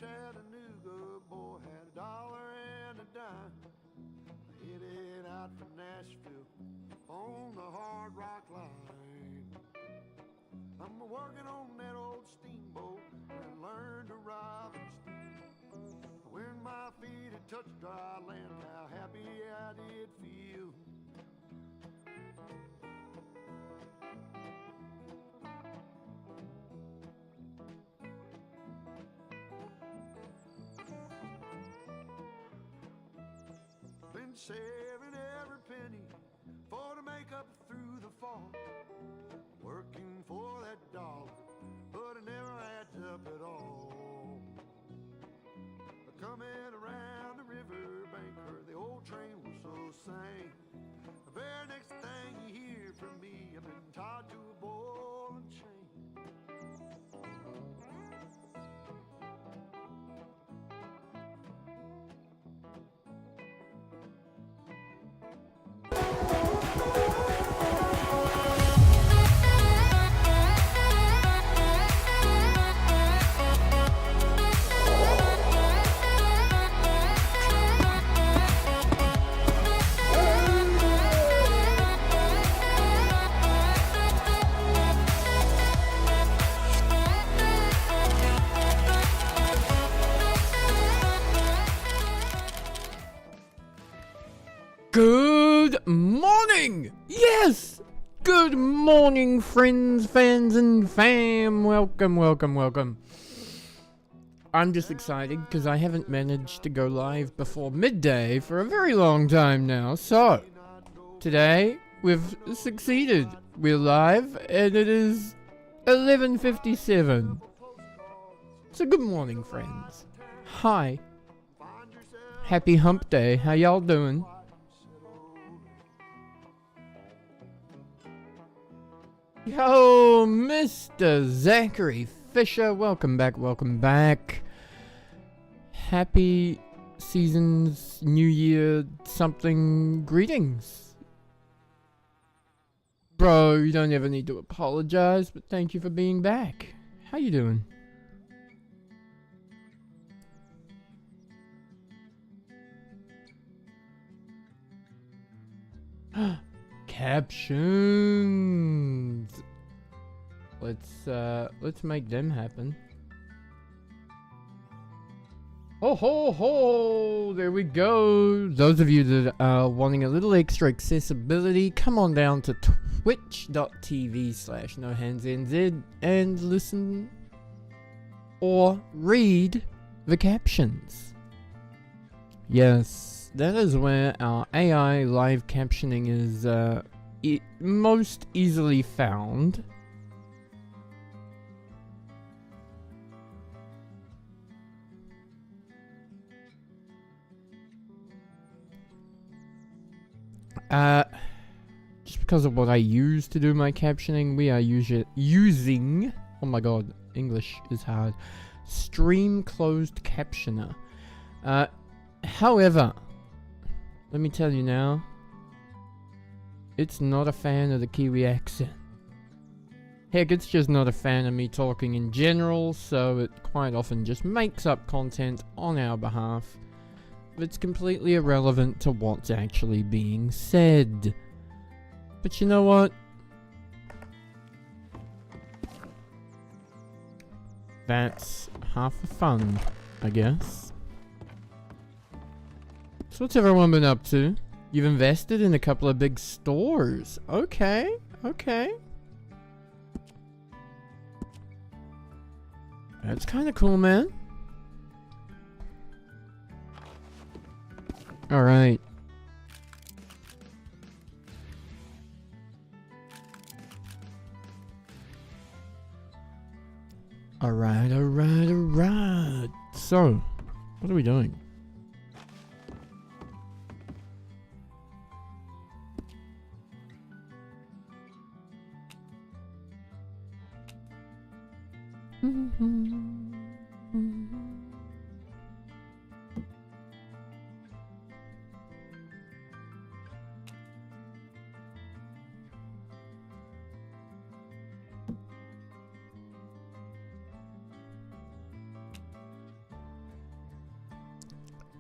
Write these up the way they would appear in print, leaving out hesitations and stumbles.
Chattanooga, boy had a dollar and a dime. Headed out for Nashville on the Hard Rock Line. I'm working on that old steamboat and learned to ride and steer. When my feet had touched dry land, how happy I did feel. Been saving every penny for to make up through the fall. Working for that dollar, but it never adds up at all. Coming around the riverbank, heard the old train whistle sing. The very next thing you hear from me, I've been tied to a ball and chain. Good morning! Yes! Good morning, friends, fans, and fam. Welcome, welcome, welcome. I'm just excited because I haven't managed to go live before midday for a very long time now. So, today we've succeeded. We're live and it is 11:57. So good morning, friends. Hi. Happy hump day. How y'all doing? Yo, Mr. Zachary Fisher, welcome back, welcome back. Happy season's New Year something greetings. Bro, you don't ever need to apologize, but thank you for being back. How you doing? Captions. Let's make them happen. Oh ho ho! There we go. Those of you that are wanting a little extra accessibility, come on down to twitch.tv/nohandsnz and listen or read the captions. Yes, that is where our AI live captioning is most easily found. Just because of what I use to do my captioning, we are using, oh my god, English is hard, Stream Closed Captioner. However, let me tell you now, it's not a fan of the Kiwi accent. Heck, it's just not a fan of me talking in general, so it quite often just makes up content on our behalf. It's completely irrelevant to what's actually being said. But you know what? That's half the fun, I guess. So what's everyone been up to? You've invested in a couple of big stores. Okay, okay. That's kind of cool, man. Alright. Alright, alright, alright. So, what are we doing?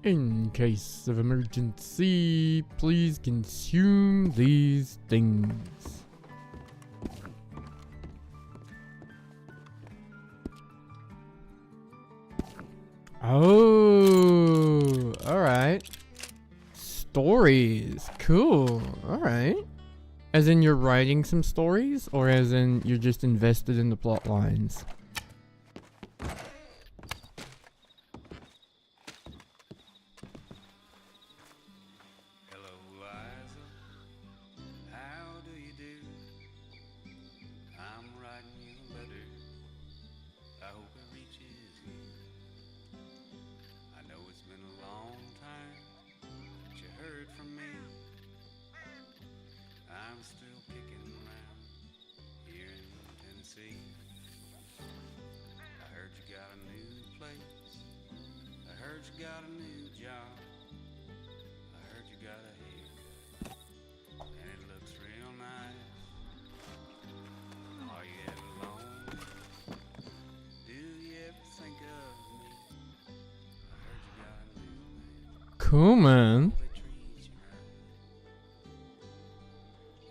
In case of emergency, please consume these things. Oh, alright. Stories. Cool. Alright. As in you're writing some stories, or as in you're just invested in the plot lines? Got a new job. I heard you got a haircut, and it looks real nice. Are you ever alone? Do you ever think of me? I heard you got a new man. Cool, man. They treat you right.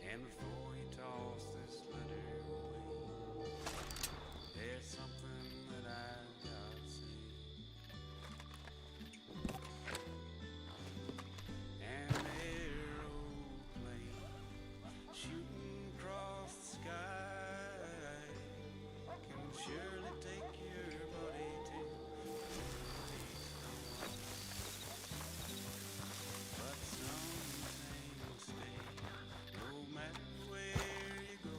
And before you toss this letter away, there's something that I've got to say. An aeroplane shooting across the sky can surely take your body to a place but some things stay no matter where you go.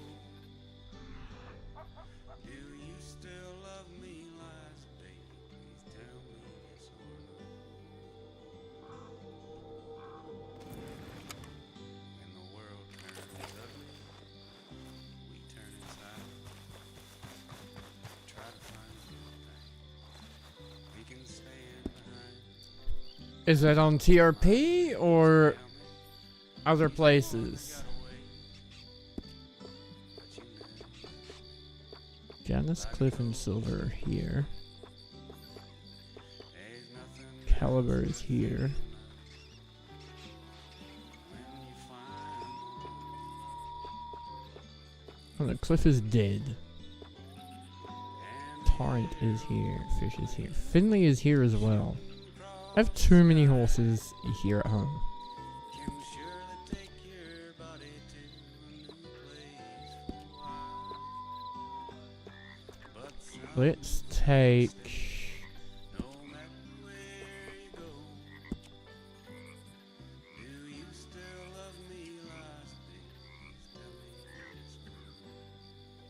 Do you still love me, Liza, baby? Please tell me yes or no. When the world turns ugly, we turn inside. Try to find something we can stand behind. Is that on TRP or Tell me other places? got away, but you never knew. Janice, Cliff, and Silver are here. There's nothing Caliber is here. when you find Oh no, Cliff is dead. and Torrent is here. Fish is here. Finley is here as well. I have too many horses here at home. can surely take your body to a new place for a while. But Let's take... no matter where you go, do you still love me, Liza, baby? Please tell me yes or no.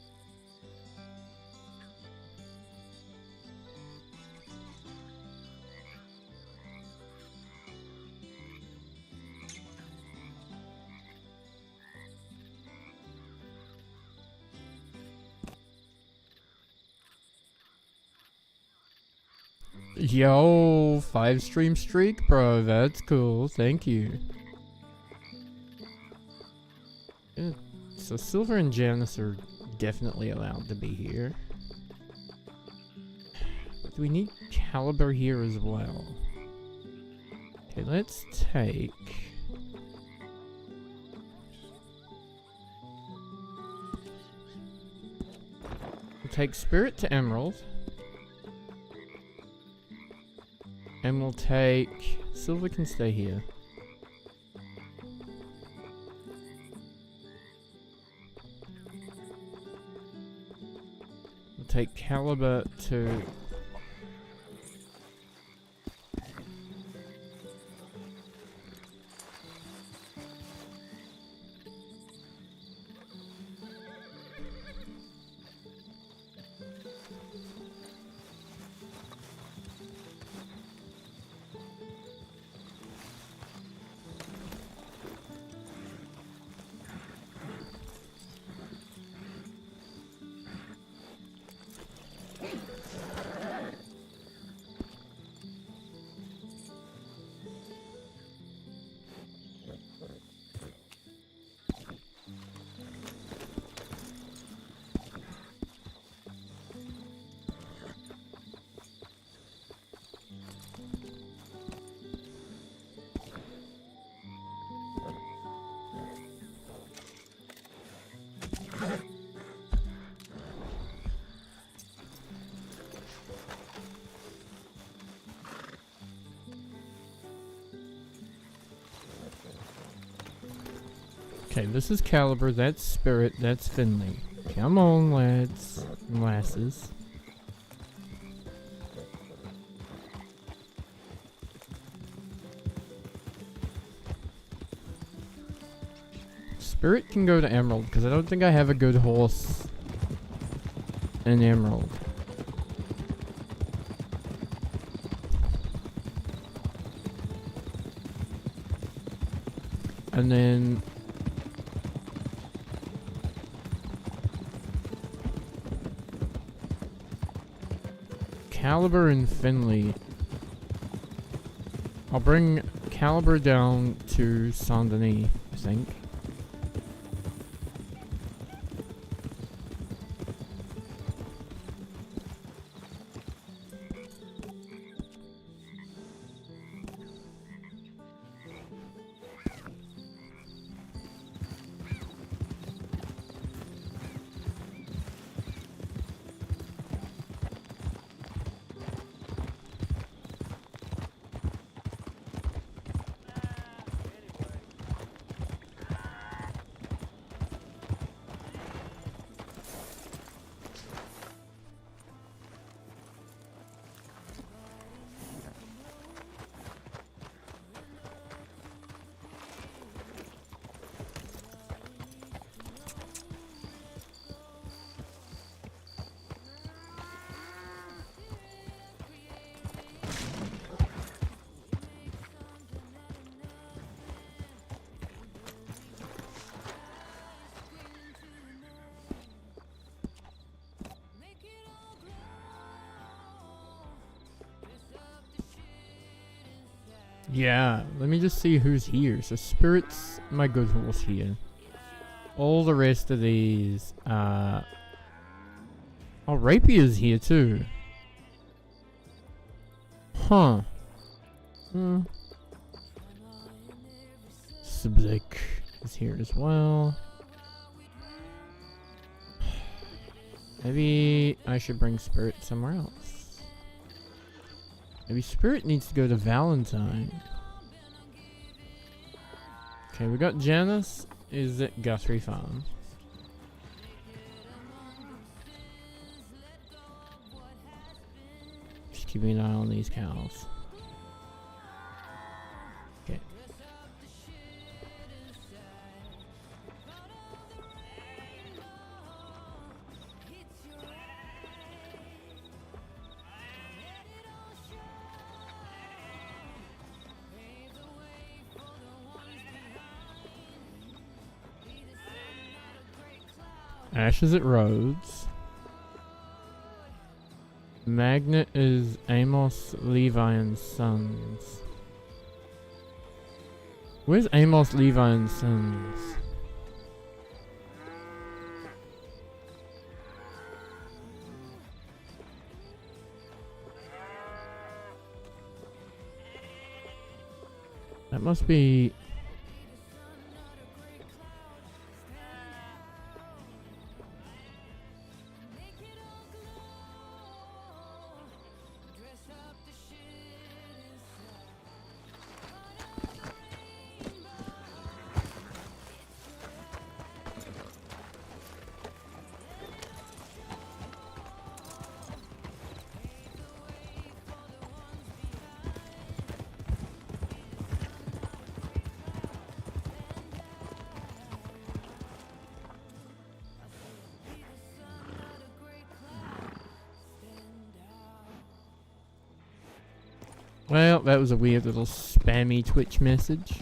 Yo, 5-stream streak, bro. That's cool. Thank you. Yeah, so Silver and Janice are definitely allowed to be here. But we need Caliber here as well. Okay, let's take... We'll take Spirit to Emerald. And we'll take... Silver can stay here. We'll take Caliber to... Okay, this is Caliber, that's Spirit, that's Finley. Come on, lads and lasses. Spirit can go to Emerald, because I don't think I have a good horse in Emerald. And then Caliber and Finley. I'll bring Caliber down to Saint Denis, I think. Yeah, let me just see who's here. So Spirit's my good horse here. All the rest of these, oh, Rapier's here too. Huh. Subzik is here as well. Maybe I should bring Spirit somewhere else. Maybe Spirit needs to go to Valentine. Okay, we got Janice is at Guthrie Farm. Just keeping an eye on these cows. Okay. Ash is at Rhodes. Magnet is Amos, Levi, and Sons. Where's Amos, Levi, and Sons? That must be... Well, that was a weird little spammy Twitch message.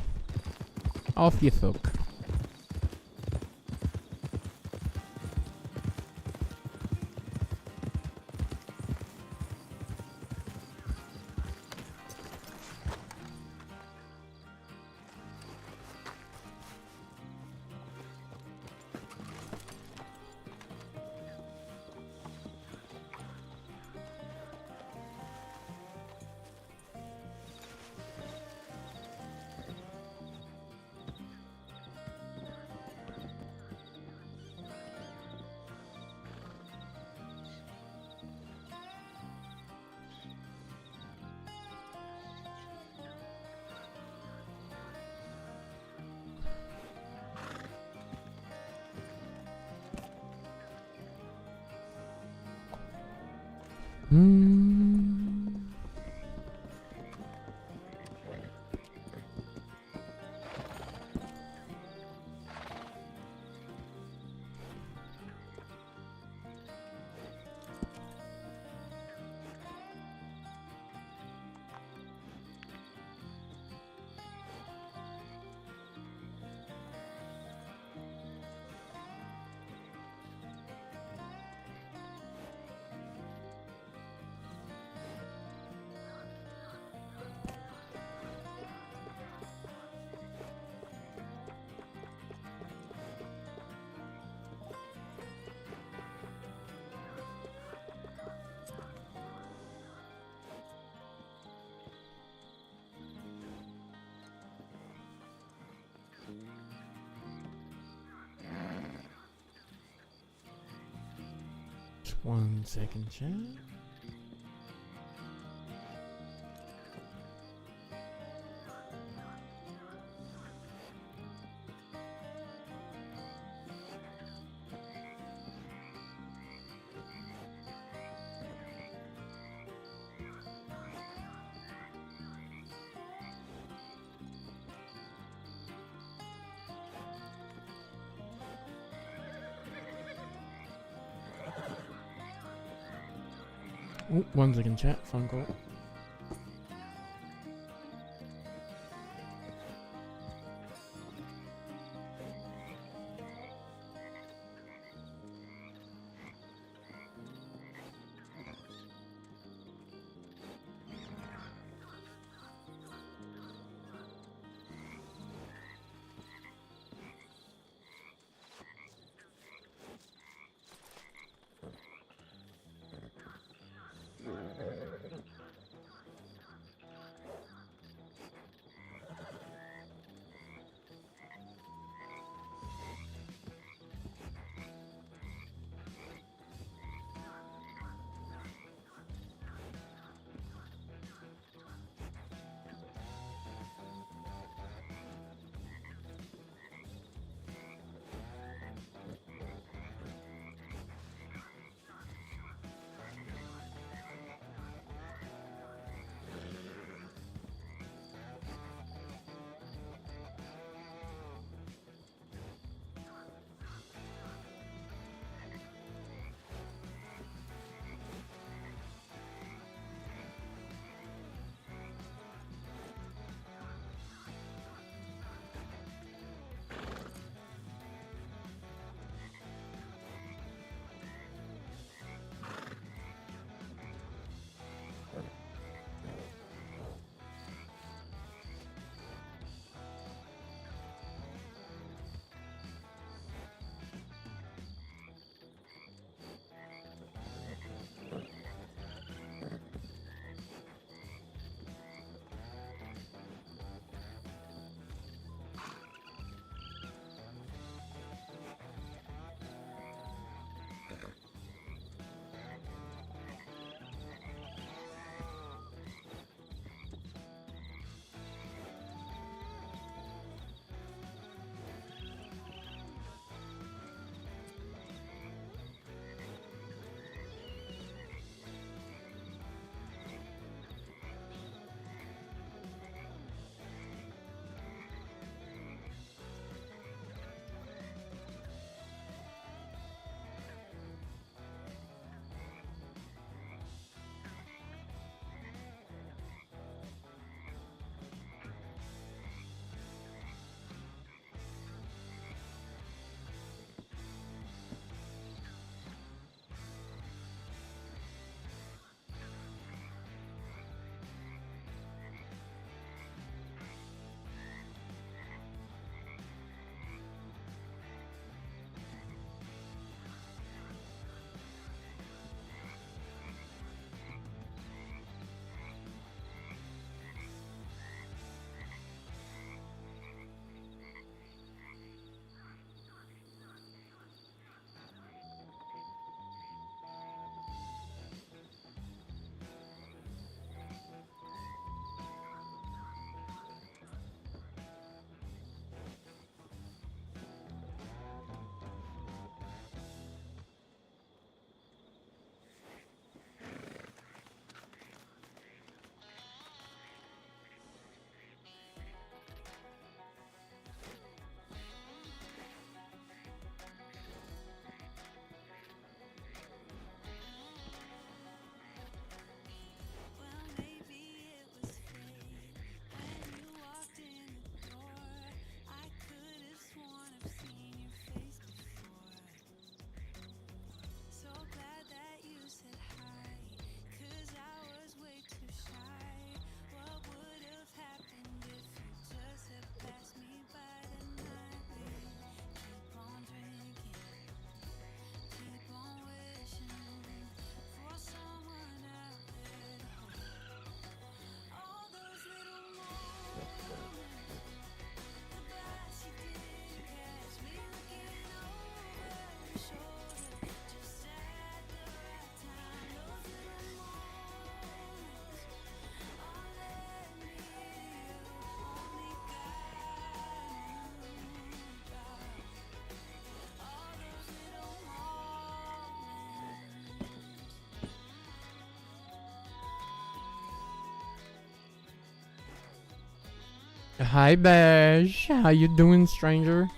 Off you folk. Hmm. Just 1 second, chat. Oh, 1 second, chat. Phone call. Hi, Bash. How you doing, stranger?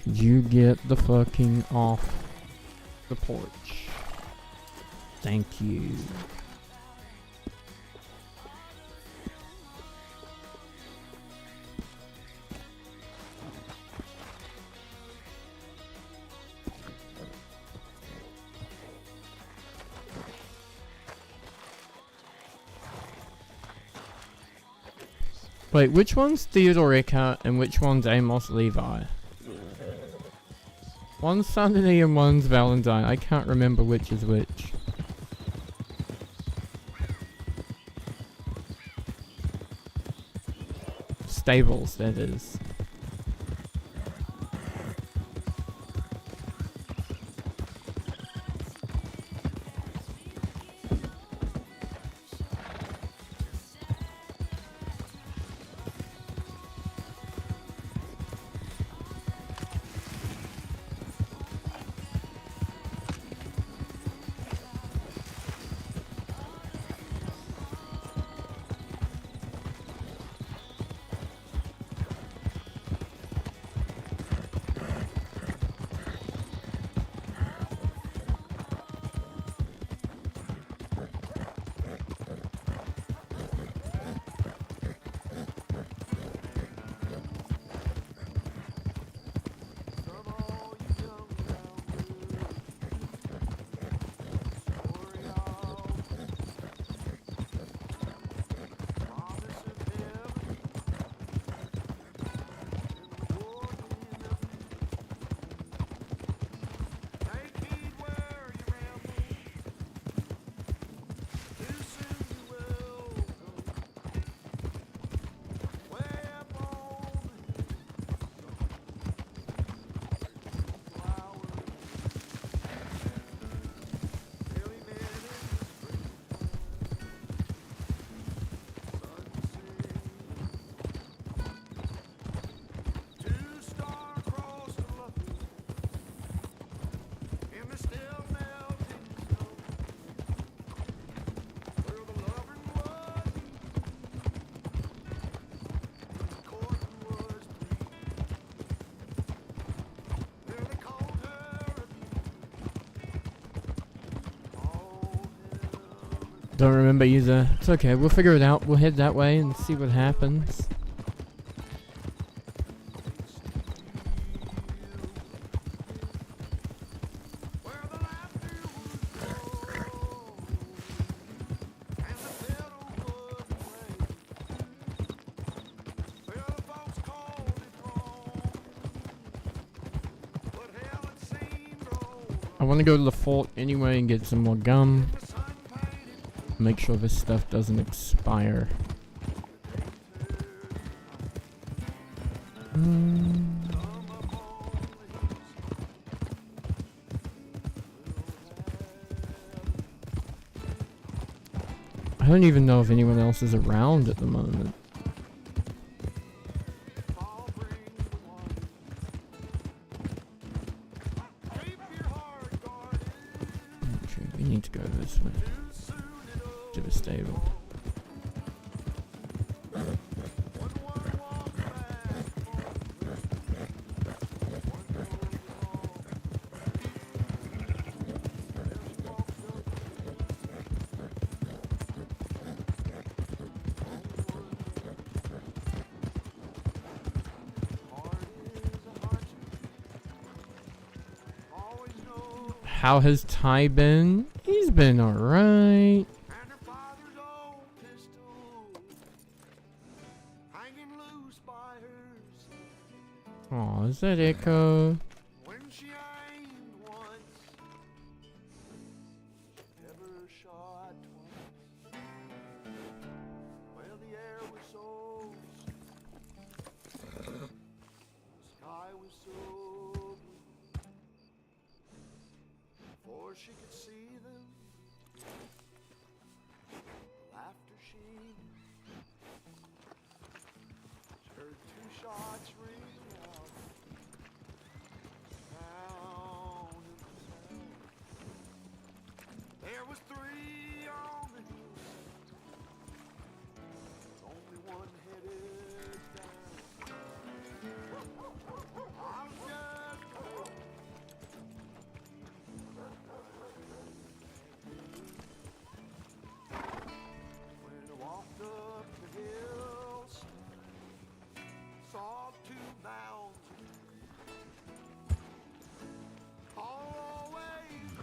You get the fucking off the porch. Thank you. Wait, which one's Theodore Eckhart and which one's Amos Levi? One's Sunday and one's Valentine. I can't remember which is which. Stables, that is. Don't remember either. It's okay, we'll figure it out. We'll head that way and see what happens. I want to go to the fort anyway and get some more gum. Make sure this stuff doesn't expire. I don't even know if anyone else is around at the moment. Okay, we need to go this way. To the stable. How has Ty been? He's been alright. Oh, is that Echo? When she aimed once, never shot twice. Well, the air was so sweet, the sky was so blue. Before she could see them, laughter sheen. She heard two shots ring out. Down in the south, there was three on the hillside, only one headed down. I was just when I walked up the hillside, saw two mounds. Always,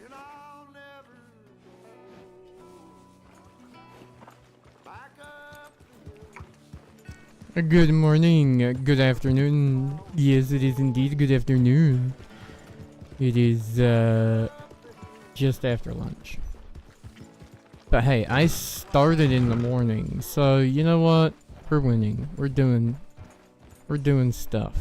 and I'll never go back up the hills. Good morning, good afternoon. Yes, it is indeed good afternoon. It is, just after lunch. But hey, I started in the morning, so you know what? We're winning. We're doing stuff.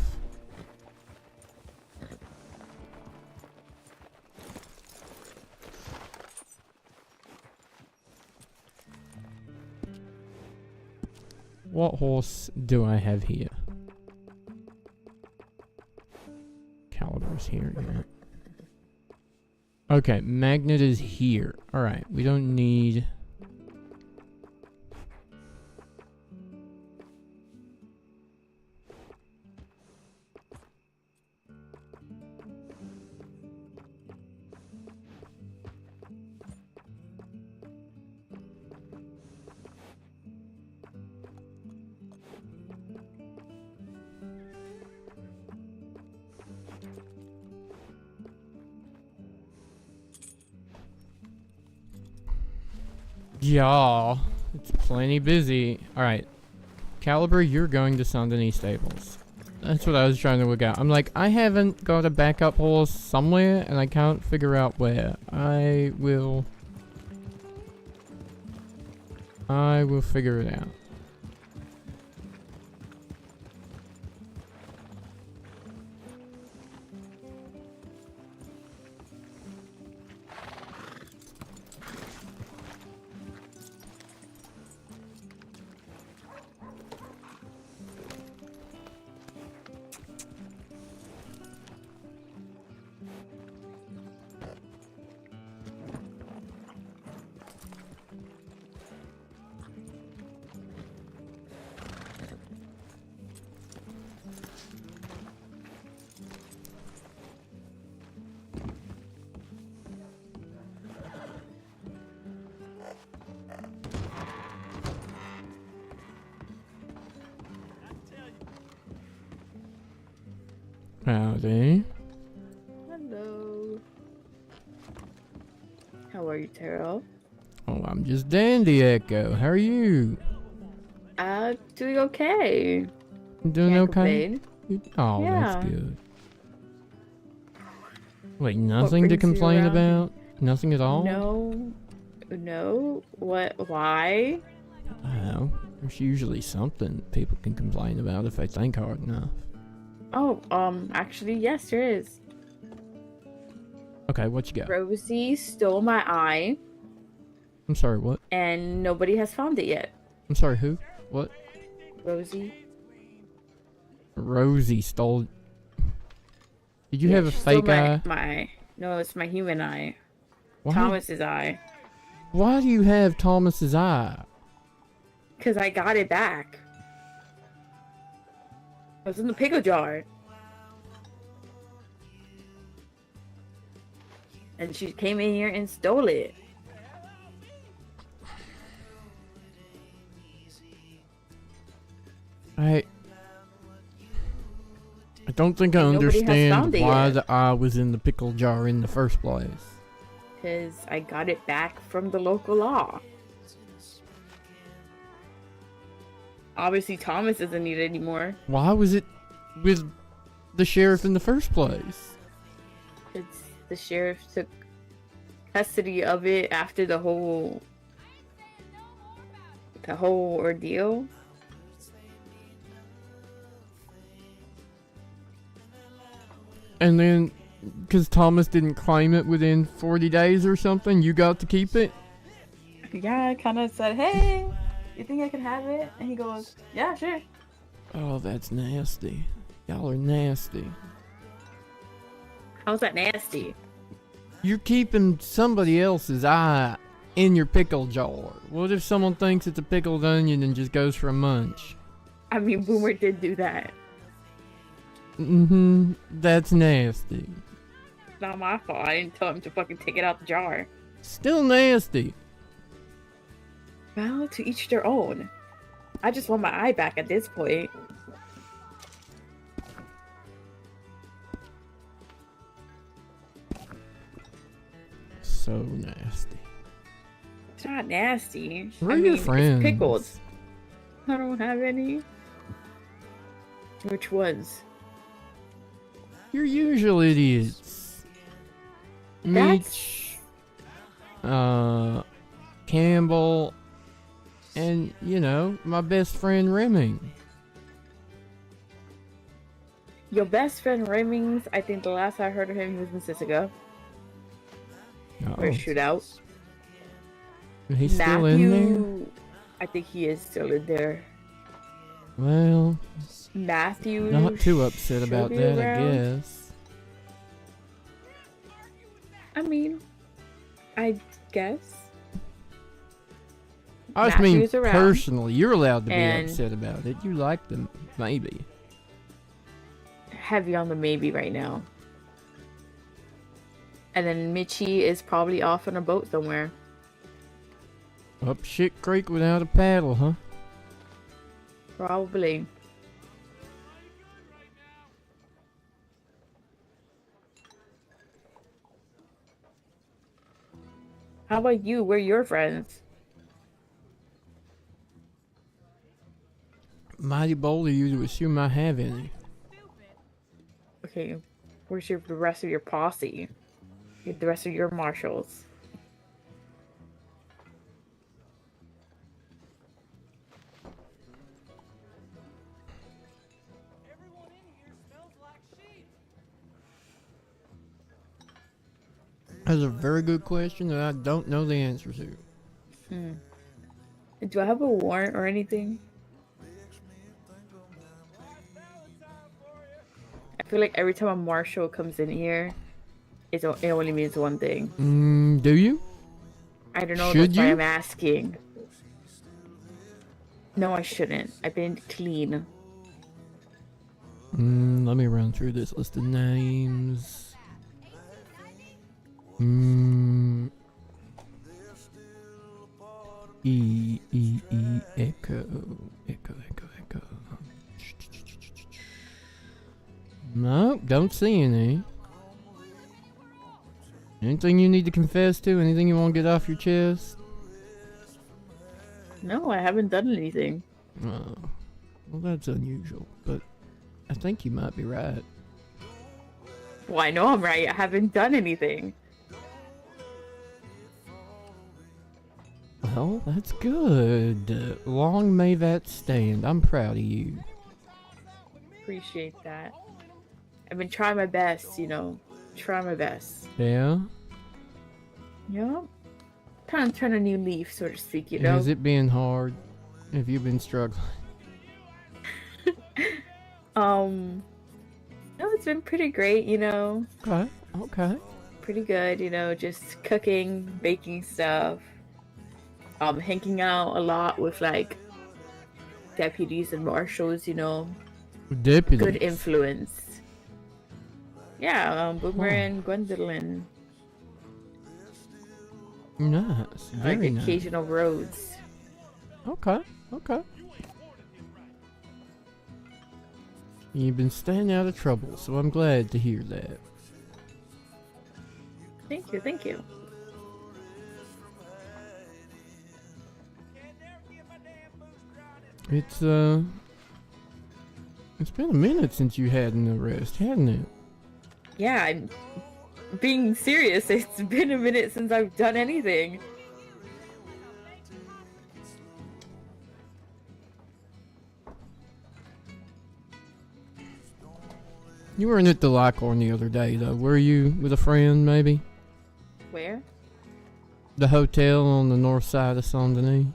What horse do I have here? Caliber's here, yeah. Okay, magnet is here. Alright, we don't need... Yeah, it's plenty busy. Alright. Caliber, you're going to Saint Denis Stables. That's what I was trying to work out. I'm like, I haven't got a backup horse somewhere, and I can't figure out where. I will figure it out. Howdy. Hello. How are you, Taro? Oh, I'm just dandy, Echo. How are you? Doing okay. Doing Can't okay? complain. Oh, that's Yeah. good. Wait, nothing to brings you complain around? about? Nothing at all? No. No? What? Why? Well, there's usually something people can complain about if they think hard enough. Oh, actually, yes, there is. Okay, what you got? Rosie stole my eye, I'm sorry, what? and nobody has found it yet. I'm sorry, who? What? Rosie? Rosie stole... Did you Yeah, have a she stole fake eye? my... No, it's my human eye. Why, Thomas's eye. why do you have Thomas's eye? Because I got it back. It was in the pickle jar. And she came in here and stole it. I don't think I Nobody has understand found it why yet. the eye was in the pickle jar in the first place. Because I got it back from the local law. Obviously, Thomas doesn't need it anymore. Why was it with the sheriff in the first place? It's the sheriff took custody of it after the whole ordeal. And then, because Thomas didn't claim it within 40 days or something, you got to keep it? Yeah, I kind of said, "Hey, you think I can have it?" And he goes, "Yeah, sure." Oh, that's nasty. Y'all are nasty. How's that nasty? You're keeping somebody else's eye in your pickle jar. What if someone thinks it's a pickled onion and just goes for a munch? I mean, Boomer did do that. Mm-hmm. That's nasty. It's not my fault. I didn't tell him to fucking take it out the jar. Still nasty. Well, to each their own. I just want my eye back at this point. So nasty. It's not nasty. Where are your friends? It's pickled. I don't have any. Which ones? You're usual idiots. Mitch, Campbell, and, you know, my best friend Remming. Your best friend Remings, I think the last I heard of him was in Sisika. Or a shootout. He's still in Matthew, I think he is still in there. there? Well, Matthew. not too upset about should be that, around. I guess. I mean, I guess. I just mean, Matthew's around. personally, you're allowed to be And- upset about it. You like them, maybe. Heavy on the maybe right now. And then Mitchie is probably off on a boat somewhere. Up shit creek without a paddle, huh? Probably. How about you? Where are your friends? Mighty bold of you to assume I have any. Okay, where's the rest of your posse? The rest of your marshals? That's a very good question that I don't know the answer to. Do I have a warrant or anything? I feel like every time a marshal comes in here, it only means one thing. Do you? I don't know. Should That's why you? I'm asking. No, I shouldn't. I've been clean. Let me run through this list of names. Echo. No, don't see any. Anything you need to confess to? Anything you want to get off your chest? No, I haven't done anything. Oh, well, that's unusual, but I think you might be right. Well, I know I'm right. I haven't done anything. Well, that's good. Long may that stand. I'm proud of you. Appreciate that. I've been trying my best, you know. Try my best. Yeah? Yeah. Kind of turn a new leaf, so to speak, you know. Has it been hard? Have you been struggling? No, it's been pretty great, you know. Okay. Pretty good, you know, just cooking, baking stuff. Hanging out a lot with like deputies and marshals, you know. Deputies. Good influence. Yeah, Boomer Huh. and Gwendolyn. Nice. Like Very nice. occasional roads. Okay. You've been staying out of trouble, so I'm glad to hear that. Thank you. It's been a minute since you had an arrest, hadn't it? Yeah, I'm being serious. It's been a minute since I've done anything. You weren't at the Lycorn the other day, though. Were you with a friend, maybe? Where? The hotel on the north side of Saint Denis.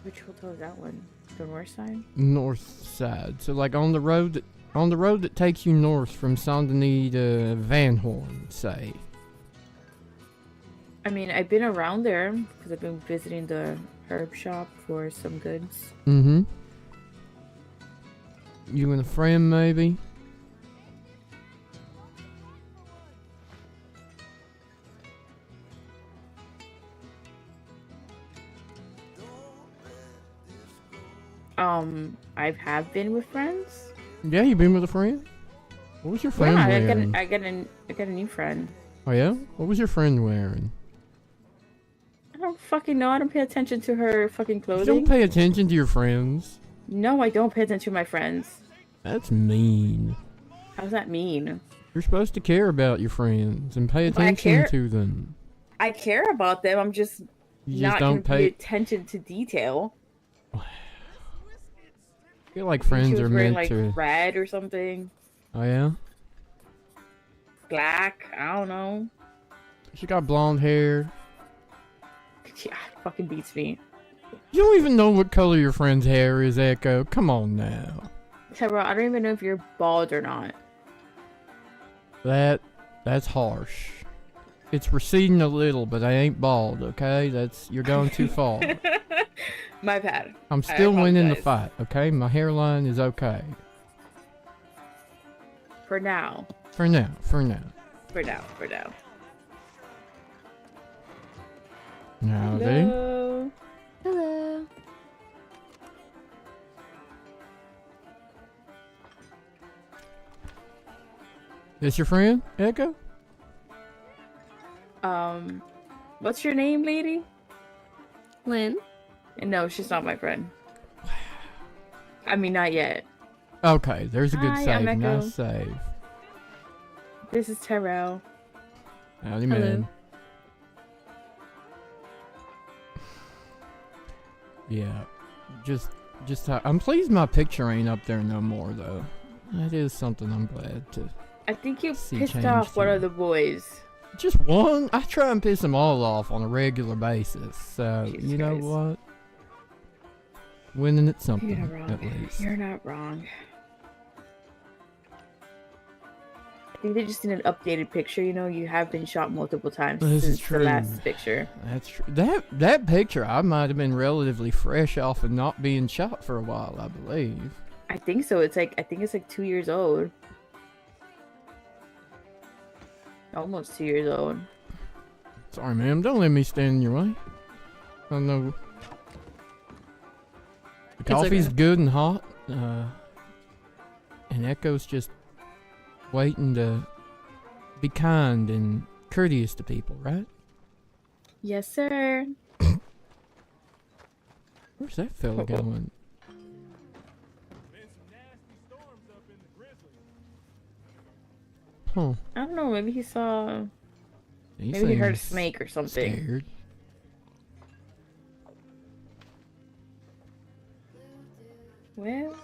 Which hotel is that one? The north side? North side. So like on the road that takes you north from Saint Denis to Van Horn, say. I mean, I've been around there because I've been visiting the herb shop for some goods. Mm-hmm. You and a friend, maybe? I have been with friends. Yeah, you been with a friend? What was your friend Yeah, wearing? I got a new friend. Oh yeah? What was your friend wearing? I don't fucking know. I don't pay attention to her fucking You clothing. don't pay attention to your friends. No, I don't pay attention to my friends. That's mean. How's that mean? You're supposed to care about your friends and pay But I attention care- to them. I care about them. I'm just You not just gonna don't pay pay. attention to detail. I feel like She friends was are wearing meant like to. red or something. Oh yeah? Black. I don't know. She got blonde hair. Yeah, fucking beats me. You don't even know what color your friend's hair is, Echo. Come on now. Tara, I don't even know if you're bald or not. That's harsh. It's receding a little, but I ain't bald, okay? You're going too far. My bad. I'm I still winning the apologize. fight, okay? My hairline is okay. For now. For now. For now. Howdy. Hello. Hello. This your friend, Echo? What's your name, lady? Lynn? No, she's not my friend. I mean, not yet. Okay, there's a good Hi, save. I'm Echo. Nice save. This is Terrell. Howdy, Hello. man. Yeah, I'm pleased my picture ain't up there no more, though. That is something I'm glad to. I think you See pissed change off one too. of the boys. Just one? I try and piss them all off on a regular basis, so Jesus you know Christ. what? Winning at something, You're not wrong. at least. You're not wrong. I think they just need an updated picture. You know, you have been shot multiple times This is since true. the last picture. That's true. That picture, I might have been relatively fresh off of not being shot for a while, I believe. I think so. I think it's like 2 years old. Almost 2 years old. Sorry, ma'am. Don't let me stand in your way. I know. The coffee's okay. good and hot. And Echo's just waiting to be kind and courteous to people, right? Yes, sir. Where's that fella going? Huh. I don't know. Maybe he saw. He Maybe he heard a seems snake or something. Scared. Well.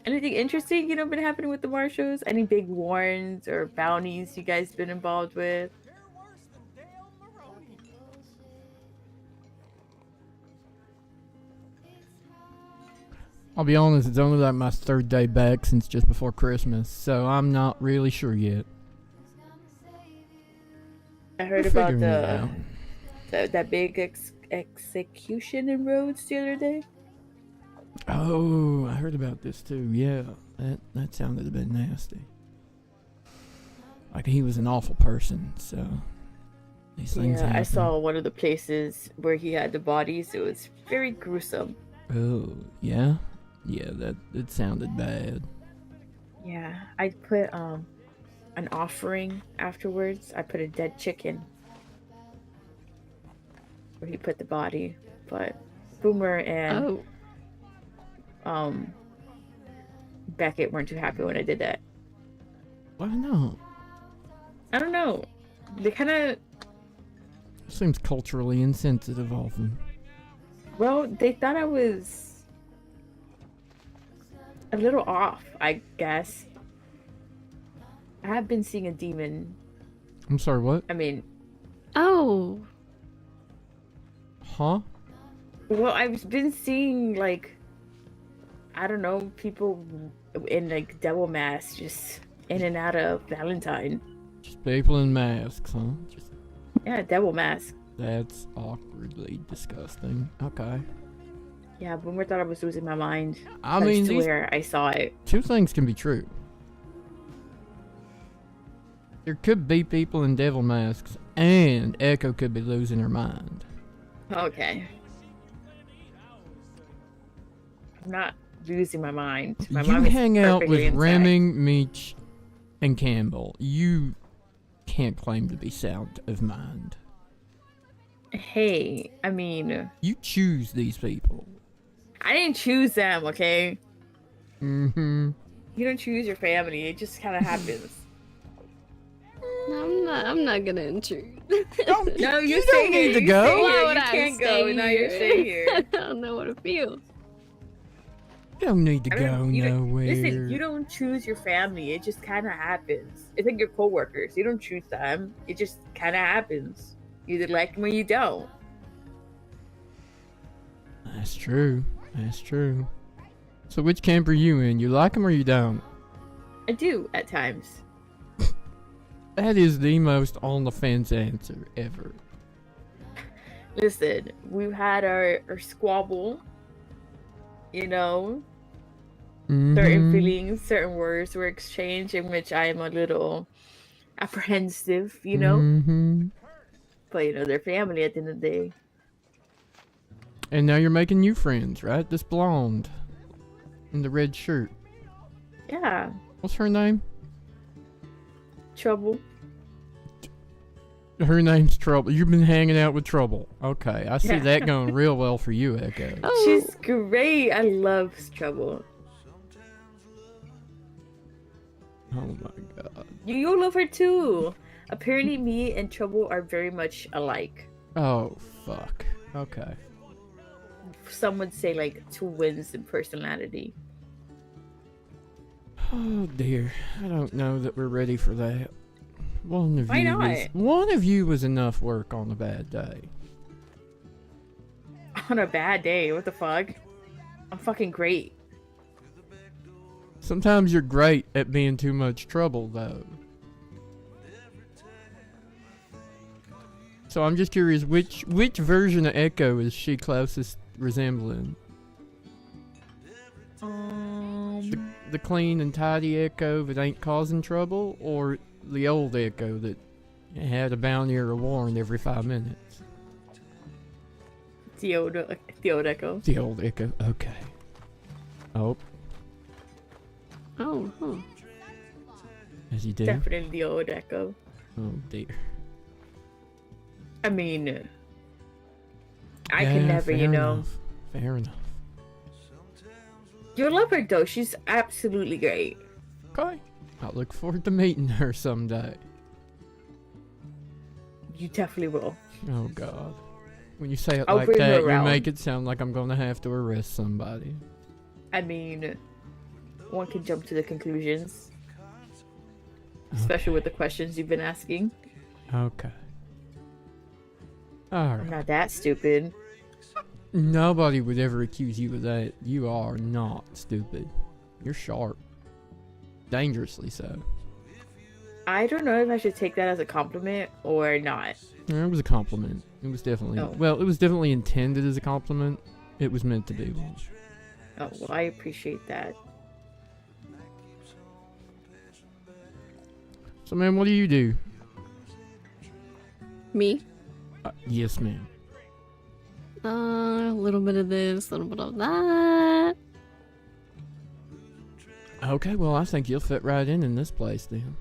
Anything interesting, been happening with the marshals? Any big warrants or bounties you guys been involved with? I'll be honest, it's only like my third day back since just before Christmas, so I'm not really sure yet. I heard We're about figuring it out. that big execution in Rhodes the other day. Oh, I heard about this too. Yeah, that sounded a bit nasty. Like he was an awful person, so these things Yeah, I happen. saw one of the places where he had the bodies. It was very gruesome. Oh, yeah? Yeah, it sounded bad. Yeah, I put an offering afterwards. I put a dead chicken where he put the body, but Boomer and Oh, um Beckett weren't too happy when I did that. Why not? I don't know. They kind of, Seems culturally insensitive of them. well, they thought I was a little off, I guess. I have been seeing a demon. I'm sorry, what? I mean, oh, Huh? well, I've been seeing, like, I don't know, people in, like, devil masks just in and out of Valentine. Just people in masks, huh? Just, Yeah, devil mask. that's awkwardly disgusting. Okay. Yeah, Boomer thought I was losing my mind. I mean, these swear I saw it. two things can be true. There could be people in devil masks, and Echo could be losing her mind. Okay. I'm not losing my mind. My You mind is hang out with perfectly intact. Remming, Meech, and Campbell. You can't claim to be sound of mind. Hey, I mean, You choose these people. I didn't choose them, okay? Mm-hmm. You don't choose your family. It just kind of happens. no, I'm not gonna intrude. No, you don't need to go. Stay Why here. would You I can't stay go. No, you're here? staying here. I don't know what it feels. You don't need to I go don't- you don't- nowhere. Listen, you don't choose your family. It just kind of happens. It's like your coworkers. You don't choose them. It just kind of happens. You either like them or you don't. That's true. That's true. So which camp are you in? You like them or you don't? I do at times. That is the most on the fence answer ever. Listen, we've had our squabble. You know, certain Mhm. feelings, certain words were exchanged in which I am a little apprehensive, you know. Mhm. But you know, they're family at the end of the day. And now you're making new friends, right? This blonde in the red shirt. Yeah, What's her name? trouble. Her name's Trouble. You've been hanging out with Trouble. Okay, I see Yeah. that going real well for you, Echo. Oh, She's great. I love trouble. Oh my god. You'll love her too. Apparently, me and trouble are very much alike. Oh fuck. Okay. Some would say like twins in personality. Oh dear. I don't know that we're ready for that. One of Why you not? one of you was enough work on a bad day. On a bad day, what the fuck? I'm fucking great. Sometimes you're great at being too much trouble though. So I'm just curious, which version of Echo is she closest resembling? The clean and tidy Echo that ain't causing trouble, or the old Echo that had a bounty or a warrant every 5 minutes? The old echo. The old Echo. Okay. Oh, oh, huh. as you do. Definitely the old echo. Oh dear. I mean, I Yeah, can never, you fair know. enough. Fair enough. You'll love her though. She's absolutely great. Okay. I look forward to meeting her someday. You definitely will. Oh god. When you say it I'll like bring her that, you around. make it sound like I'm gonna have to arrest somebody. I mean, one can jump to the conclusions, especially with the questions you've been asking. Okay. I'm Alright. not that stupid. Nobody would ever accuse you of that. You are not stupid. You're sharp. Dangerously so. I don't know if I should take that as a compliment or not. Yeah, it was a compliment. It was definitely Oh. well, it was definitely intended as a compliment. It was meant to be one. Oh, well, I appreciate that. So man, what do you do? Me? Yes, ma'am. A little bit of this, a little bit of that. Okay, well, I think you'll fit right in this place then.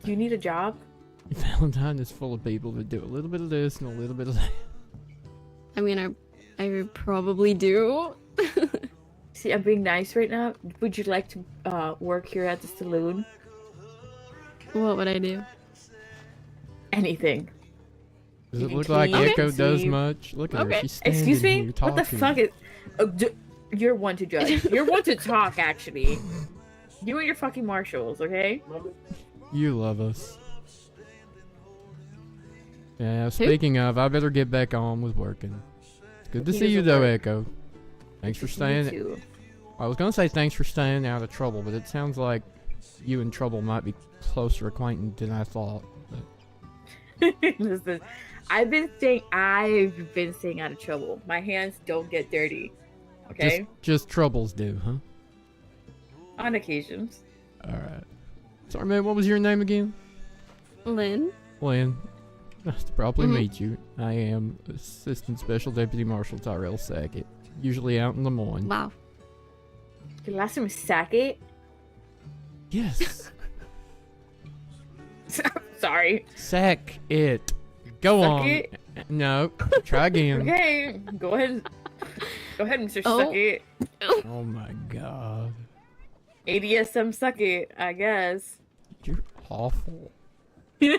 Do you need a job? Valentine is full of people that do a little bit of this and a little bit of that. I mean, I probably do. See, I'm being nice right now. Would you like to work here at the saloon? What would I do? Anything. Does You it can look like clean, Echo does sweep. much? Look at her. Okay. She's standing Excuse me? here What the talking. fuck is... you're one to judge. You're one to talk, actually. You and your fucking marshals, okay? You love us. Yeah, speaking of, I better get back on with working. It's good to He see you doesn't though, work. Echo. Thanks for Me staying. too. I was gonna say thanks for staying out of trouble, but it sounds like you and Trouble might be closer acquainted than I thought. But Listen, I've been staying out of trouble. My hands don't get dirty. Okay? just troubles do, huh? On occasions. Alright. Sorry, man, what was your name again? Lynn? Lynn. Nice to probably Mhm. meet you. I am Assistant Special Deputy Marshal Tyrell Sackett. Usually out in Lemoyne. Wow. Your last name is Sackett? Yes. Sorry. Sack it. Go Suck on. it? No. Try again. Okay, go ahead. Go ahead, Mr. Oh. Suckett. Oh my god. ADSM Suckett, I guess. You're awful. Oh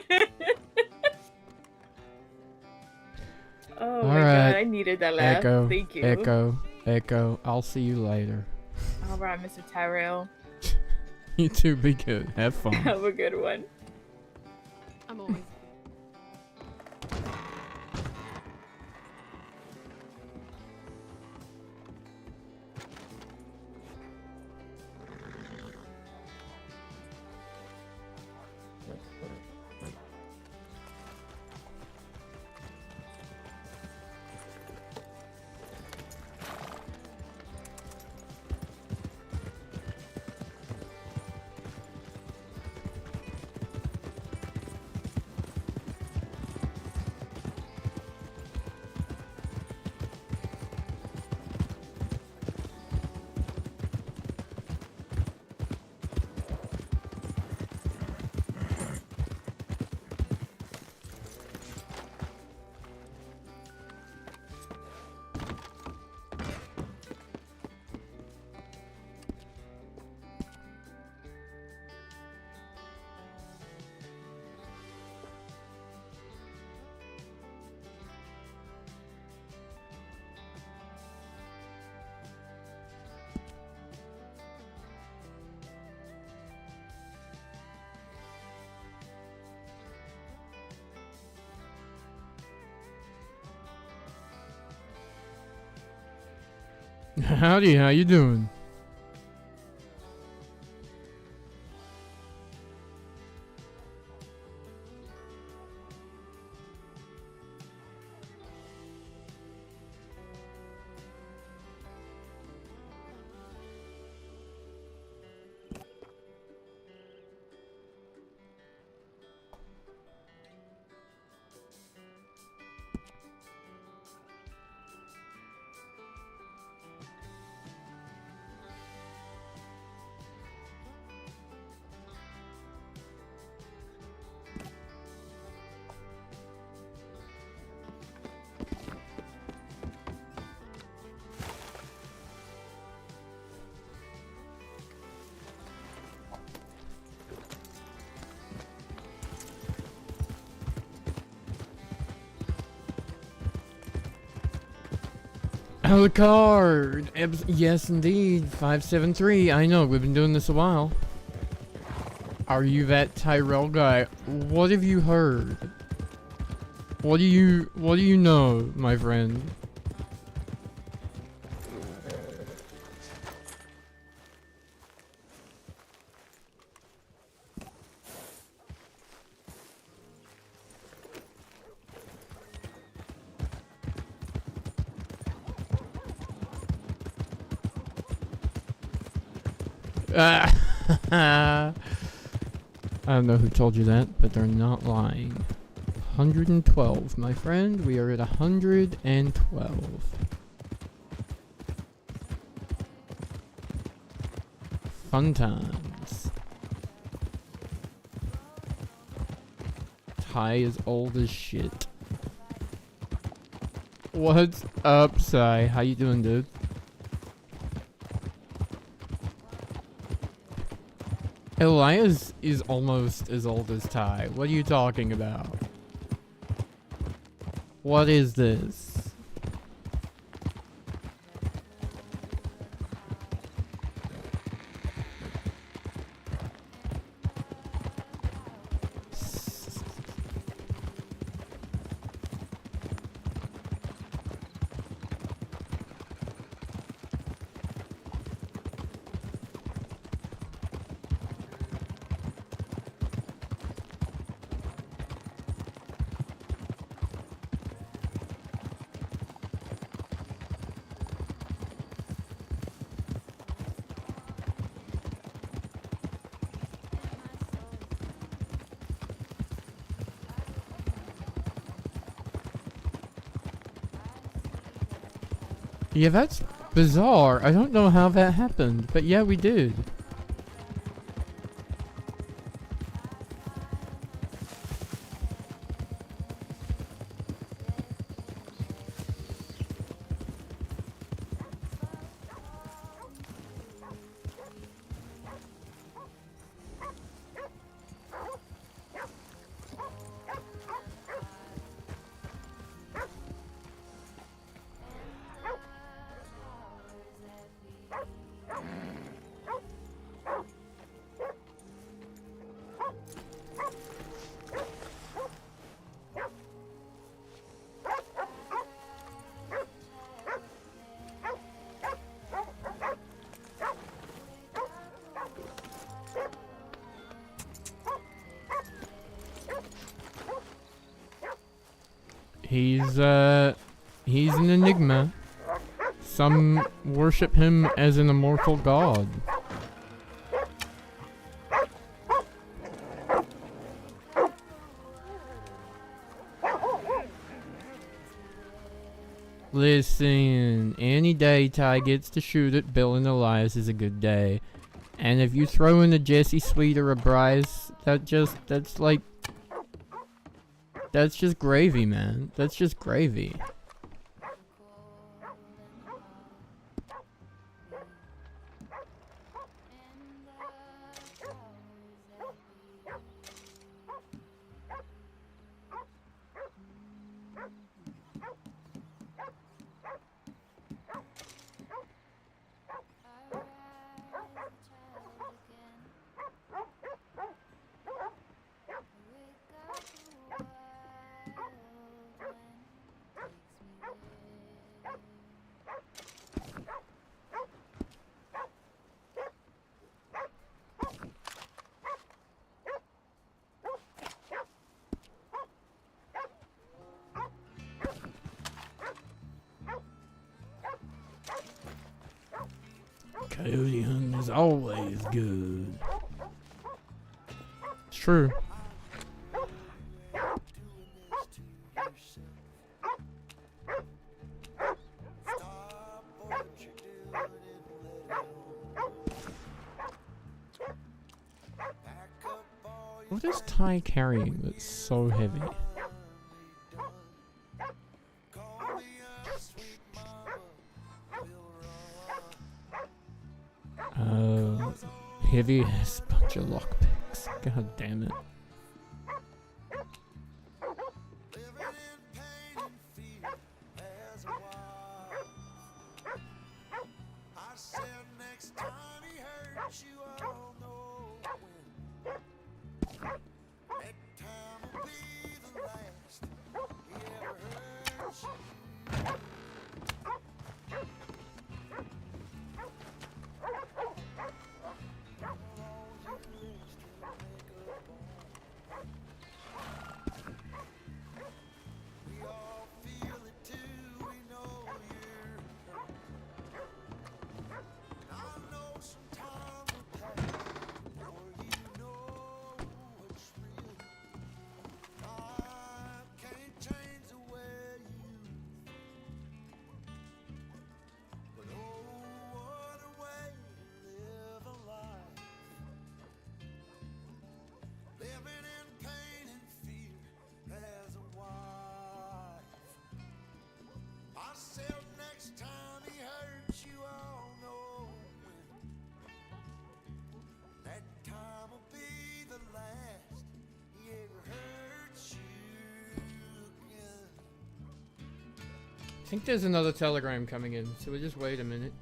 All my right. god, I needed that laugh. Echo. Thank you. Echo. I'll see you later. Alright, Mr. Tyrell. You two be good. Have fun. Have a good one. I'm always. Howdy, how you doing? Oh, the card! Yes, indeed. 573. I know, we've been doing this a while. Are you that Tyrell guy? What have you heard? What do you know, my friend? I don't know who told you that, but they're not lying. 112, my friend. We are at 112. Fun times. Ty is old as shit. What's up, Sai? How you doing, dude? Elias is almost as old as Ty. What are you talking about? What is this? Yeah, that's bizarre. I don't know how that happened, but yeah, we did. He's an enigma. Some worship him as an immortal god. Listen, any day Ty gets to shoot at Bill and Elias is a good day. And if you throw in a Jesse Sweet or a Bryce, that's just gravy, man. That's just gravy. Coyote hunting is always good. It's true. What is Ty carrying that's so heavy? Heavy ass bunch of lockpicks. God damn it. think there's another telegram coming in, so we'll just wait a minute.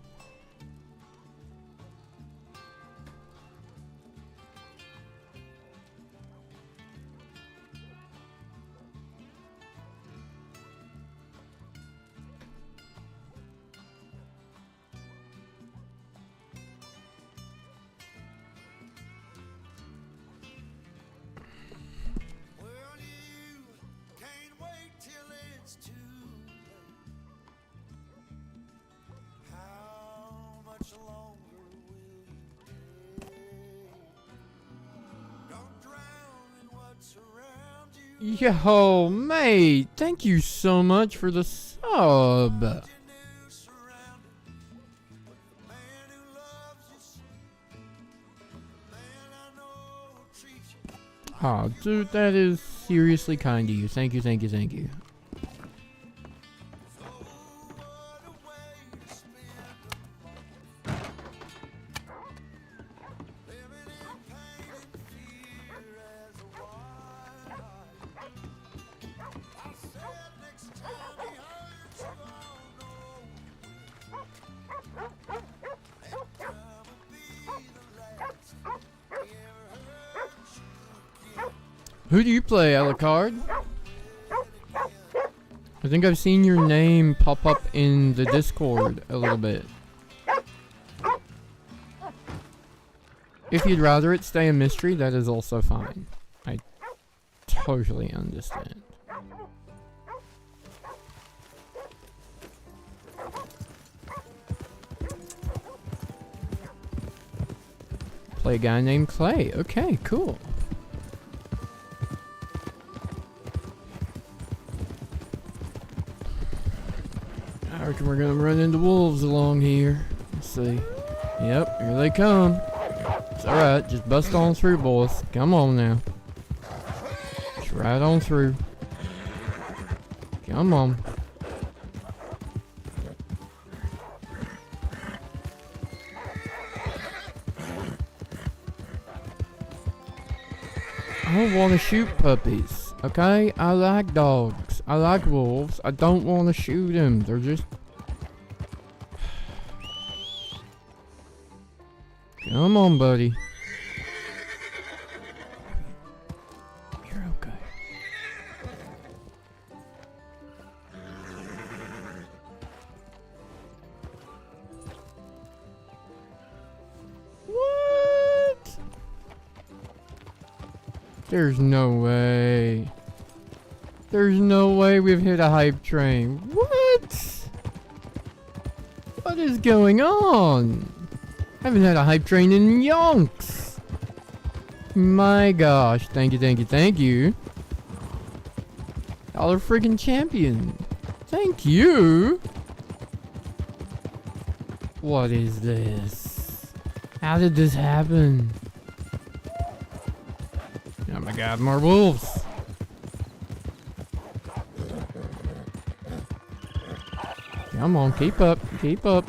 Well, you can't wait till it's too late. How much longer will you wait? Don't drown in what's around you. Yo, mate, thank you so much for the sub. You knew surrounded with the man who loves you. So. The man I know who treats you. Aw, dude, that is seriously kind of you. Thank you, thank you, thank you. So what a way to spend a month. Living in pain and fear as a wild. I said next time he hurts you, I'll know. That time will be the last he ever hurts you again. Who do you play, Alucard? I think I've seen your name pop up in the Discord a little bit. If you'd rather it stay a mystery, that is also fine. I totally understand. Play a guy named Clay. Okay, cool. I reckon we're gonna run into wolves along here. Let's see. Yep, here they come. It's alright, just bust on through, boys. Come on now. Just right on through. Come on. I don't want to shoot puppies, okay? I like dogs. I like wolves. I don't want to shoot them. They're just... Come on, buddy. You're okay. What? There's no way. There's no way we've hit a hype train. What? What is going on? I haven't had a hype train in yonks. My gosh. Thank you, thank you, thank you. Y'all are freaking champion. Thank you. What is this? How did this happen? Oh my god, more wolves. Come on, keep up, keep up.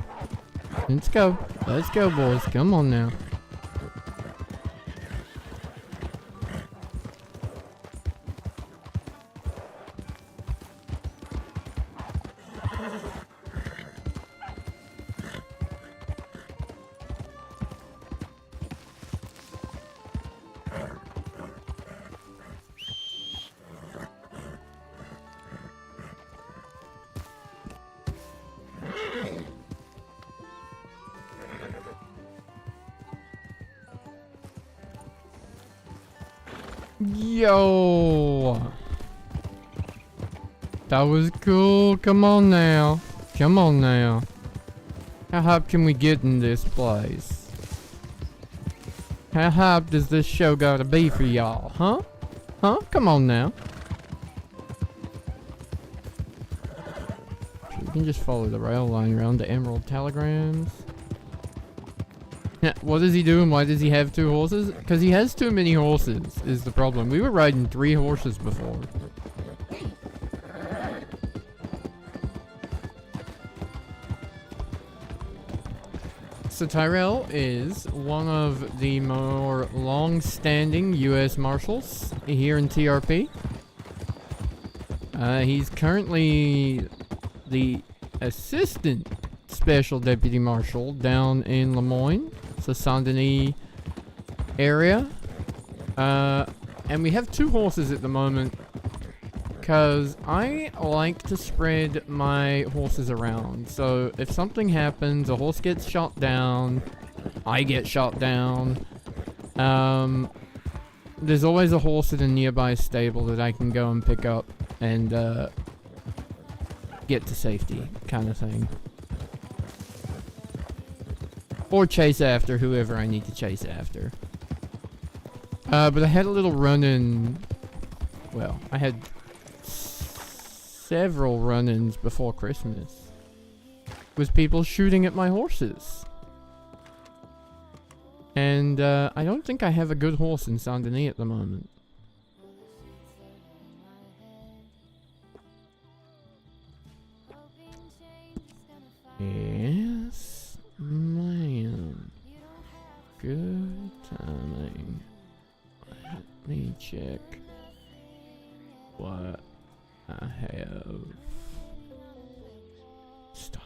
Let's go. Let's go, boys. Come on now. Yo, that was cool. Come on now. Come on now. How hyped can we get in this place? How hyped does this show gotta be for y'all, huh? Huh? Come on now. We can just follow the rail line around the emerald telegrams. What is he doing? Why does he have 2 horses? Because he has too many horses is the problem. We were riding 3 horses before. So Tyrell is one of the more long-standing U.S. Marshals here in TRP. He's currently the assistant special deputy marshal down in Lemoyne. It's the Saint-Denis area. And we have 2 horses at the moment, because I like to spread my horses around. So if something happens, a horse gets shot down, I get shot down, there's always a horse at a nearby stable that I can go and pick up and get to safety, kind of thing. Or chase after whoever I need to chase after. But I had a little run-in. Well, I had several run-ins before Christmas with people shooting at my horses. And I don't think I have a good horse in Saint-Denis at the moment. Yes, ma'am. Good timing. Let me check what I have stock.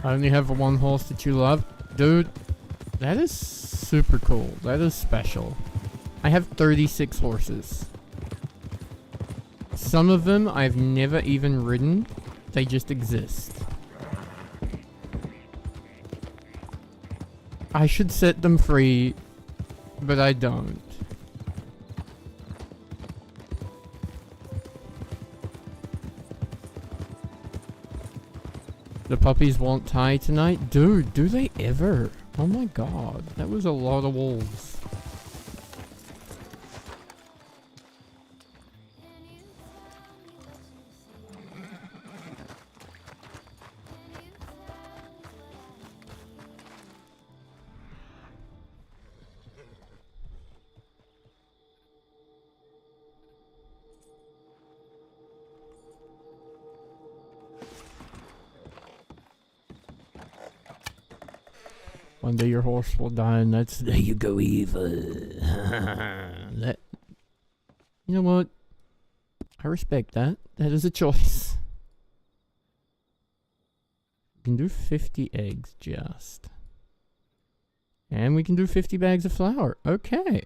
I only have one horse that you love. Dude, that is super cool. That is special. I have 36 horses. Some of them I've never even ridden. They just exist. I should set them free, but I don't. The puppies won't tie tonight? Dude, do they ever? Oh my god, that was a lot of wolves. One day your horse will die, and that's the day you go evil. That, you know what? I respect that. That is a choice. We can do 50 eggs just. And we can do 50 bags of flour. Okay.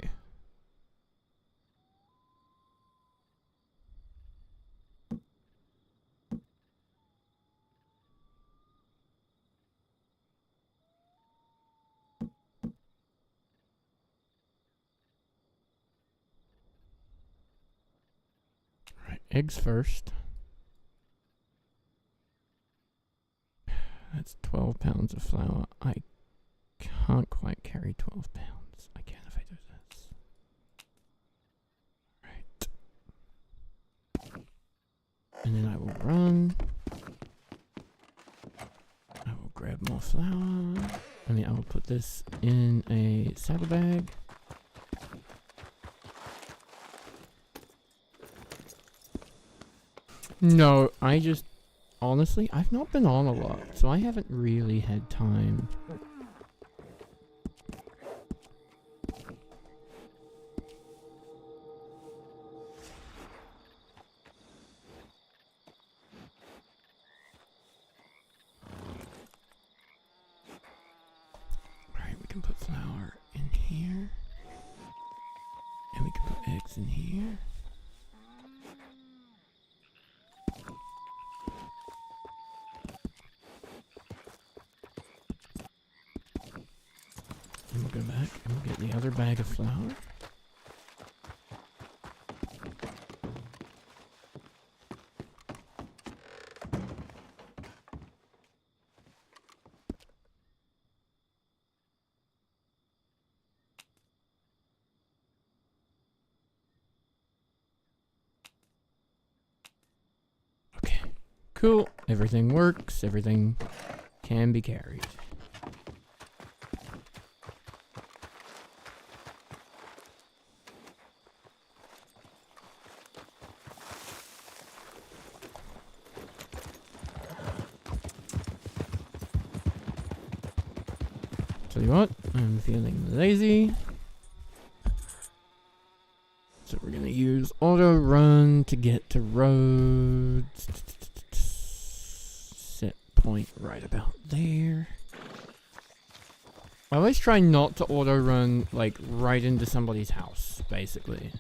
Eggs first. That's 12 pounds of flour. I can't quite carry 12 pounds. I can if I do this. Right. And then I will run. I will grab more flour. I will put this in a saddlebag. No, I just... Honestly, I've not been on a lot, so I haven't really had time. Alright, we can put flour in here. And we can put eggs in here. And we'll go back and we'll get the other bag of flour. Okay, cool. Everything works. Everything can be carried. Tell you what, I'm feeling lazy. So we're gonna use auto run to get to roads. Set point right about there. I always try not to auto run like right into somebody's house, basically.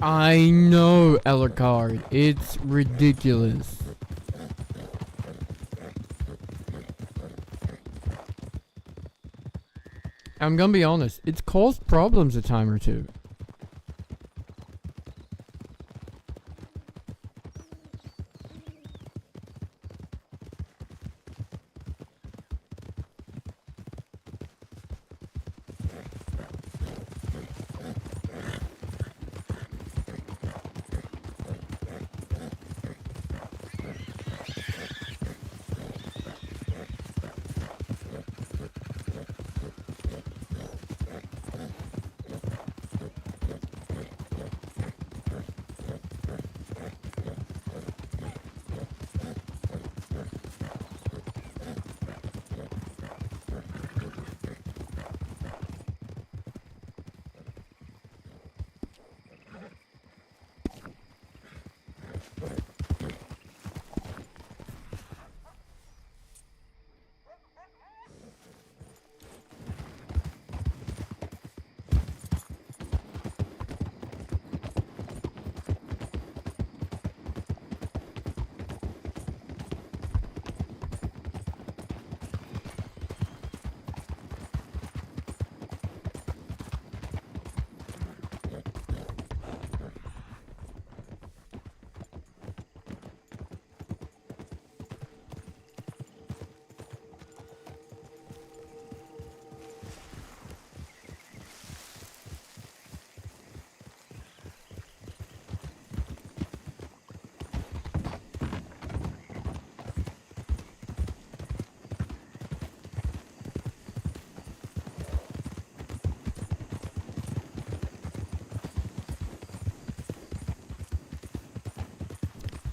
I know, Ellicard. It's ridiculous. I'm gonna be honest, it's caused problems a time or two.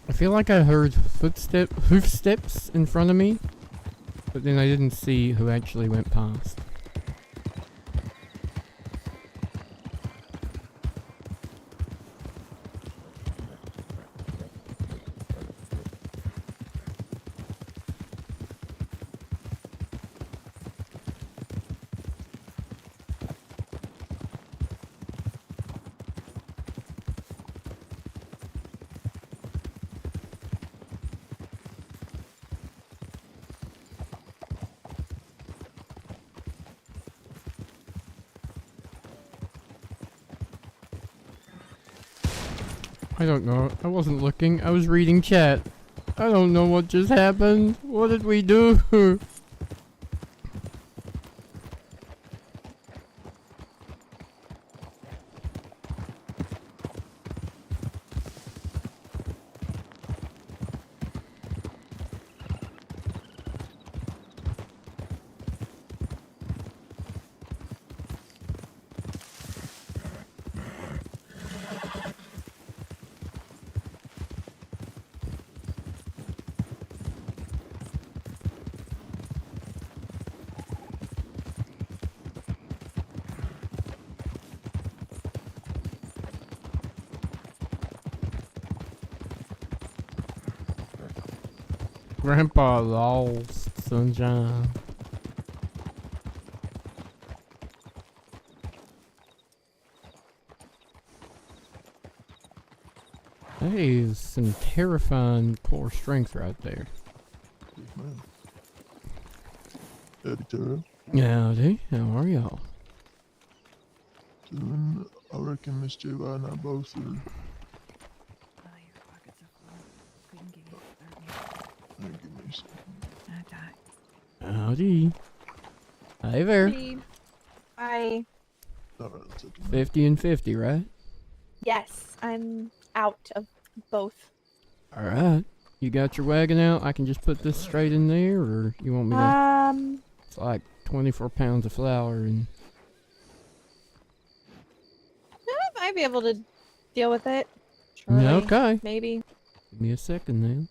I feel like I heard hoof steps in front of me, but then I didn't see who actually went past. I don't know. I wasn't looking. I was reading chat. I don't know what just happened. What did we do? Grandpa lost, sunshine. That is some terrifying core strength right there. Yes, ma'am. Howdy, Tara. Howdy, how are y'all? Doing, I reckon Miss JY and I both are. Your pockets are full. Couldn't give you 30. Give me a second. Okay. Howdy. Hey there. I Alright, I'll take it. 50 and 50, right? yes, I'm out of both. Alright. You got your wagon out? I can just put this straight in there, or you want me to? It's like 24 pounds of flour and... I might be able to deal with it. Surely, Okay. maybe. Give me a second then.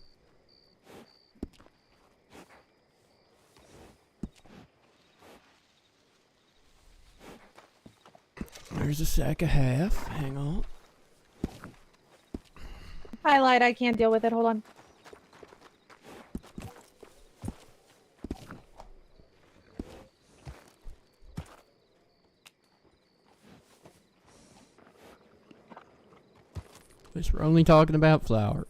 There's a sack of half. Hang on. Highlight, I can't deal with it. Hold on. At least we're only talking about flour.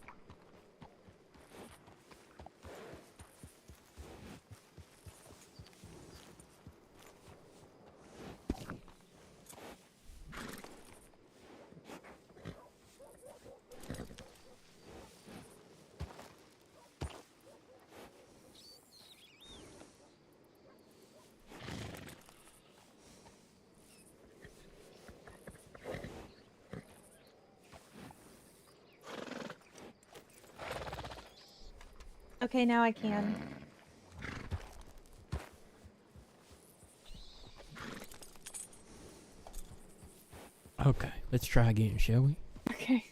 Okay, now I can. Okay, let's try again, shall we? Okay.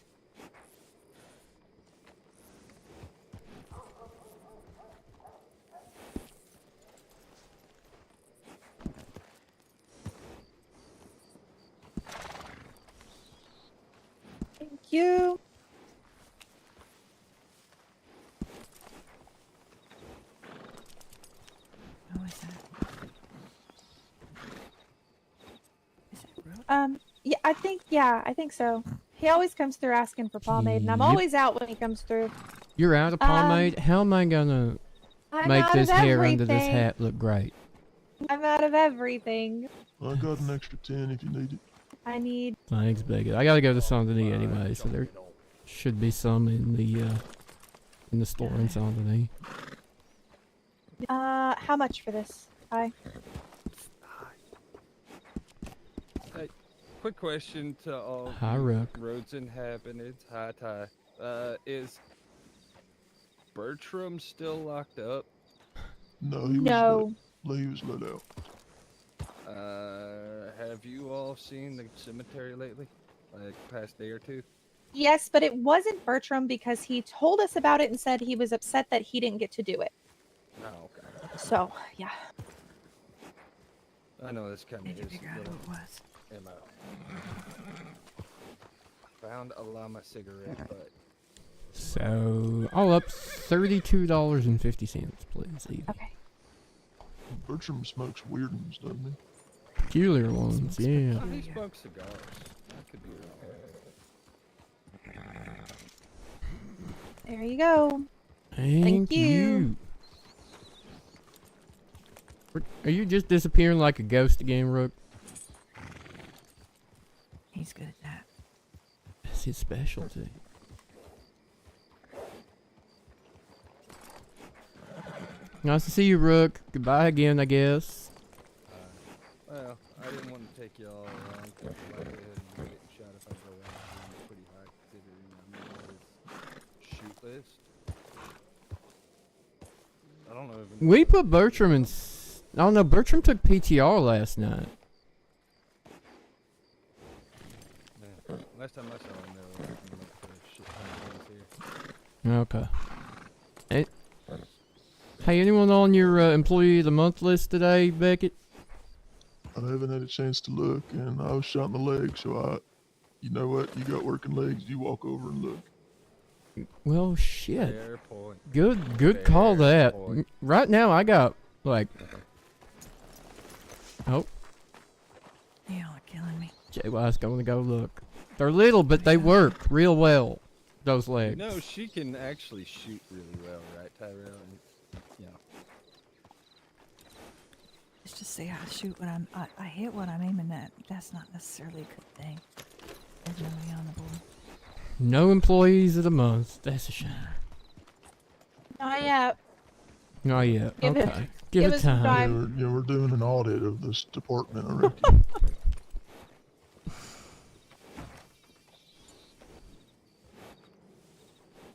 Thank you. Who is that? Is it Brooke? Yeah, I think so. He always comes through asking for pomade, and I'm Yep. always out when he comes through. You're out of pomade? How am I gonna I'm make out this of hair under this everything. hat look great? I'm out of everything. I got an extra 10 if you need it. I need. Thanks, Beckett. I gotta go to Saint Denis anyway, so there should be some in the store in Saint Denis. How much for this? Quick question to all Hi, you Rook. roads inhabitants. Hi, Ty. Is Bertram still locked up? No, he was No. he was let out. Have you all seen the cemetery lately? Like past day or two? Yes, but it wasn't Bertram because he told us about it and said he was upset that he didn't get to do it. Oh, okay. So, yeah. I know this kind Need to of is figure out who it was. MO. Found a llama cigarette, but So all up $32.50, please. Evie. Okay. Bertram smokes weird ones, doesn't he? Peculiar ones, yeah. oh, he smokes cigars. That could be okay. There you go. Thank you. Are you just disappearing like a ghost again, Rook? He's good at that. That's his specialty. Nice to see you, Rook. Goodbye again, I guess. Well, I didn't want to take y'all around. Cause like I had get shot if I go out. It's pretty high considering I'm on his shoot list. I don't know if We put Bertram in... Oh no, Bertram took PTR last night. Yeah. Last time I saw him, they were looking up for shit tons here. Okay. Hey, anyone on your employee of the month list today, Beckett? I haven't had a chance to look, and I was shot in the leg, so you know what? You got working legs, you walk over and look. Well, shit. Fair point. Good call Fair that. point. Right now, I got, like... Oh, Y'all are killing me. JY's gonna go look. They're little, but they work real well. those legs. No, she can actually shoot really well, right, Tyrell? And, yeah. Let's just say I shoot when I hit what I'm aiming at. That's not necessarily a good thing. There's nobody on the board. No employees of the month. That's a shame. Not yet. Not yet. Give it- Okay. Give give it it some time. time. We're doing an audit of this department, I reckon.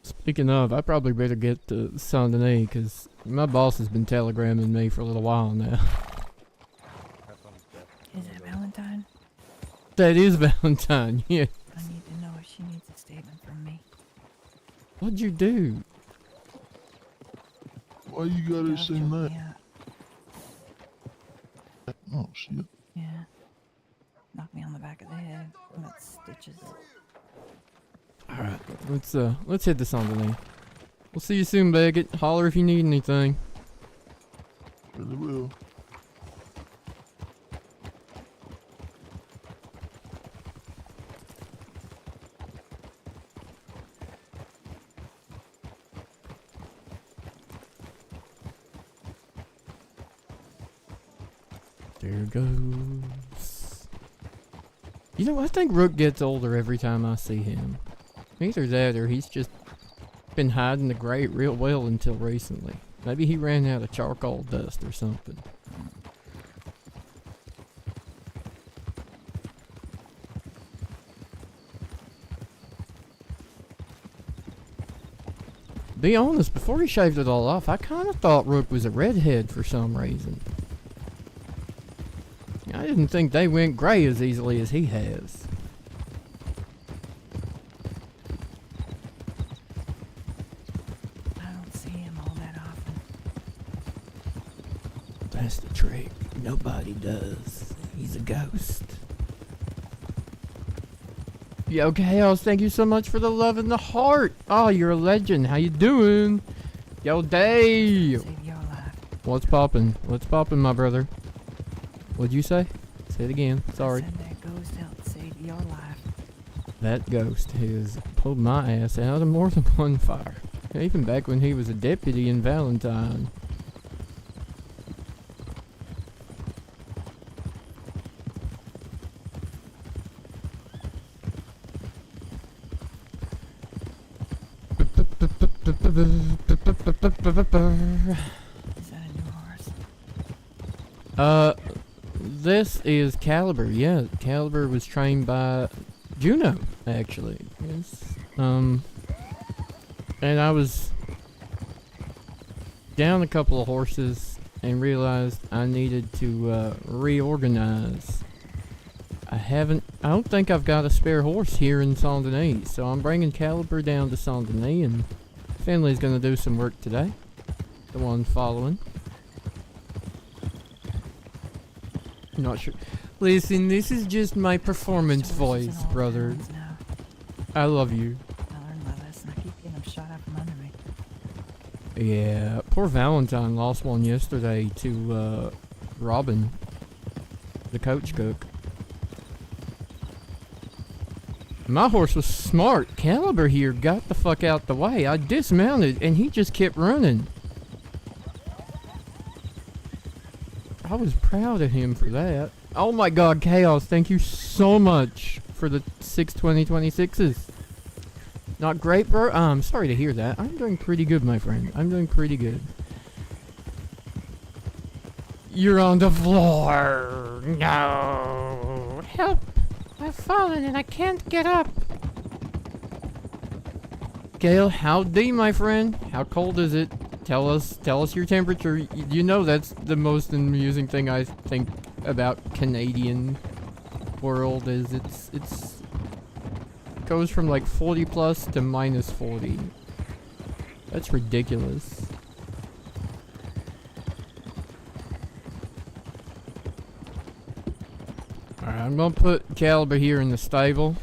Speaking of, I probably better get to Saint Denis because my boss has been telegramming me for a little while now. Is it Valentine? That is Valentine, yeah. I need to know if she needs a statement from me. What'd you do? Why you gotta Gotta assume choke that? me out. Oh, shit. Yeah. Knock me on the back of the head. I got stitches. Alright, let's hit the Saint Denis. We'll see you soon, Beckett. Holler if you need anything. Really will. There goes. You know, I think Rook gets older every time I see him. Either that or he's just been hiding the grate real well until recently. Maybe he ran out of charcoal dust or something. Be honest, before he shaved it all off, I kind of thought Rook was a redhead for some reason. I didn't think they went gray as easily as he has. I don't see him all that often. That's the trick. Nobody does. He's a ghost. Yo, Chaos, thank you so much for the love and the heart. Oh, you're a legend. How you doing? Yo, Dave. Save your life. What's poppin'? What's poppin', my brother? What'd you say? Say it again. Sorry. I said that ghost helped save your life. That ghost has pulled my ass out of more than one fire. Even back when he was a deputy in Valentine. Is that a new horse? This is Caliber. Yeah, Caliber was trained by Juno, actually. Yes. And I was down a couple of horses and realized I needed to reorganize. I don't think I've got a spare horse here in Saint Denis, so I'm bringing Caliber down to Saint Denis, and Finley's gonna do some work today. The one following. Not sure. Listen, this is just my performance Horses voice, and all brother. hounds now. I love you. I learned my lesson. I keep getting them shot out from under me. Yeah, poor Valentine lost one yesterday to Robin, the coach cook. My horse was smart. Caliber here got the fuck out the way. I dismounted and he just kept running. I was proud of him for that. Oh my god, Chaos, thank you so much for the 6 2026s. Not great, bro? I'm sorry to hear that. I'm doing pretty good, my friend. I'm doing pretty good. You're on the floor. No. Help. I've fallen and I can't get up. Gale, howdy, my friend. How cold is it? Tell us your temperature. You know that's the most amusing thing I think about Canadian world is it's goes from like 40 plus to minus 40. That's ridiculous. Alright, I'm gonna put Caliber here in the stable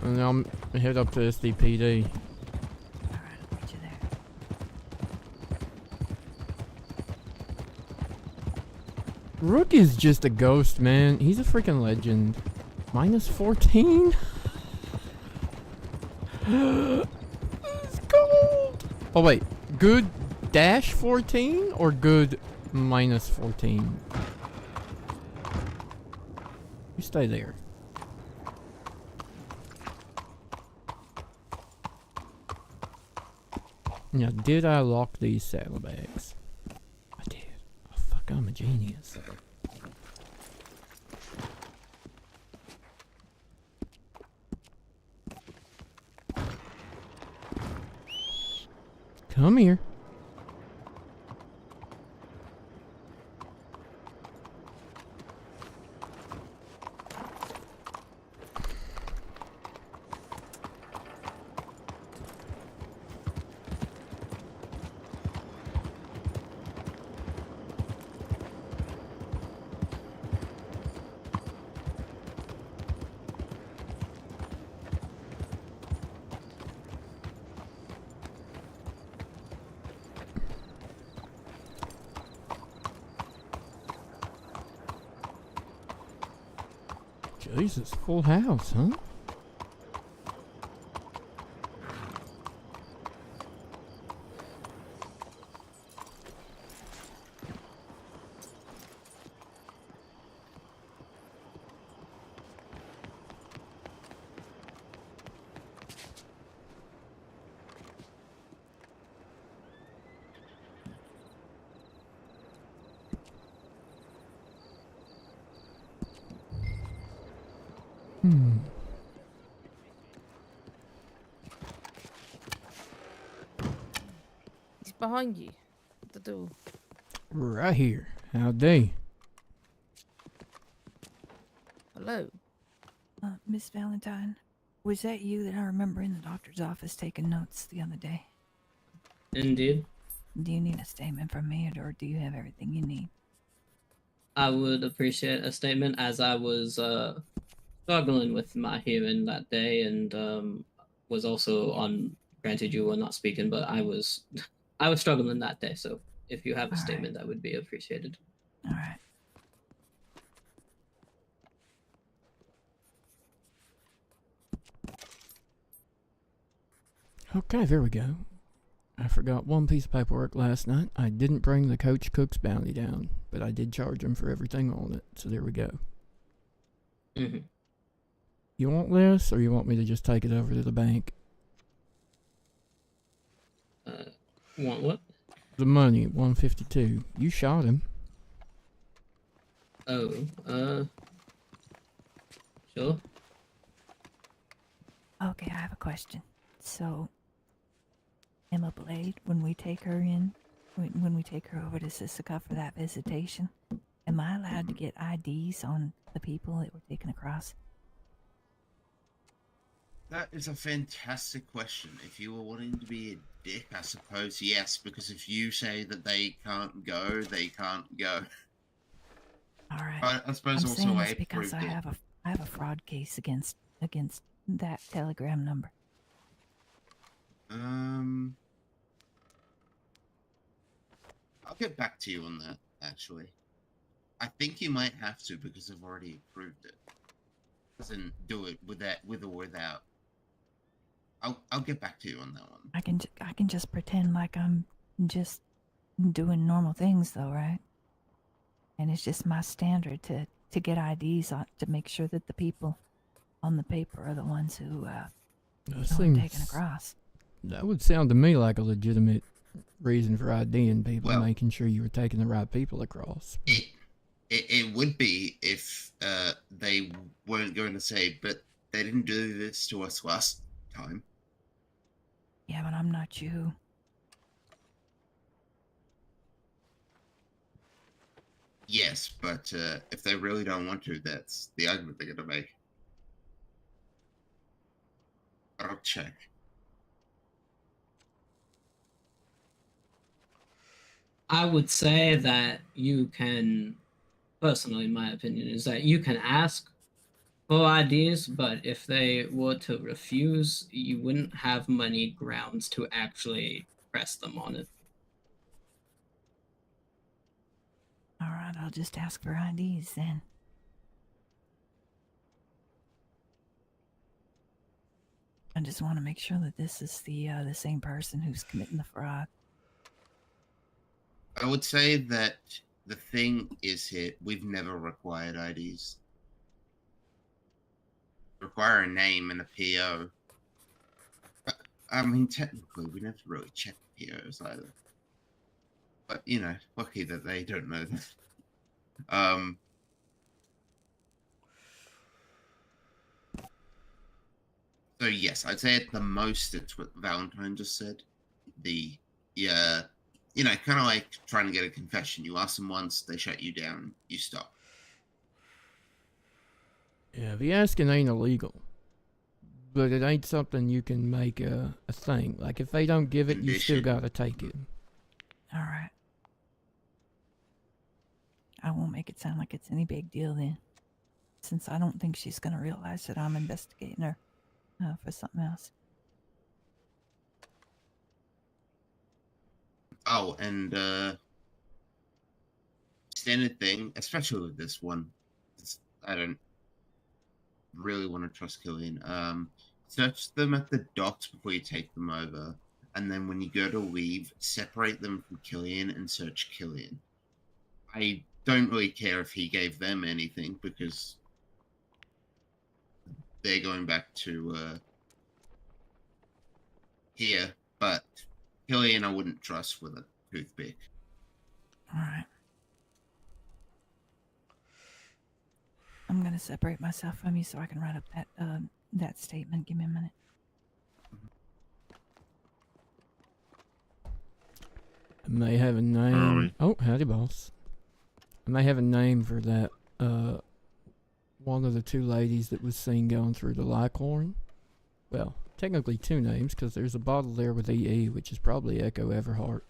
and then I'll head up to SDPD. Alright, I'll meet you there. Rook is just a ghost, man. He's a freaking legend. Minus 14? Oh wait, good dash 14 or good minus 14? You stay there. Now, did I lock these saddlebags? I did. Oh fuck, I'm a genius. Come here. Jesus, full house, huh? He's behind you. At the door. Right here. Howdy. Hello. Miss Valentine, was that you that I remember in the doctor's office taking notes the other day? Indeed. Do you need a statement from me, or do you have everything you need? I would appreciate a statement, as I was struggling with my hearing that day, and was also on. Granted, you were not speaking, but I was struggling that day. So if you have a statement, that would be appreciated. All right. Okay, there we go. I forgot one piece of paperwork last night. I didn't bring the Coach Cook's bounty down, but I did charge him for everything on it. So there we go. Mm-hmm. You want this, or you want me to just take it over to the bank? Want what? The money, 152. You shot him. Oh, sure. Okay, I have a question. So, Emma Blade, when we take her in, when we take her over to Sisika for that visitation, am I allowed to get IDs on the people that we're taking across? That is a fantastic question. If you were wanting to be a dick, I suppose yes, because if you say that they can't go, they can't go. All right. But I suppose I'm also saying I this because approved I have a fraud case against that telegram number. I'll get back to you on that, actually. I think you might have to because I've already approved it. Doesn't do it with or without. I'll get back to you on that one. I can just pretend like I'm just doing normal things, though, right? And it's just my standard to get IDs on, to make sure that the people on the paper are the ones who are taken across. That would sound to me like a legitimate reason for IDing people, Well, making sure you were taking the right people across. It would be if they weren't going to say, but they didn't do this to us last time. Yeah, but I'm not you. Yes, but if they really don't want to, that's the argument they're going to make. I'll check. I would say that you can, personally, my opinion is that you can ask for ideas, but if they were to refuse, you wouldn't have many grounds to actually press them on it. All right, I'll just ask for IDs then. I just want to make sure that this is the same person who's committing the fraud. I would say that the thing is here, we've never required IDs. Require a name and a PO. I mean, technically, we never really check POs either. But, you know, lucky that they don't know that. So, yes, I'd say at the most it's what Valentine just said. Yeah, you know, kind of like trying to get a confession. You ask them once, they shut you down, you stop. Yeah, the asking ain't illegal. But it ain't something you can make a thing. Like, if they don't give it, you still gotta take it. Alright. I won't make it sound like it's any big deal then. Since I don't think she's gonna realize that I'm investigating her for something else. Oh, and standard thing, especially with this one, I don't really want to trust Killian. Search them at the docks before you take them over, and then when you go to leave, separate them from Killian and search Killian. I don't really care if he gave them anything because they're going back to here, but Killian I wouldn't trust with a toothpick. Alright. I'm gonna separate myself from you so I can write up that statement. Give me a minute. I may have a name. Oh, howdy, boss. I may have a name for that, one of the two ladies that was seen going through the Licorn. Well, technically two names, because there's a bottle there with EE, which is probably Echo Everhart.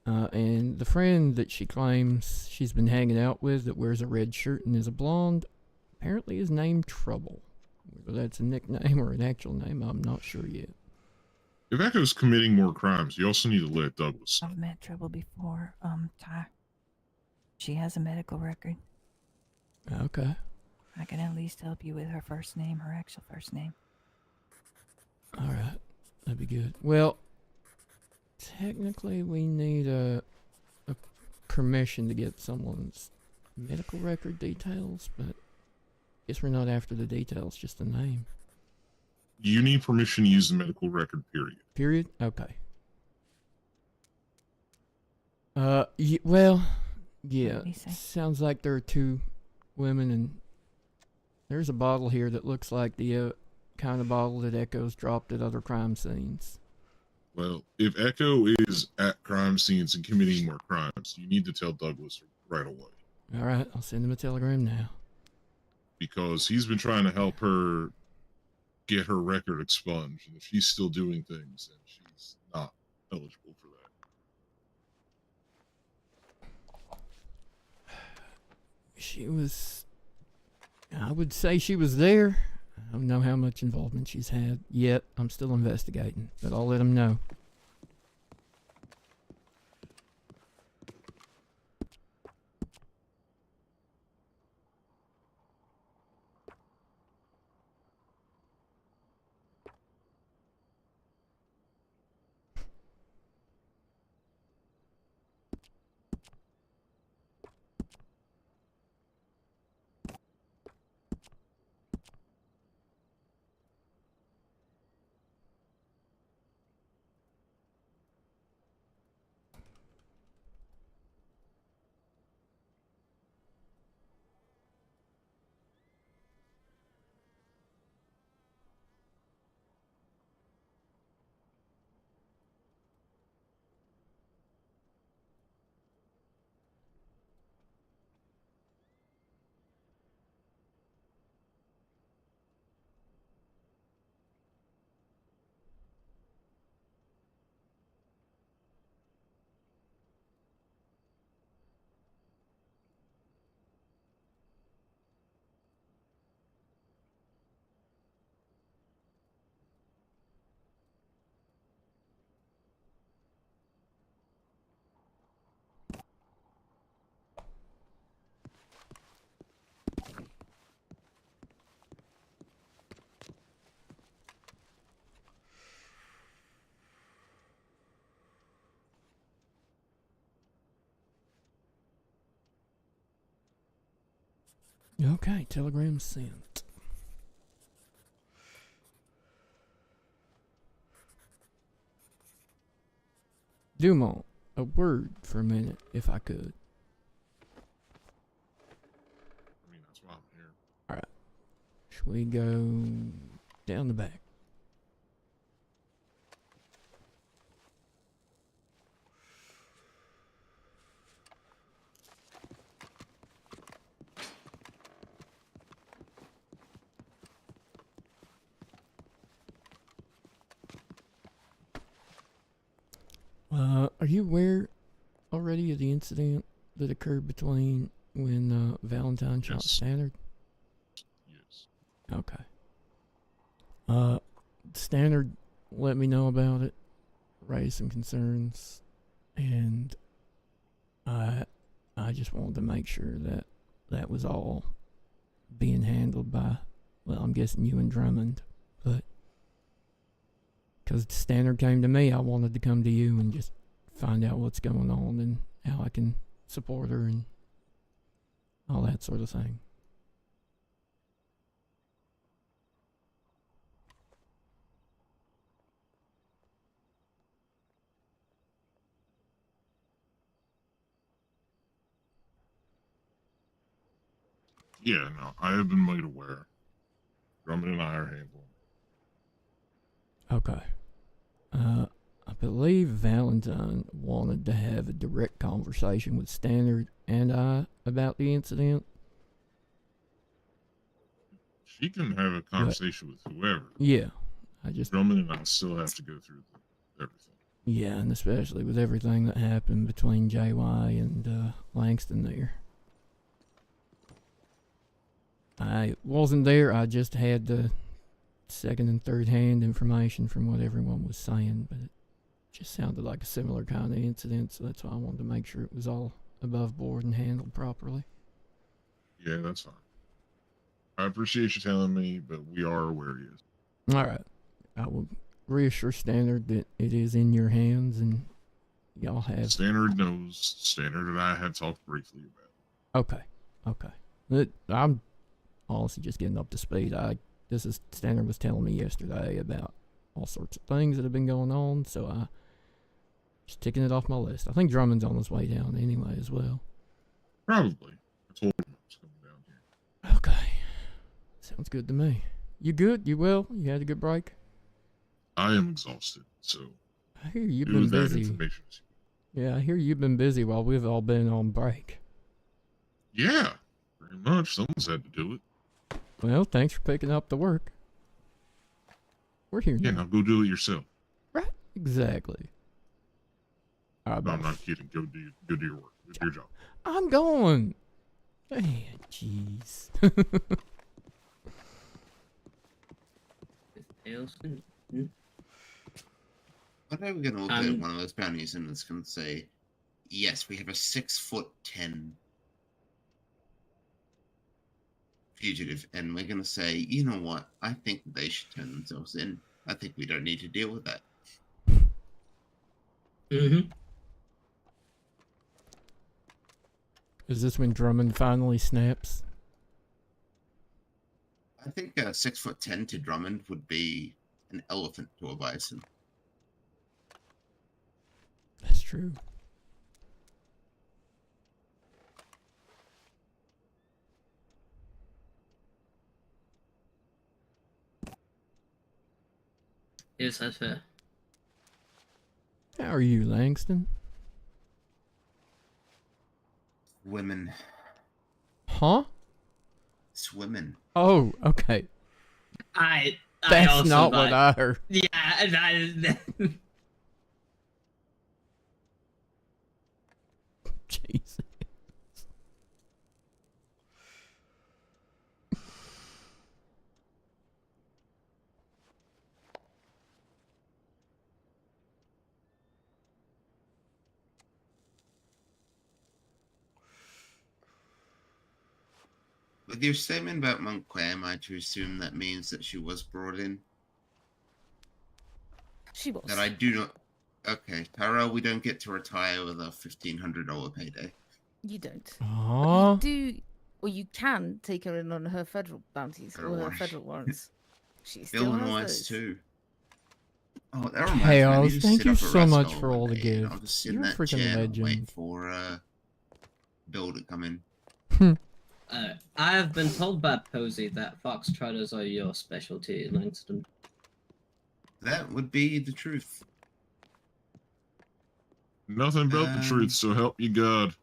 And the friend that she claims she's been hanging out with that wears a red shirt and is a blonde, apparently is named Trouble. Whether that's a nickname or an actual name, I'm not sure yet. If Echo's committing more crimes, you also need to let Douglas. I've met Trouble before, Ty. She has a medical record. Okay. I can at least help you with her first name, her actual first name. Alright. That'd be good. Well, technically we need a permission to get someone's medical record details, but I guess we're not after the details, just the name. You need permission to use the medical record, period. Period? Okay. Well, yeah. Sounds like there are two women, and there's a bottle here that looks like the kind of bottle that Echo's dropped at other crime scenes. Well, if Echo is at crime scenes and committing more crimes, you need to tell Douglas right away. Alright, I'll send him a telegram now. Because he's been trying to help her get her record expunged, and if she's still doing things, then she's not eligible for that. She was... I would say she was there. I don't know how much involvement she's had yet. I'm still investigating, but I'll let him know. Okay, telegram sent. Dumont, a word for a minute, if I could. I mean, that's why I'm here. Alright. Should we go down the back? Are you aware already of the incident that occurred between when Valentine shot Standard? Yes. Okay. Standard let me know about it, raised some concerns, and I just wanted to make sure that that was all being handled by, well, I'm guessing you and Drummond, but because Standard came to me, I wanted to come to you and just find out what's going on and how I can support her and all that sort of thing. Yeah, no, I have been made aware. Drummond and I are handling. Okay. I believe Valentine wanted to have a direct conversation with Standard and I about the incident. She can have a conversation with whoever. Yeah, I just Drummond and I still have to go through everything. Yeah, and especially with everything that happened between JY and Langston there. I wasn't there, I just had the second and third hand information from what everyone was saying, but it just sounded like a similar kind of incident, so that's why I wanted to make sure it was all above board and handled properly. Yeah, that's fine. I appreciate you telling me, but we are aware he is. Alright. I will reassure Standard that it is in your hands and y'all have... Standard knows. Standard and I had talked briefly about it. Okay. I'm honestly just getting up to speed. Standard was telling me yesterday about all sorts of things that have been going on, so I just ticking it off my list. I think Drummond's on his way down anyway as well. Probably. I told him I was coming down here. Okay. Sounds good to me. You good? You well? You had a good break? I am exhausted, so I hear you've been busy. Yeah, I hear you've been busy while we've all been on break. Yeah, pretty much. Someone's had to do it. Well, thanks for picking up the work. We're here Yeah, now. now go do it yourself. Right? Exactly. No, I'm not kidding. Go do your work. Go do your job. I'm going. Man, jeez. What are we going to look at one of those bounties and it's going to say, yes, we have a 6'10" fugitive, and we're going to say, you know what? I think they should turn themselves in. I think we don't need to deal with that. Mm-hmm. Is this when Drummond finally snaps? I think 6'10" to Drummond would be an elephant to a bison. That's true. Yes, that's fair. How are you, Langston? Women. Huh? Swimming. Oh, okay. I That's also not thought, what I heard. Yeah, that is. Jesus. With your statement about Montclair, am I to assume that means that she was brought in? She was. That I do not... Okay, Tyrell, we don't get to retire with a $1,500 payday. You don't. Aww. But you do. Or you can take her in on her federal bounties or her Otherwise- federal warrants. She still Building has wise those. too. Oh, that reminds me. I Chaos, need to thank sit you up a so much Rascal for one all the day, and I'll just gifts. sit in You're a that freaking chair and wait legend. for Bill to come in. I have been told by Posey that foxtrotters are your specialty, Langston. That would be the truth. Nothing but the truth, so help you God.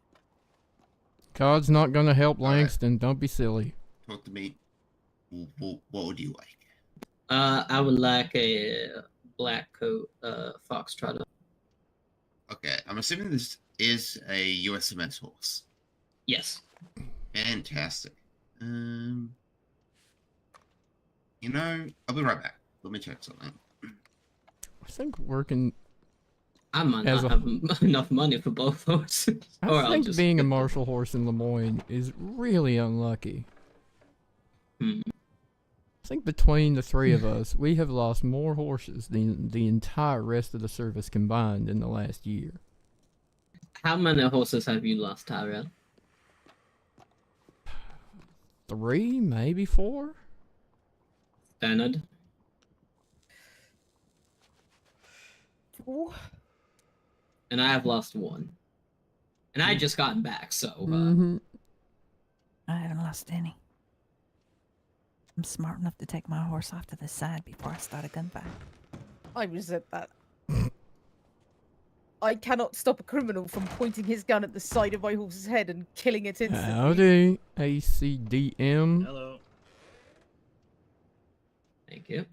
God's not gonna help All right. Langston. Don't be silly. Talk to me. What would you like? I would like a black coat, foxtrotter. Okay, I'm assuming this is a USMS horse. Yes. Fantastic. You know, I'll be right back. Let me check something. I think working. I might As not a- have enough money for both horses. Or I I'll think just being a get them. martial horse in Lemoyne is really unlucky. Hmm. I think between the three of us, we have lost more horses than the entire rest of the service combined in the last year. How many horses have you lost, Tyrell? 3, maybe 4? Bernard? Ooh. And I have lost 1. And I just gotten back, so Mm-hmm. I haven't lost any. I'm smart enough to take my horse off to the side before I start a gunfight. I resent that. I cannot stop a criminal from pointing his gun at the side of my horse's head and killing it instantly. Howdy, ACDM. Hello. thank you.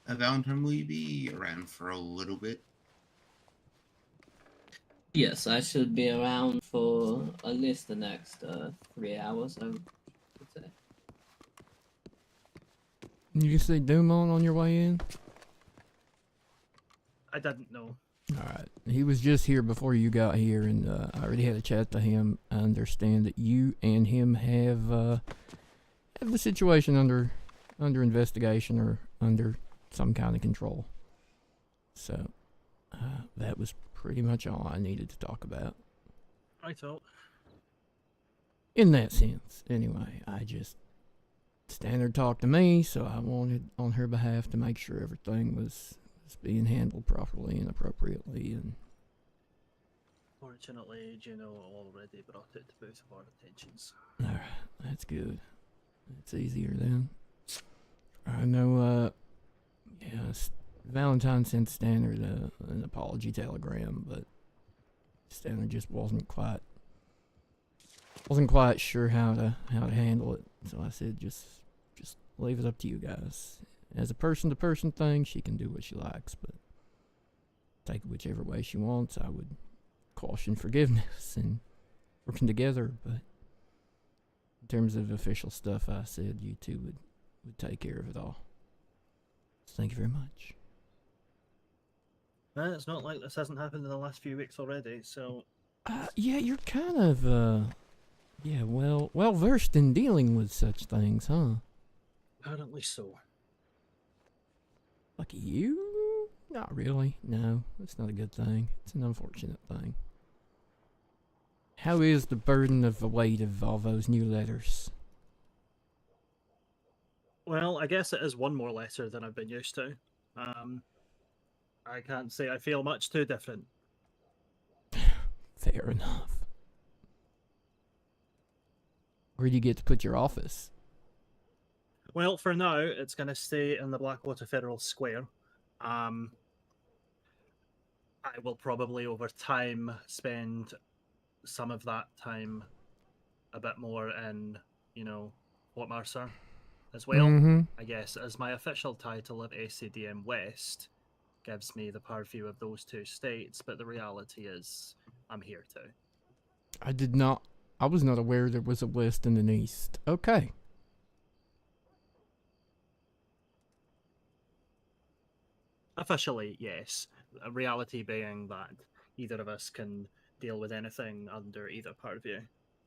Valentine, will you be around for a little bit? Yes, I should be around for at least the next 3 hours, I would say. You see Dumont on your way in? I didn't know. Alright. He was just here before you got here, and I already had a chat to him. I understand that you and him have the situation under investigation or under some kind of control. So, that was pretty much all I needed to talk about. I thought. In that sense, anyway. I just... Standard talked to me, so I wanted on her behalf to make sure everything was being handled properly and appropriately, and Fortunately, Juno already brought it to both of our attentions. alright, that's good. It's easier then. I know, Valentine sent Standard an apology telegram, but Standard just wasn't quite sure how to handle it. So I said, just leave it up to you guys. As a person-to-person thing, she can do what she likes, but take it whichever way she wants. I would caution forgiveness and working together, but in terms of official stuff, I said you two would take care of it all. So thank you very much. It's not like this hasn't happened in the last few weeks already, so... Yeah, you're kind of, well versed in dealing with such things, huh? Apparently so. Lucky you? Not really. No, it's not a good thing. It's an unfortunate thing. How is the burden of the weight of all those new letters? Well, I guess it is one more letter than I've been used to. I can't say I feel much too different. Fair enough. Where do you get to put your office? Well, for now, it's going to stay in the Blackwater Federal Square. I will probably, over time, spend some of that time a bit more in, Port Mercer as well. Mhm. I guess as my official title of ASDM West, gives me the purview of those two states, but the reality is I'm here too. I was not aware there was a west and an east. Okay. Officially, yes. A reality being that either of us can deal with anything under either purview,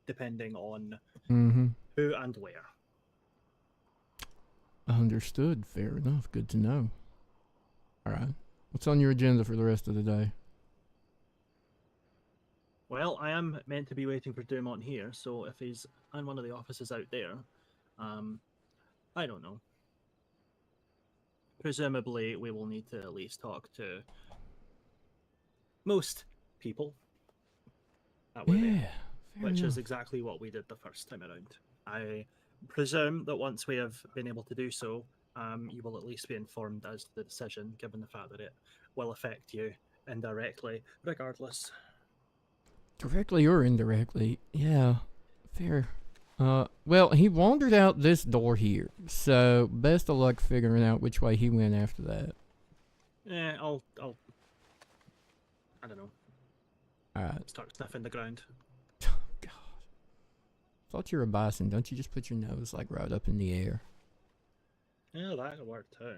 depending on Mm-hmm. who and where. Understood. Fair enough. Good to know. Alright. What's on your agenda for the rest of the day? Well, I am meant to be waiting for Dumont here, so if he's in one of the offices out there, I don't know. Presumably, we will need to at least talk to most people that were there, which is exactly what we did the first time around. I presume that once we have been able to do so, you will at least be informed as to the decision, given the fact that it will affect you indirectly, regardless. Directly or indirectly, yeah. Fair. Well, he wandered out this door here, so best of luck figuring out which way he went after that. Yeah, I don't know. Alright. Start sniffing the ground. Thought you were a bison. Don't you just put your nose, like, right up in the air? Yeah, that could work too.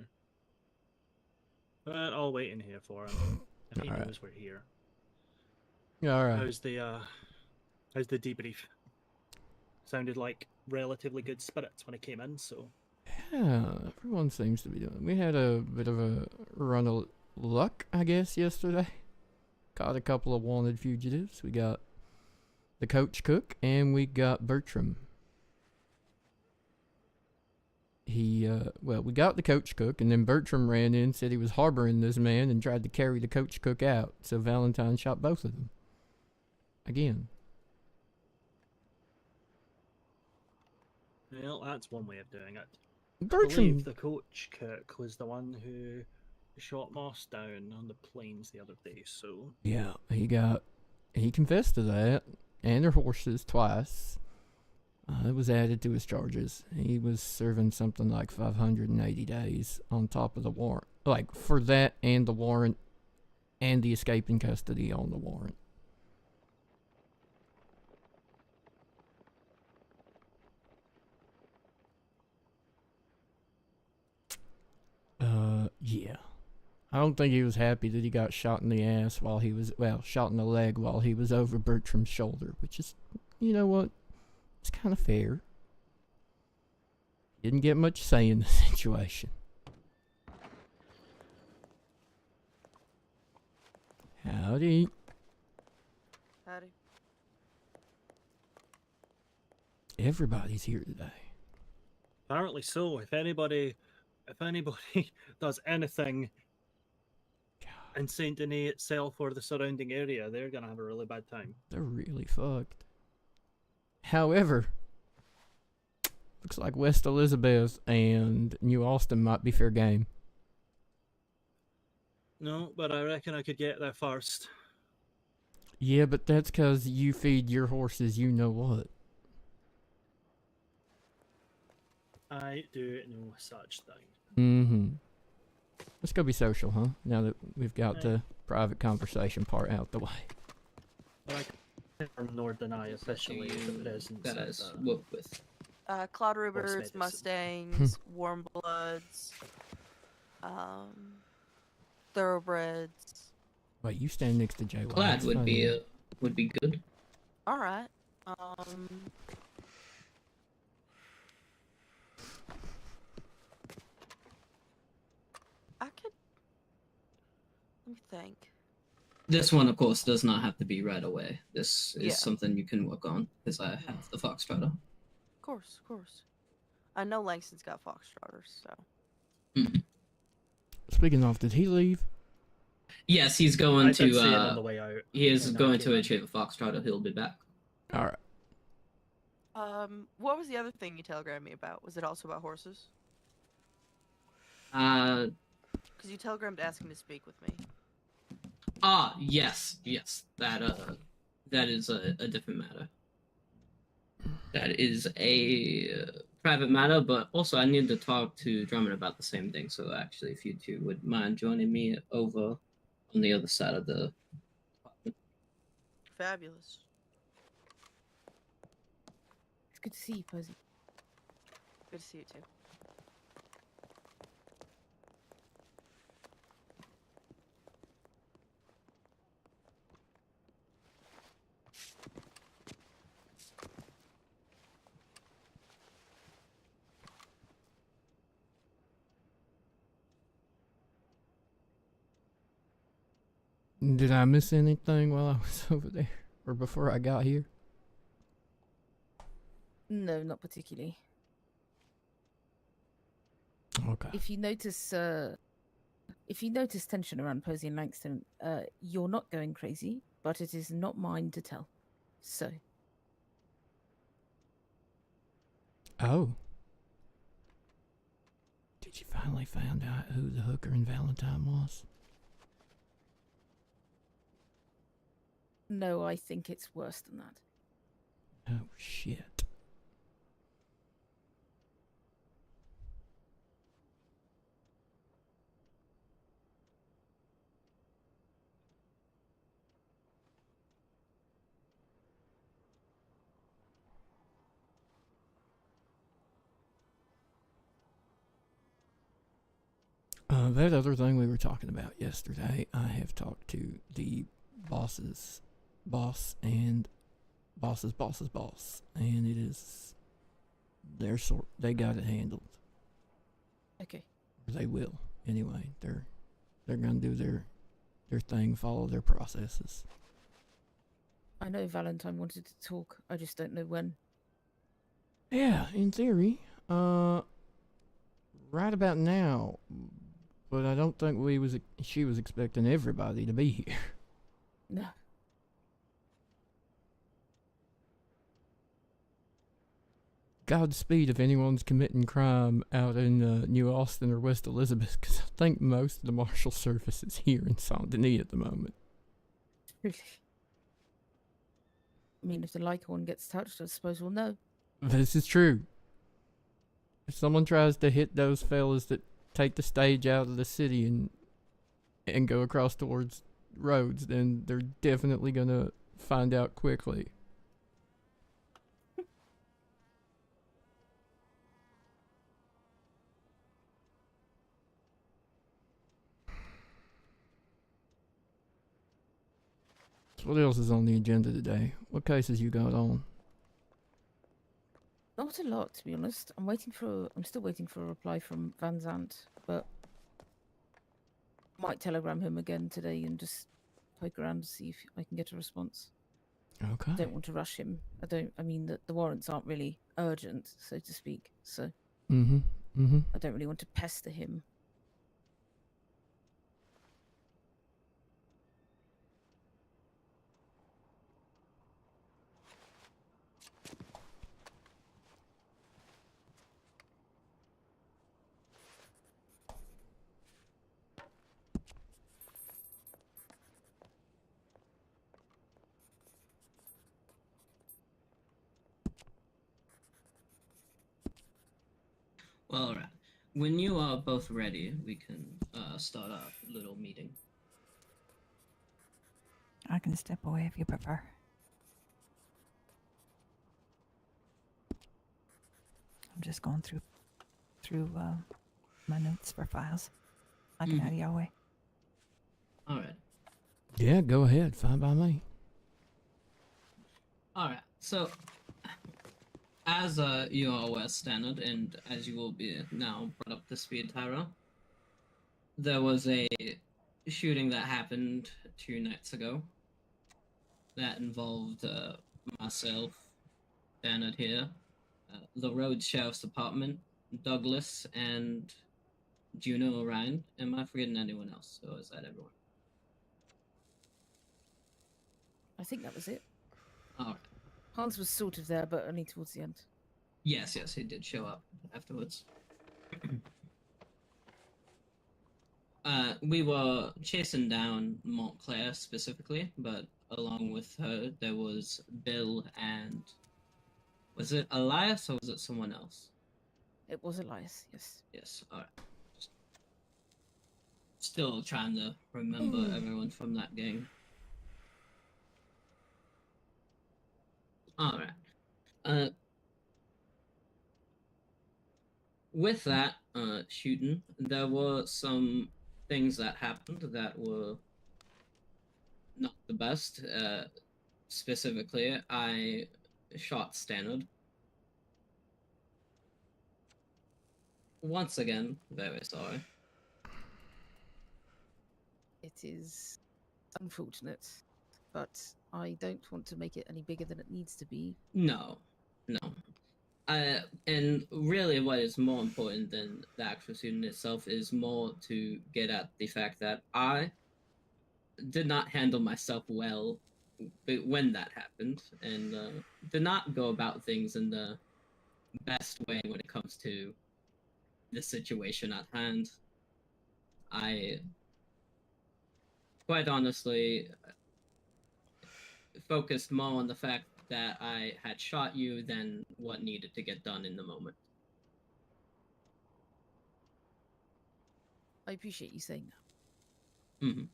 But I'll wait in here for him. If he knows we're here. Yeah, alright. How's the debrief? Sounded like relatively good spirits when I came in, so... Yeah, everyone seems to be doing. We had a bit of a run of luck, I guess, yesterday. Caught a couple of wanted fugitives. We got the coach cook, and we got Bertram. Well, we got the coach cook, and then Bertram ran in, said he was harboring this man, and tried to carry the coach cook out. So Valentine shot both of them. Again. Well, that's one way of doing it. Bertram. I believe the coach cook was the one who shot Moss down on the plains the other day, so... Yeah, he confessed to that, and their horses twice. It was added to his charges. He was serving something like 580 days on top of the warrant. Like, for that and the warrant, and the escape in custody on the warrant. Yeah. I don't think he was happy that he got shot in the ass while he was, well, shot in the leg while he was over Bertram's shoulder, which is, you know what, it's kind of fair. Didn't get much say in the situation. Howdy. Howdy. Everybody's here today. Apparently so. If anybody does anything in Saint Denis itself or the surrounding area, they're gonna have a really bad time. They're really fucked. However, looks like West Elizabeth and New Austin might be fair game. No, but I reckon I could get there first. Yeah, but that's because you feed your horses you know what. I do no such thing. Mm-hmm. Let's go be social, huh? Now that we've got the private conversation part out the way. But I confirm nor deny officially the presence of work with. Cloud Ribbers, Mustangs, Warm Bloods, Thoroughbreds. Wait, you stand next to Jay. Glad would be good. All right. I could. Let me think. This one, of course, does not have to be right away. This is Yeah. something you can work on, because I have the Foxtrotter. Of course, of course. I know Langston's got Foxtrotters, so. Speaking of, did he leave? Yes, he's going I did see him to. on the way out. He is And I going came to in. achieve a Foxtrotter. He'll be back. All right. What was the other thing you telegrammed me about? Was it also about horses? Uh. Because you telegrammed asking to speak with me. Yes. That is a different matter. that is a private matter, but also I need to talk to Drummond about the same thing. So actually, if you two would mind joining me over on the other side of the apartment. Fabulous. It's good to see you, Posey. Good to see you too. Did I miss anything while I was over there? Or before I got here? No, not particularly. Okay. If you notice tension around Posey and Langston, you're not going crazy, but it is not mine to tell. So. Oh. Did you finally find out who the hooker in Valentine was? No, I think it's worse than that. Oh, shit. That other thing we were talking about yesterday, I have talked to the boss's boss and boss's boss's boss, and it is they got it handled. Okay. Or they will anyway. They're gonna do their thing, follow their processes. I know Valentine wanted to talk. I just don't know when. Yeah, in theory, right about now. But I don't think she was expecting everybody to be here. No. Godspeed if anyone's committing crime out in New Austin or West Elizabeth, because I think most of the Marshal Service is here in Saint Denis at the moment. Really? I mean, if the Leica one gets touched, I suppose we'll know. This is true. If someone tries to hit those fellas that take the stage out of the city and go across towards roads, then they're definitely gonna find out quickly. So what else is on the agenda today? What cases you got on? Not a lot, to be honest. I'm still waiting for a reply from Van Zant, but might telegram him again today and just poke around to see if I can get a response. Okay. I don't want to rush him. I mean, the warrants aren't really urgent, so to speak, so. I don't really want to pester him. Well, alright. When you are both ready, we can start our little meeting. I can step away if you prefer. I'm just going through my notes for files. I can have y'all way. Alright. Yeah, go ahead. Fine by me. Alright, so as you are aware, Standard, and as you will be now brought up to speed, Tyra, there was a shooting that happened 2 nights ago that involved myself, Standard here, the Rhodes Sheriff's Department, Douglas, and Juno Orion. Am I forgetting anyone else, or is that everyone? I think that was it. Alright. Hans was sort of there, but only towards the end. Yes, he did show up afterwards. We were chasing down Montclair specifically, but along with her, there was Bill and Was it Elias or was it someone else? It was Elias, yes. Yes, alright. Still trying to remember everyone from that game. Alright. With that shooting, there were some things that happened that were not the best. Specifically, I shot Stannard. Once again, very sorry. It is unfortunate, but I don't want to make it any bigger than it needs to be. No, no. And really what is more important than the actual shooting itself is more to get at the fact that I did not handle myself well when that happened, and did not go about things in the best way when it comes to the situation at hand. I quite honestly focused more on the fact that I had shot you than what needed to get done in the moment. I appreciate you saying that. Mm-hmm.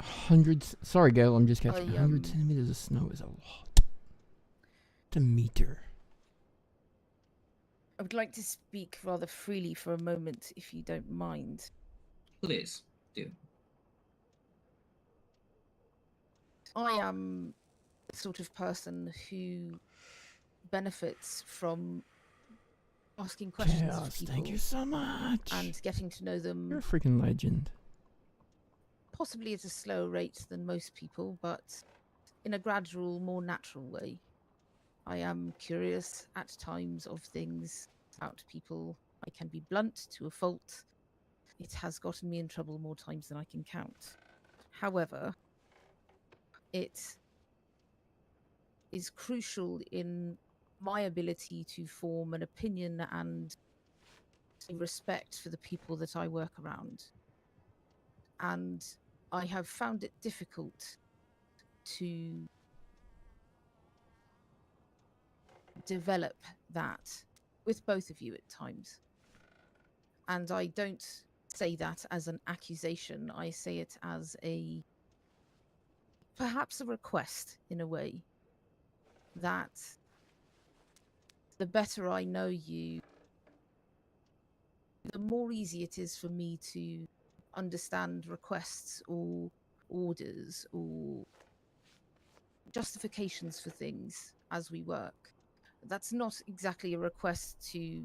Hundreds. Sorry, Gail. I'm just catching. 100 centimeters of snow is a lot. It's a meter. I would like to speak rather freely for a moment, if you don't mind. Please do. I am the sort of person who benefits from asking questions Chaos, of people. thank you so much. And getting to know them. You're a freaking legend. Possibly at a slower rate than most people, but in a gradual, more natural way. I am curious at times of things about people. I can be blunt to a fault. It has gotten me in trouble more times than I can count. However, it is crucial in my ability to form an opinion and a respect for the people that I work around. And I have found it difficult to develop that with both of you at times. And I don't say that as an accusation. I say it as perhaps a request in a way, that the better I know you, the more easy it is for me to understand requests or orders or justifications for things as we work. That's not exactly a request to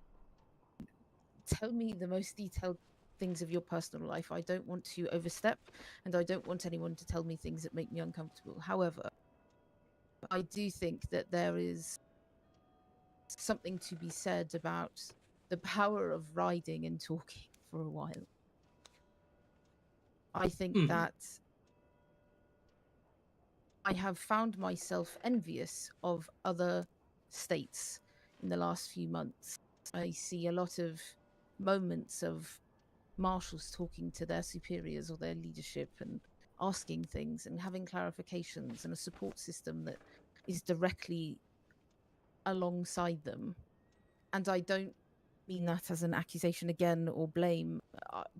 tell me the most detailed things of your personal life. I don't want to overstep, and I don't want anyone to tell me things that make me uncomfortable. However, I do think that there is something to be said about the power of riding and talking for a while. I think that I have found myself envious of other states in the last few months. I see a lot of moments of marshals talking to their superiors or their leadership and asking things and having clarifications and a support system that is directly alongside them. And I don't mean that as an accusation again or blame.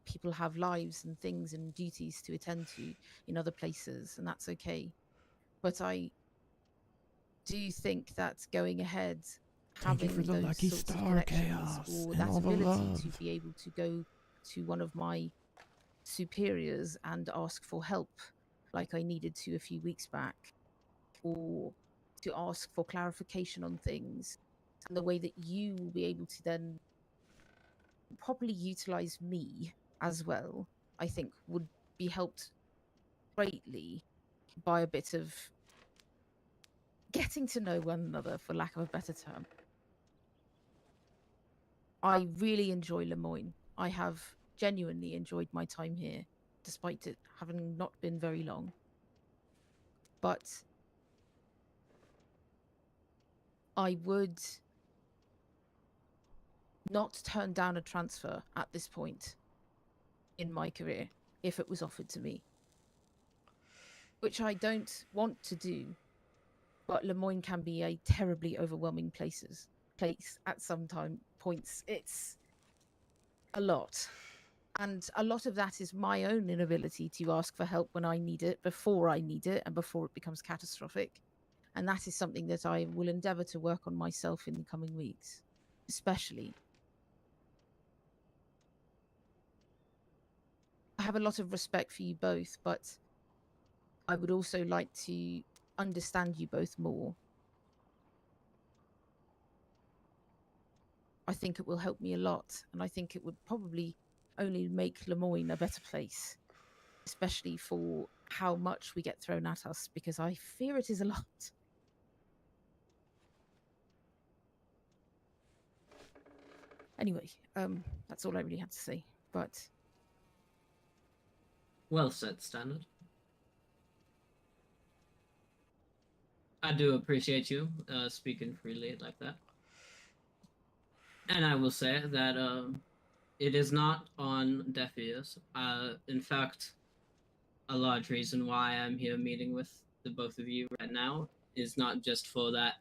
People have lives and things and duties to attend to in other places, and that's okay. But I do think that going ahead, Thank you having for the those lucky sorts of star, connections Chaos, or and that all the ability love. to be able to go to one of my superiors and ask for help, like I needed to a few weeks back, or to ask for clarification on things, and the way that you will be able to then properly utilize me as well, I think would be helped greatly by a bit of getting to know one another, for lack of a better term. I really enjoy Lemoyne. I have genuinely enjoyed my time here, despite it having not been very long. But I would not turn down a transfer at this point in my career if it was offered to me, which I don't want to do. but Lemoyne can be a terribly overwhelming place at some points. It's a lot. And a lot of that is my own inability to ask for help when I need it, before I need it, and before it becomes catastrophic. And that is something that I will endeavour to work on myself in the coming weeks, especially. I have a lot of respect for you both, but I would also like to understand you both more. I think it will help me a lot, and I think it would probably only make Lemoyne a better place, especially for how much we get thrown at us, because I fear it is a lot. Anyway, that's all I really had to say, but... Well said, Standard. I do appreciate you speaking freely like that. And I will say that it is not on deaf ears. In fact, a large reason why I'm here meeting with the both of you right now is not just for that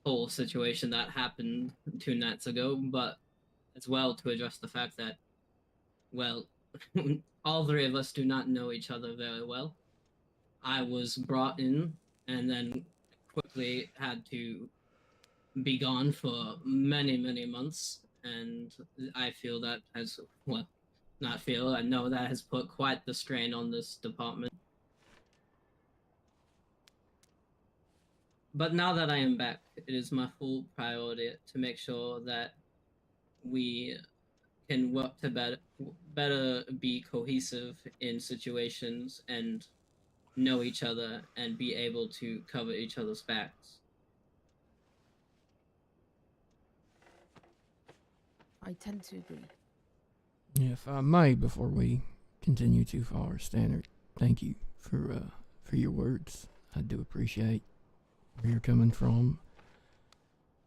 whole situation that happened 2 nights ago, but as well to address the fact that, well, all three of us do not know each other very well. I was brought in and then quickly had to be gone for many, many months, and I feel that has, well, not feel, I know that has put quite the strain on this department. But now that I am back, it is my full priority to make sure that we can work to better be cohesive in situations and know each other and be able to cover each other's backs. I tend to agree. If I may, before we continue too far, Standard, thank you for your words. I do appreciate where you're coming from.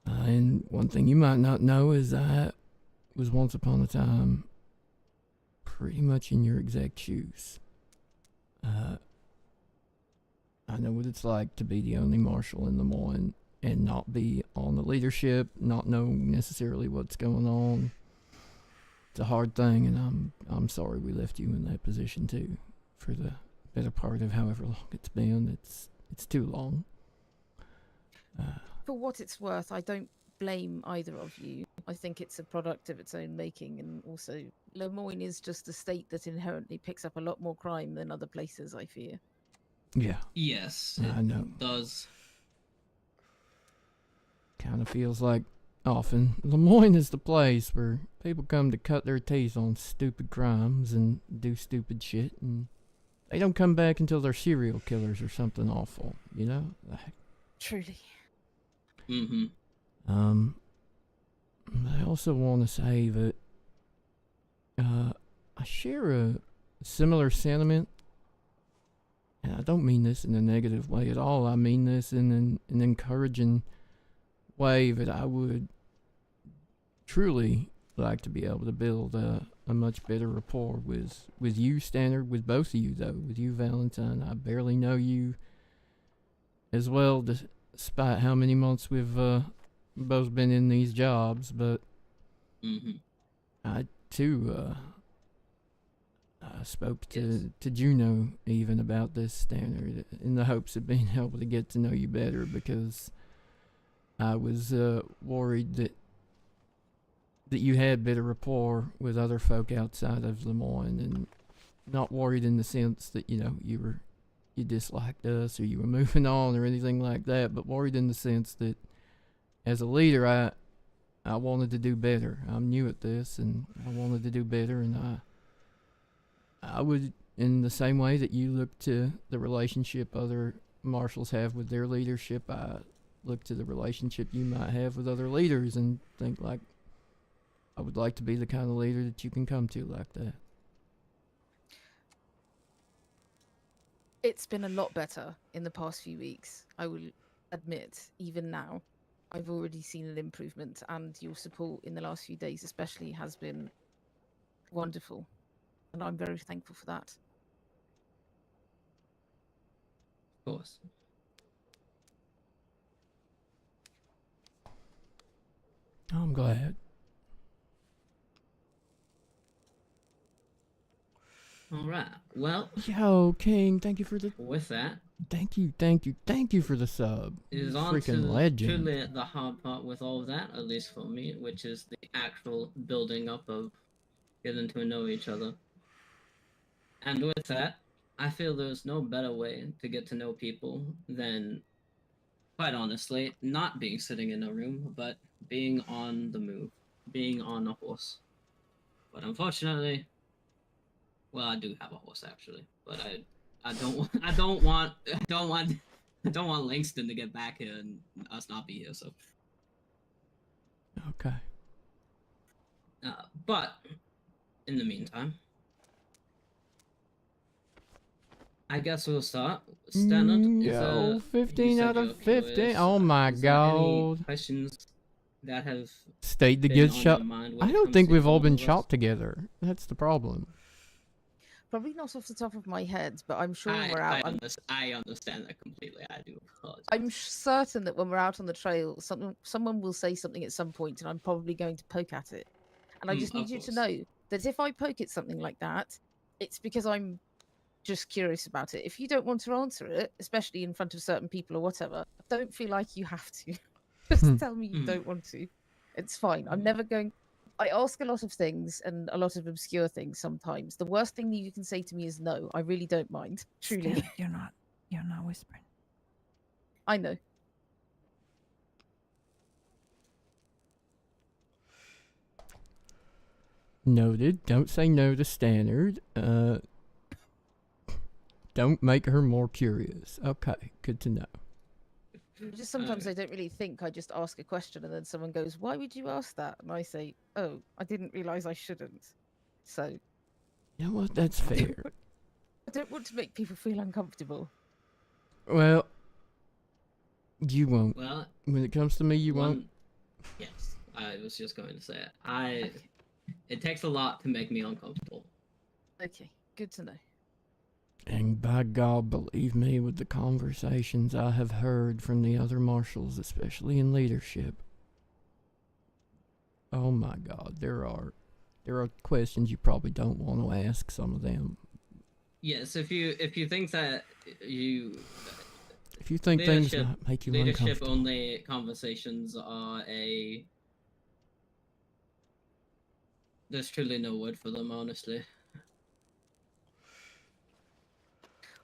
And one thing you might not know is I was once upon a time pretty much in your exact shoes. I know what it's like to be the only marshal in Lemoyne and not be on the leadership, not know necessarily what's going on. It's a hard thing, and I'm sorry we left you in that position too. For the better part of however long it's been, it's too long. For what it's worth, I don't blame either of you. I think it's a product of its own making, and also Lemoyne is just a state that inherently picks up a lot more crime than other places, I fear. Yeah. Yes, I know. Does. Kind of feels like often Lemoyne is the place where people come to cut their teeth on stupid crimes and do stupid shit, and they don't come back until they're serial killers or something awful, you know? Truly. Mm-hmm. I also want to say that I share a similar sentiment, and I don't mean this in a negative way at all. I mean this in an encouraging way, that I would truly like to be able to build a much better rapport with you, Standard, with both of you, though. With you, Valentine, I barely know you as well, despite how many months we've both been in these jobs, but I too spoke to Juno even about this, Standard, in the hopes of being able to get to know you better, because I was worried that you had better rapport with other folk outside of Lemoyne, and not worried in the sense that, you know, you disliked us or you were moving on or anything like that, but worried in the sense that as a leader, I wanted to do better. I'm new at this, and I wanted to do better, and I would, in the same way that you look to the relationship other marshals have with their leadership, I look to the relationship you might have with other leaders and think, like, I would like to be the kind of leader that you can come to like that. It's been a lot better in the past few weeks, I will admit. Even now, I've already seen an improvement, and your support in the last few days especially has been wonderful, and I'm very thankful for that. Of course. I'm glad. All right. Well, Yo, King, thank you for the. with that, Thank you for the sub. it is You on freaking to legend. truly the hard part with all of that, at least for me, which is the actual building up of getting to know each other. And with that, I feel there's no better way to get to know people than, quite honestly, not being sitting in a room, but being on the move, being on a horse. But unfortunately, well, I do have a horse actually, but I don't want Langston to get back here and us not be here. So, Okay. But in the meantime, I guess we'll start. Stannard, Yo, 15 you said out you're of 50. curious. Oh my Is there any god. questions that have State to been get on shot. your mind when I it don't comes think to we've all all been of us? chopped together. That's the problem. Probably not off the top of my head, but I'm sure I, we're out. I understand that completely. I do apologize. I'm certain that when we're out on the trail, someone will say something at some point, and I'm probably going to poke at it. And I just need of you to course. know that if I poke at something like that, it's because I'm just curious about it. If you don't want to answer it, especially in front of certain people or whatever, don't feel like you have to. Just tell me you don't want to. It's fine. I'm never going. I ask a lot of things and a lot of obscure things sometimes. The worst thing that you can say to me is no. I really don't mind. Truly. Stella, you're not whispering. I know. Noted. Don't say no to Stannard. Don't make her more curious. Okay, good to know. Just sometimes I don't really think. I just ask a question and then someone goes, "Why would you ask that?" And I say, "Oh, I didn't realize I shouldn't." So, You know what? That's fair. I don't want to make people feel uncomfortable. Well, you won't. Well, when it comes to me, you won't. Yes, I was just going to say it. It takes a lot to make me uncomfortable. Okay, good to know. And by God, believe me, with the conversations I have heard from the other marshals, especially in leadership, oh my God, there are questions you probably don't want to ask some of them. Yes, if you think that if you think things might make you leadership uncomfortable, only conversations are there's truly no word for them, honestly.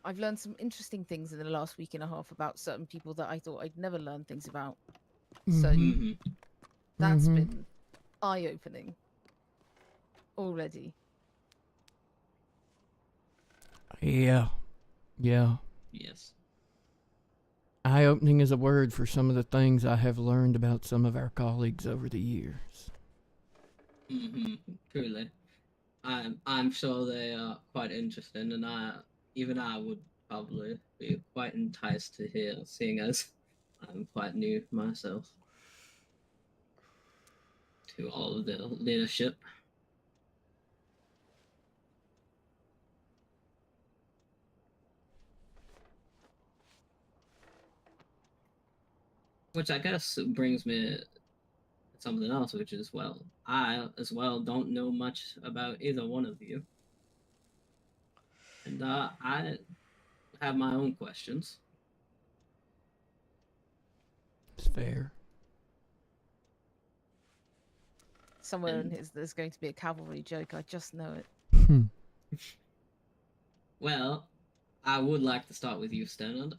I've learned some interesting things in the last week and a half about certain people that I thought I'd never learn things about. So that's been eye-opening already. Yeah. Yes. Eye-opening is a word for some of the things I have learned about some of our colleagues over the years. Truly. I'm sure they are quite interesting, and I would probably be quite enticed to hear, seeing as I'm quite new myself to all of the leadership. Which I guess brings me to something else, which is, well, I as well don't know much about either one of you. And I have my own questions. It's fair. Somewhere in his, there's going to be a cavalry joke. I just know it. Well, I would like to start with you, Stannard.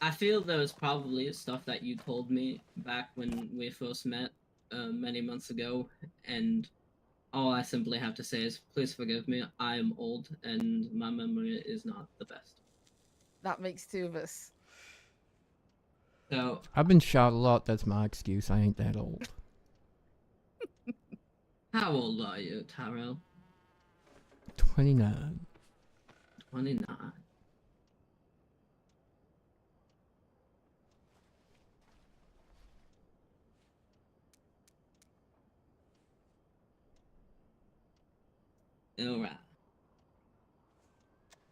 I feel there was probably stuff that you told me back when we first met many months ago, and all I simply have to say is, please forgive me. I am old, and my memory is not the best. That makes two of us. So I've been shot a lot. That's my excuse. I ain't that old. how old are you, Tyrell? 29. 29. All right.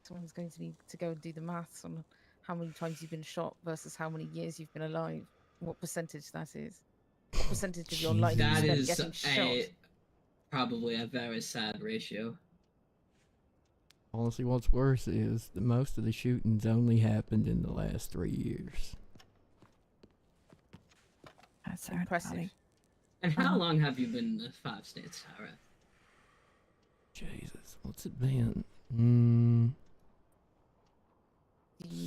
Someone's going to need to go and do the maths on how many times you've been shot versus how many years you've been alive. What percentage that is. What percentage of your life you That spent is getting shot? probably a very sad ratio. Honestly, what's worse is that most of the shootings only happened in the last 3 years. That's impressive. And how long have you been in the 5 states, Tara? Jesus, what's it been?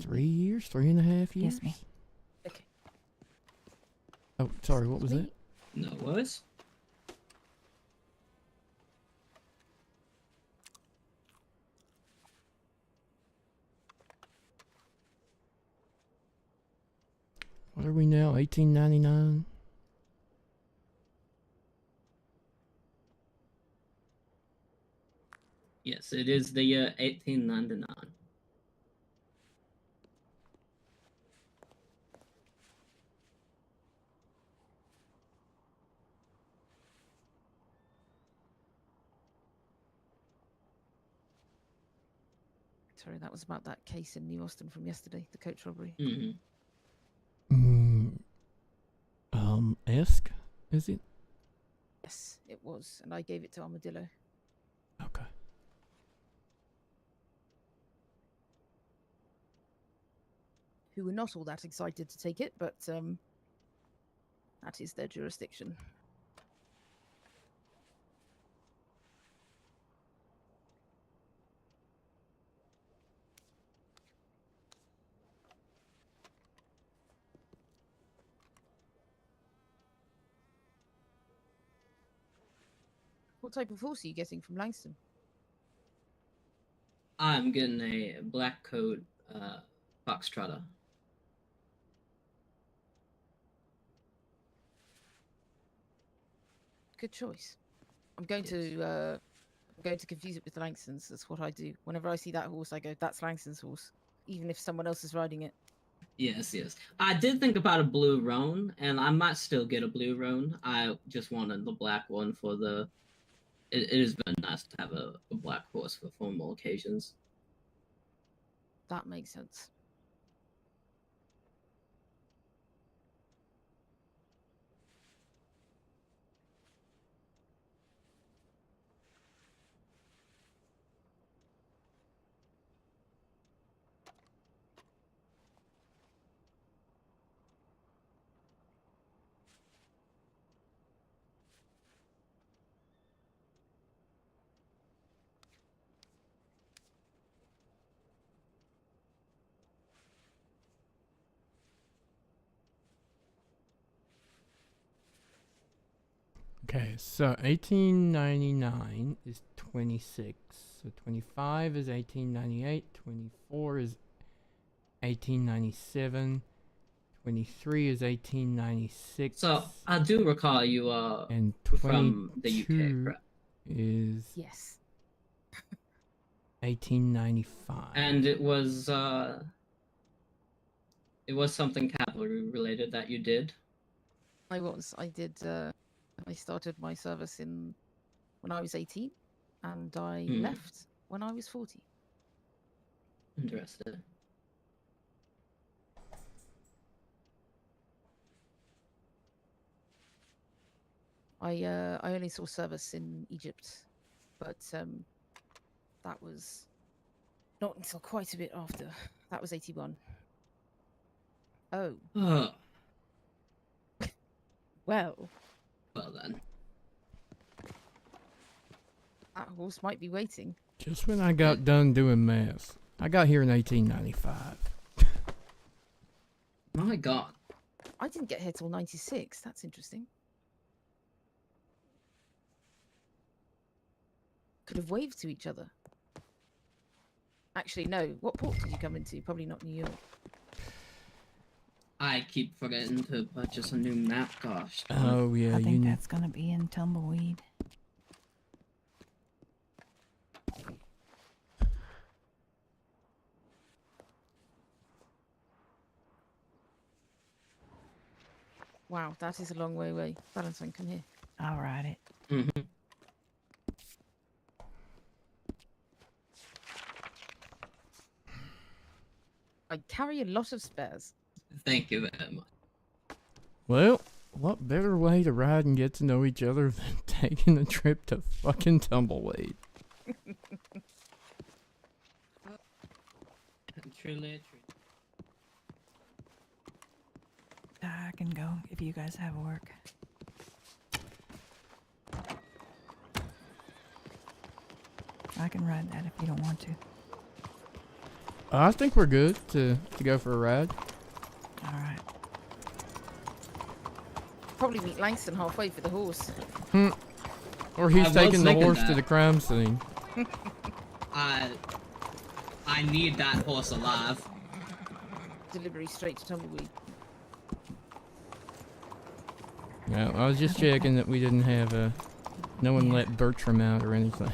3 years? 3.5 years? Yes, me. Okay. Oh, sorry, what was that? No worries. What are we now? 1899? Yes, it is the year 1899. Sorry, that was about that case in New Austin from yesterday, the coach robbery. Esk, is it? Yes, it was, and I gave it to Armadillo. Okay. Who were not all that excited to take it, but that is their jurisdiction. What type of horse are you getting from Langston? I'm getting a black coat foxtrotter. Good choice. I'm going to confuse it with Langston's. That's what I do. Whenever I see that horse, I go, "That's Langston's horse," even if someone else is riding it. Yes, yes. I did think about a blue roan, and I might still get a blue roan. I just wanted the black one for the... It has been nice to have a black horse for formal occasions. That makes sense. Okay, so 1899 is 26. So 25 is 1898. 24 is 1897. 23 is 1896. So I do recall you are and from the UK, correct? Is yes 1895. And it was something cavalry related that you did. I did. I started my service when I was 18, and I left when I was 40. Interesting. I only saw service in Egypt, but that was not until quite a bit after. That was 81. Oh. Well. Well then. That horse might be waiting. Just when I got done doing math. I got here in 1895. My God. I didn't get here till 96. That's interesting. Could have waved to each other. Actually, no. What port did you come into? Probably not New York. I keep forgetting to purchase a new map. Gosh. Oh yeah, I think that's gonna be in Tumbleweed. Wow, that is a long way away. Valentine, come here. I'll ride it. Mm-hmm. I carry a lot of spares. Thank you very much. Well, What better way to ride and get to know each other than taking a trip to fucking Tumbleweed? Truly. I can go if you guys have work. I can ride that if you don't want to. I think we're good to go for a ride. All right. Probably meet Langston halfway for the horse. Or he's taking the thinking horse to that. the crime scene. I need that horse alive. Delivery straight to Tumbleweed. Yeah, I was just checking that we didn't have no one let Bertram out or anything.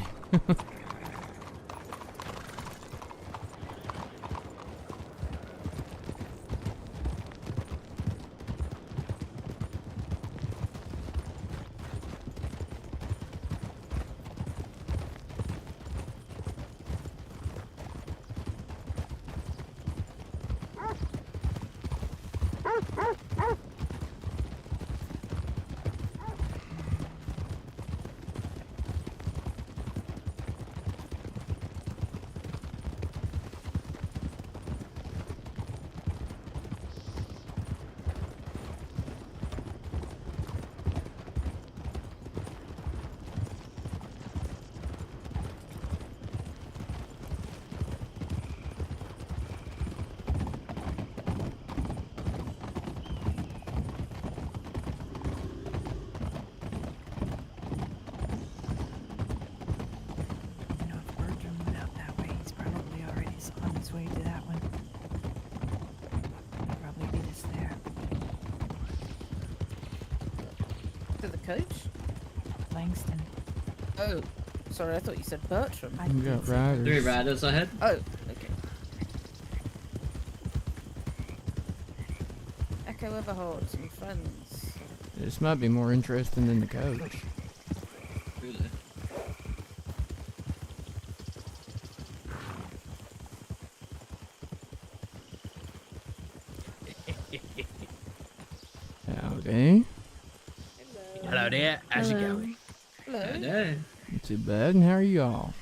Coach? Langston. Oh, sorry, I thought you said Bertram. We got riders. 3 riders ahead. Oh, okay. Echo Everhard and friends. This might be more interesting than the coach. Really? Howdy. Hello there, how's it Hello. going? Hello. Not too bad, and how are y'all?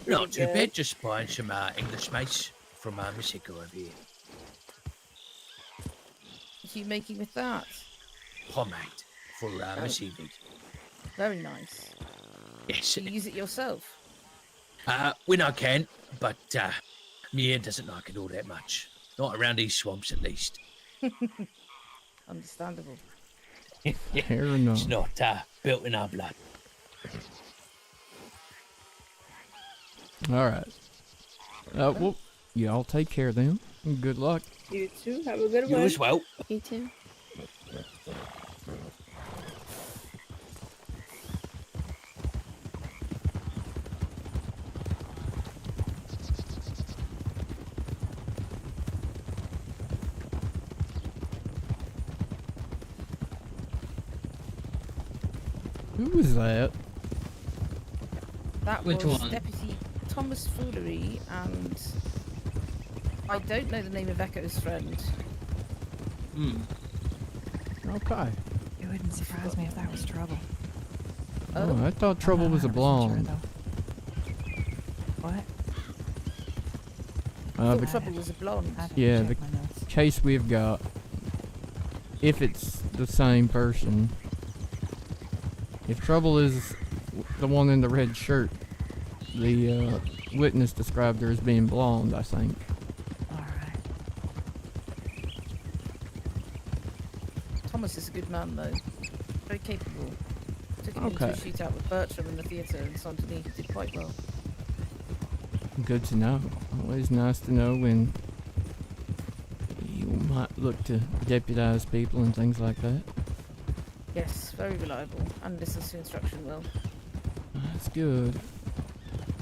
Not too bad, just buying some English mates from Miss Hicko over here. What are you making with that? Pomade for Miss Evie. Very nice. Yes. Do you use it yourself? When I can, but me ear doesn't like it all that much. Not around these swamps, at least. Understandable. Fair enough. It's not built in our blood. Alright. Well, y'all take care then. And good luck. You too. Have a good one. You as well. You too. Who was that? That Which was one? Deputy Thomas Foolery, and I don't know the name of Echo's friend. Okay. It wouldn't surprise me if that was Trouble. Oh, I thought Trouble was a blonde. What? I The thought Trouble was a blonde. Yeah, the case we've got, if it's the same person, if Trouble is the one in the red shirt, the witness described her as being blonde, I think. Thomas is a good man, though. Very capable. Took him into a Okay. shootout with Bertram in the theatre in Saint-Denis. Did quite well. Good to know. Always nice to know when you might look to deputize people and things like that. Yes, very reliable and listens to instruction well. That's good.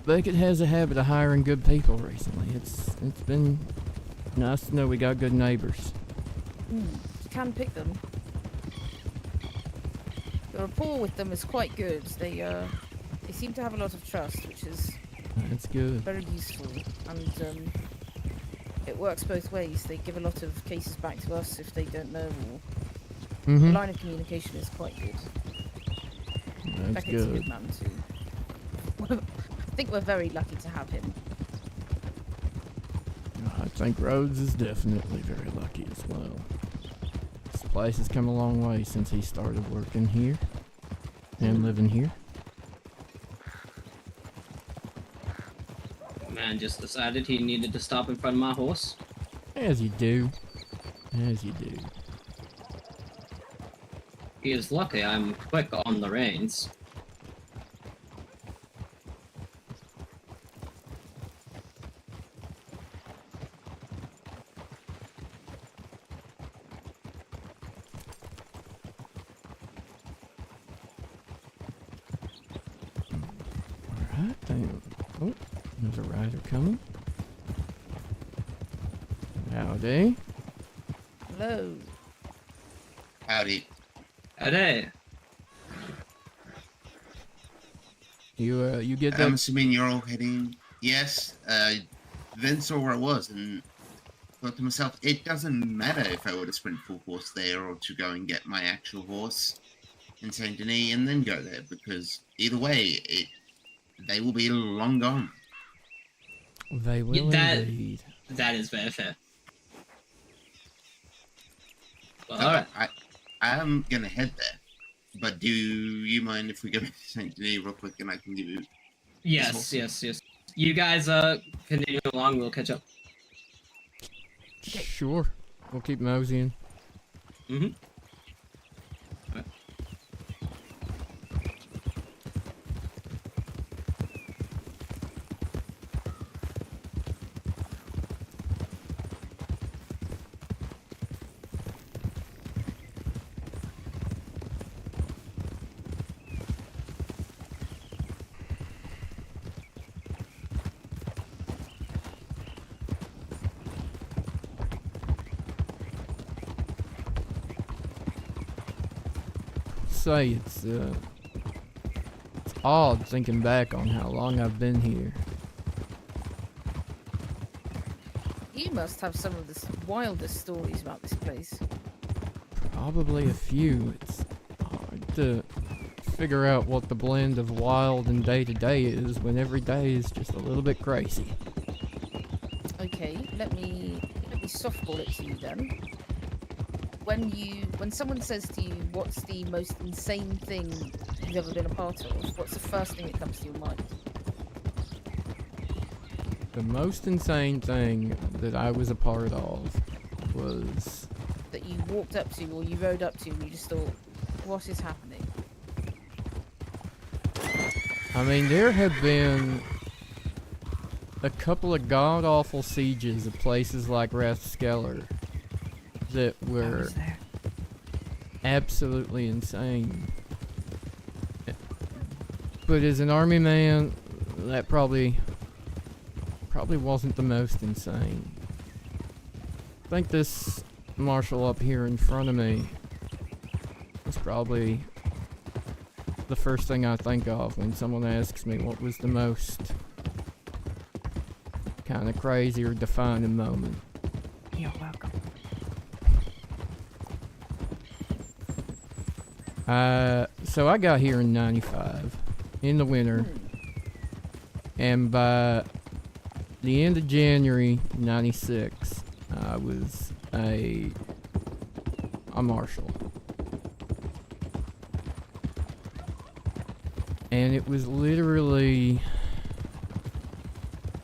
Beckett has a habit of hiring good people recently. It's been nice to know we got good neighbors. You can pick them. The rapport with them is quite good. They seem to have a lot of trust, which is That's good. very useful, and it works both ways. They give a lot of cases back to us if they don't know, or The Mhm. line of communication is quite good. That's Beckett's a good. good man too. I think we're very lucky to have him. I think Rhodes is definitely very lucky as well. This place has come a long way since he started working here and living here. Man just decided he needed to stop in front of my horse. As you do. As you do. He is lucky I'm quick on the reins. Alright, oh, there's a rider coming. Howdy. Hello. Howdy. Howdy. You get that? I'm assuming you're all heading. Yes. Then saw where I was and thought to myself, it doesn't matter if I were to sprint full force there or to go and get my actual horse in Saint Denis and then go there, because either way, they will be long gone. They will indeed. That is very fair. Well, So, alright. I'm gonna head there. But do you mind if we go to Saint Denis real quick and I can give you? Yes. You guys continue along, we'll catch up. Sure. We'll keep moseying. Mm-hmm. Say it's odd thinking back on how long I've been here. You must have some of the wildest stories about this place. Probably a few. It's hard to figure out what the blend of wild and day-to-day is when every day is just a little bit crazy. Okay, let me softball it to you then. When someone says to you, what's the most insane thing you've ever been a part of, what's the first thing that comes to your mind? The most insane thing that I was a part of was... That you walked up to or you rode up to and you just thought, what is happening? I mean, there have been a couple of god-awful sieges of places like Rathskeller that were absolutely insane. But as an army man, that probably wasn't the most insane. I think this marshal up here in front of me is probably the first thing I think of when someone asks me what was the most kind of crazy or defining moment. You're welcome. So I got here in '95, in the winter, and by the end of January '96, I was a marshal. And it was literally,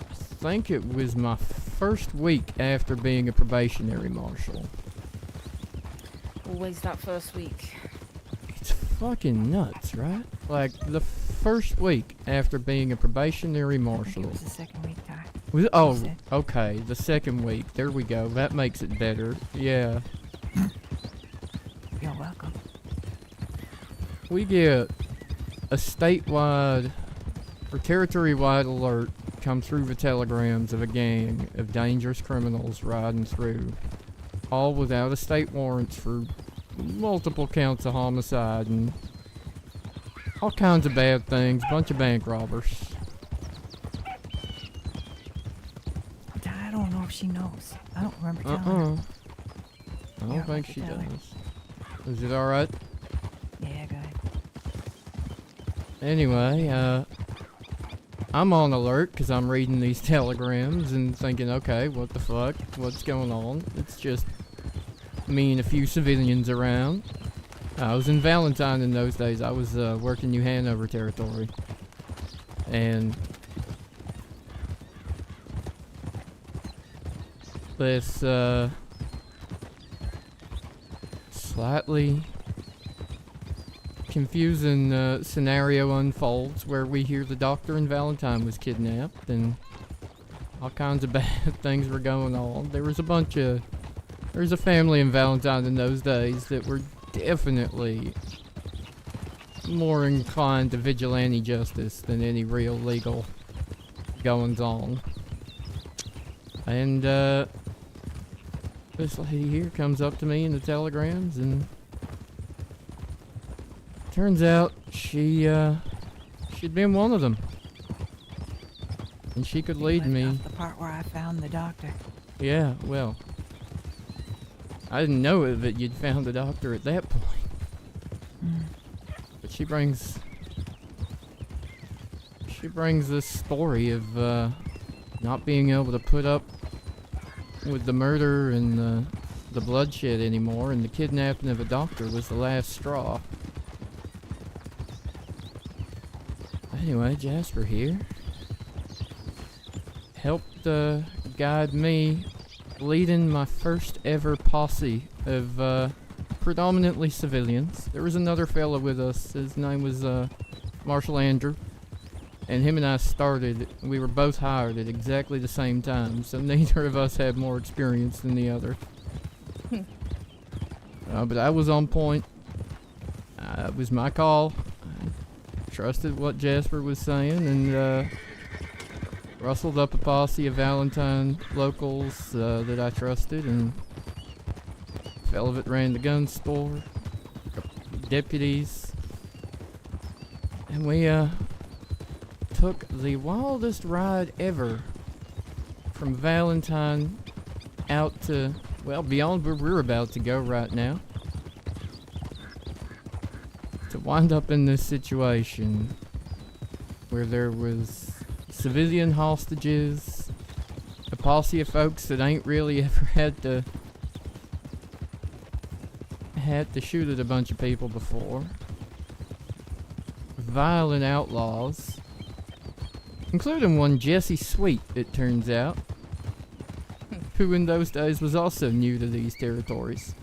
I think it was my first week after being a probationary marshal. Always that first week. It's fucking nuts, right? Like, the first week after being a probationary marshal. It was the second week, Ty. Oh, okay, the second week. There we go. That makes it better. Yeah. You're welcome. We get a statewide or territory-wide alert come through the telegrams of a gang of dangerous criminals riding through, all without a state warrants for multiple counts of homicide and all kinds of bad things, bunch of bank robbers. I don't know if she knows. I don't remember telling her. I don't think she does. Is it alright? Yeah, go ahead. Anyway, I'm on alert because I'm reading these telegrams and thinking, okay, what the fuck? What's going on? It's just me and a few civilians around. I was in Valentine in those days. I was working New Hanover territory. And this slightly confusing scenario unfolds where we hear the doctor in Valentine was kidnapped and all kinds of bad things were going on. There was a family in Valentine in those days that were definitely more inclined to vigilante justice than any real legal goings on. And this lady here comes up to me in the telegrams, and turns out she'd been one of them, and she could lead me. Off the part where I found the doctor. Yeah, well, I didn't know that you'd found the doctor at that point. But she brings this story of not being able to put up with the murder and the bloodshed anymore, and the kidnapping of a doctor was the last straw. Anyway, Jasper here helped guide me leading my first ever posse of predominantly civilians. There was another fella with us. His name was Marshall Andrew, and him and I started. We were both hired at exactly the same time, so neither of us had more experience than the other. But I was on point. It was my call. I trusted what Jasper was saying, and rustled up a posse of Valentine locals that I trusted, and a fellow that ran the gun store, deputies, and we took the wildest ride ever from Valentine out to, well, beyond where we're about to go right now, to wind up in this situation where there was civilian hostages, a posse of folks that ain't really ever had to shoot at a bunch of people before, violent outlaws, including one Jesse Sweet, it turns out, who in those days was also new to these territories.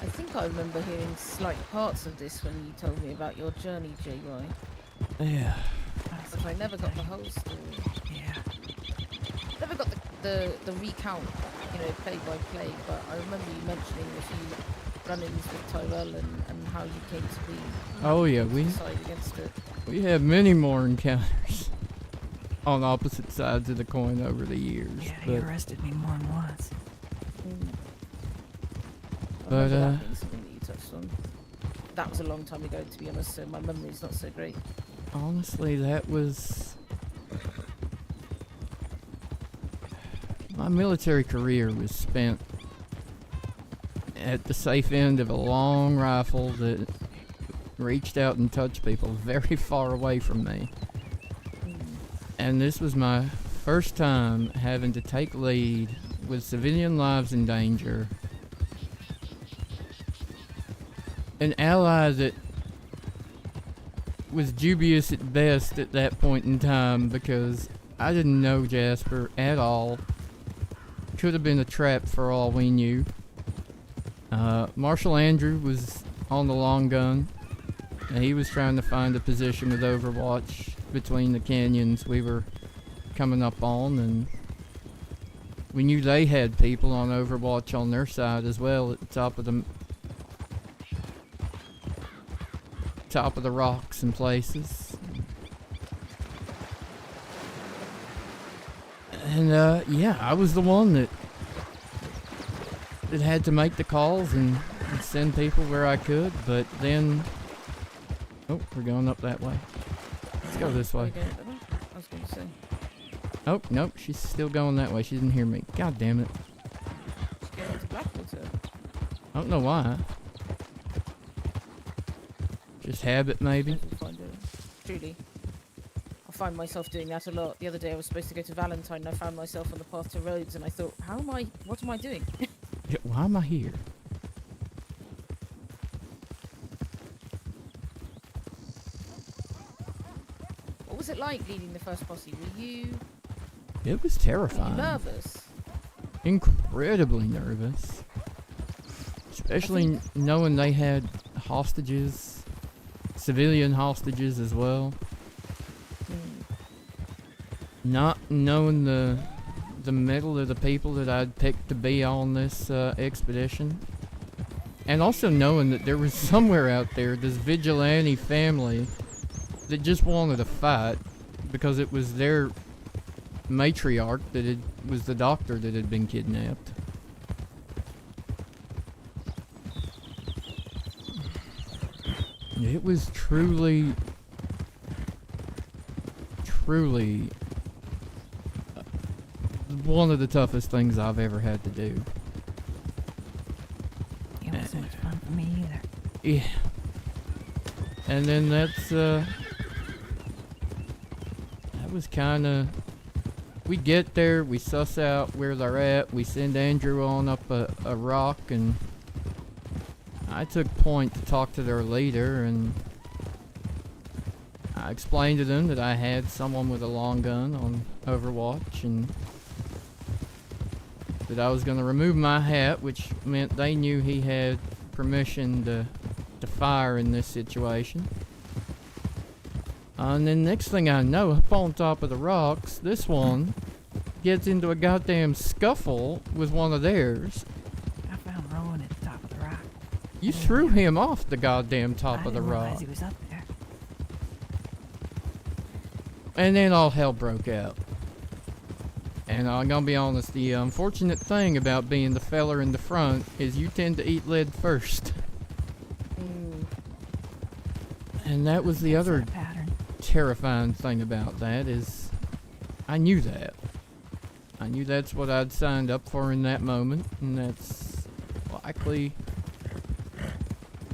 I think I remember hearing slight parts of this when you told me about your journey, JY. Yeah. But I never got the whole story. Yeah. Never got the recount, play by play, but I remember you mentioning a few run-ins with Tyrell and how you came to be decide against it. We had many more encounters on opposite sides of the coin over the years. Yeah, he arrested me more than once. But that being something that you touched on. That was a long time ago, to be honest, so my memory's not so great. Honestly, that was... my military career was spent at the safe end of a long rifle that reached out and touched people very far away from me. And this was my first time having to take lead with civilian lives in danger. An ally that was dubious at best at that point in time because I didn't know Jasper at all. Could have been a trap for all we knew. Marshall Andrew was on the long gun, and he was trying to find a position with Overwatch between the canyons we were coming up on, and we knew they had people on Overwatch on their side as well at the top of the rocks and places. And yeah, I was the one that had to make the calls and send people where I could, but then... oh, we're going up that way. Let's go this way. I was going to say. Oh, nope, she's still going that way. She didn't hear me. God damn it. I don't know why. Just habit, maybe. Truly. I find myself doing that a lot. The other day I was supposed to go to Valentine and I found myself on the path to Rhodes and I thought, what am I doing? Yeah, why am I here? What was it like leading the first posse? Were you It was terrifying. nervous? Incredibly nervous. Especially knowing they had hostages, civilian hostages as well. Not knowing the mettle of the people that I'd picked to be on this expedition. And also knowing that there was somewhere out there, this vigilante family that just wanted to fight because it was their matriarch that was the doctor that had been kidnapped. It was truly one of the toughest things I've ever had to do. It wasn't much fun for me either. Yeah. And then that was kind of... We get there, we suss out where they're at, we send Andrew on up a rock, and I took point to talk to their leader, and I explained to them that I had someone with a long gun on Overwatch, and that I was going to remove my hat, which meant they knew he had permission to fire in this situation. And then next thing I know, up on top of the rocks, this one gets into a goddamn scuffle with one of theirs. I found Rowan at the top of the rock. You threw him off the goddamn top of the I didn't realize rock. he was up there. And then all hell broke out. And I'm gonna be honest, the unfortunate thing about being the feller in the front is you tend to eat lead first. And that was the other terrifying thing about that is I knew that. I knew that's what I'd signed up for in that moment, and that's likely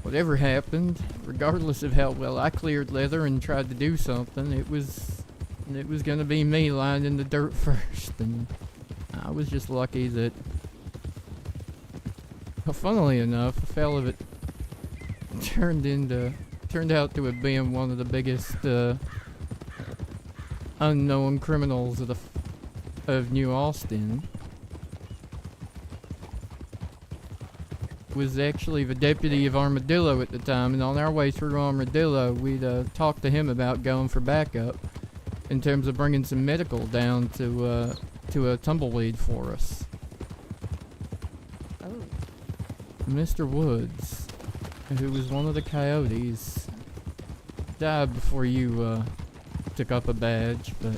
whatever happened, regardless of how well I cleared leather and tried to do something, it was gonna be me lying in the dirt first, and I was just lucky that, well, funnily enough, a fella that turned out to have been one of the biggest unknown criminals of New Austin was actually the deputy of Armadillo at the time, and on our way through Armadillo we'd talked to him about going for backup in terms of bringing some medical down to a tumbleweed for us. Oh. Mr. Woods, who was one of the coyotes, died before you took up a badge, but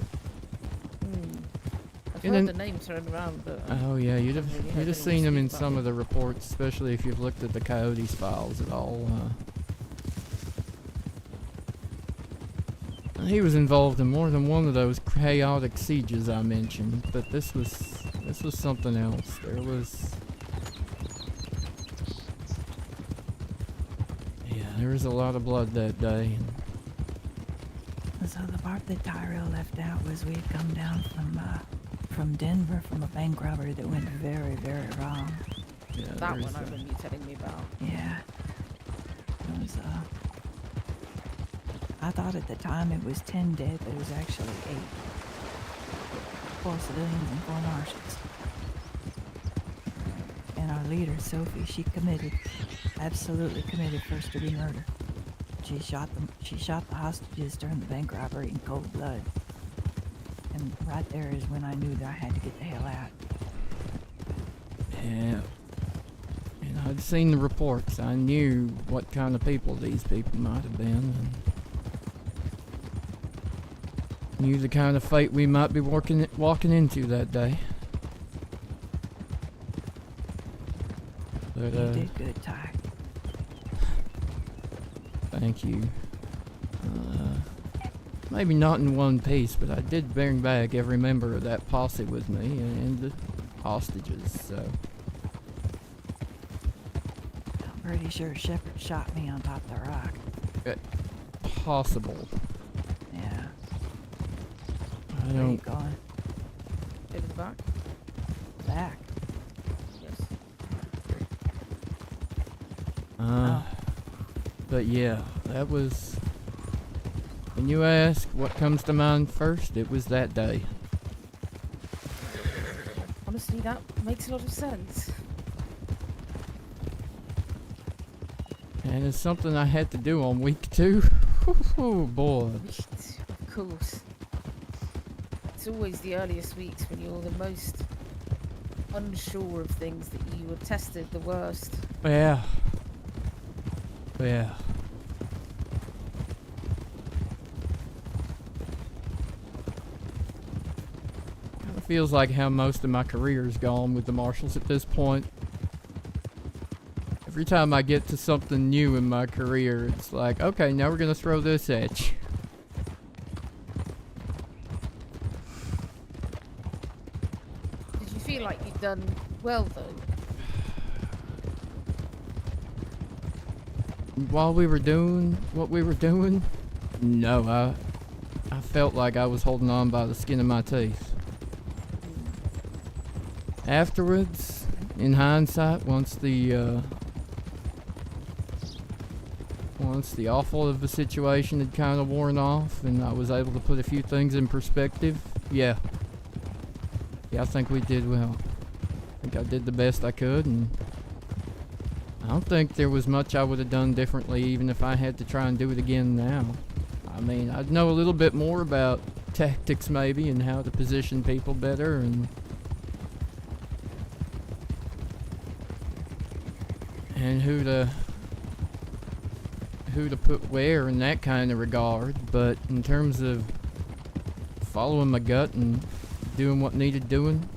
I've heard the name thrown around, but oh yeah, you'd have really heard seen him anyone in speak some about of the reports, especially if you've looked at the Coyotes files at all. He was involved in more than one of those chaotic sieges I mentioned, but this was something else. There was a lot of blood that day. So the part that Tyrell left out was we had come down from Denver from a bank robbery that went very, very wrong. Yeah, that one I remember you telling me about. Yeah. It was, I thought at the time it was 10 dead, but it was actually 8. 4 civilians and 4 marshals. And our leader, Sophie, she absolutely committed first-degree murder. She shot the hostages during the bank robbery in cold blood. And right there is when I knew that I had to get the hell out. Yeah. And I'd seen the reports. I knew what kind of people these people might have been. And knew the kind of fate we might be walking into that day. But, you did good, Ty. Thank you. Maybe not in one piece, but I did bring back every member of that posse with me and the hostages, so. pretty sure Shepard shot me on top of the rock. Possible. Yeah. I Where you don't. going? To the back. Back. Yes. But yeah, that was. When you ask what comes to mind first, it was that day. Honestly, that makes a lot of sense. And it's something I had to do on week 2. Oh boy. Of course. It's always the earliest weeks when you're the most unsure of things that you were tested the worst. Yeah. Yeah. It feels like how most of my career's gone with the marshals at this point. Every time I get to something new in my career, it's like, okay, now we're gonna throw this at you. Did you feel like you'd done well, though? While we were doing what we were doing, no, I felt like I was holding on by the skin of my teeth. Afterwards, in hindsight, once the awful of the situation had kind of worn off and I was able to put a few things in perspective, yeah, I think we did well. I think I did the best I could, and I don't think there was much I would have done differently even if I had to try and do it again now. I mean, I'd know a little bit more about tactics maybe and how to position people better and who to put where in that kind of regard, but in terms of following my gut and doing what needed doing,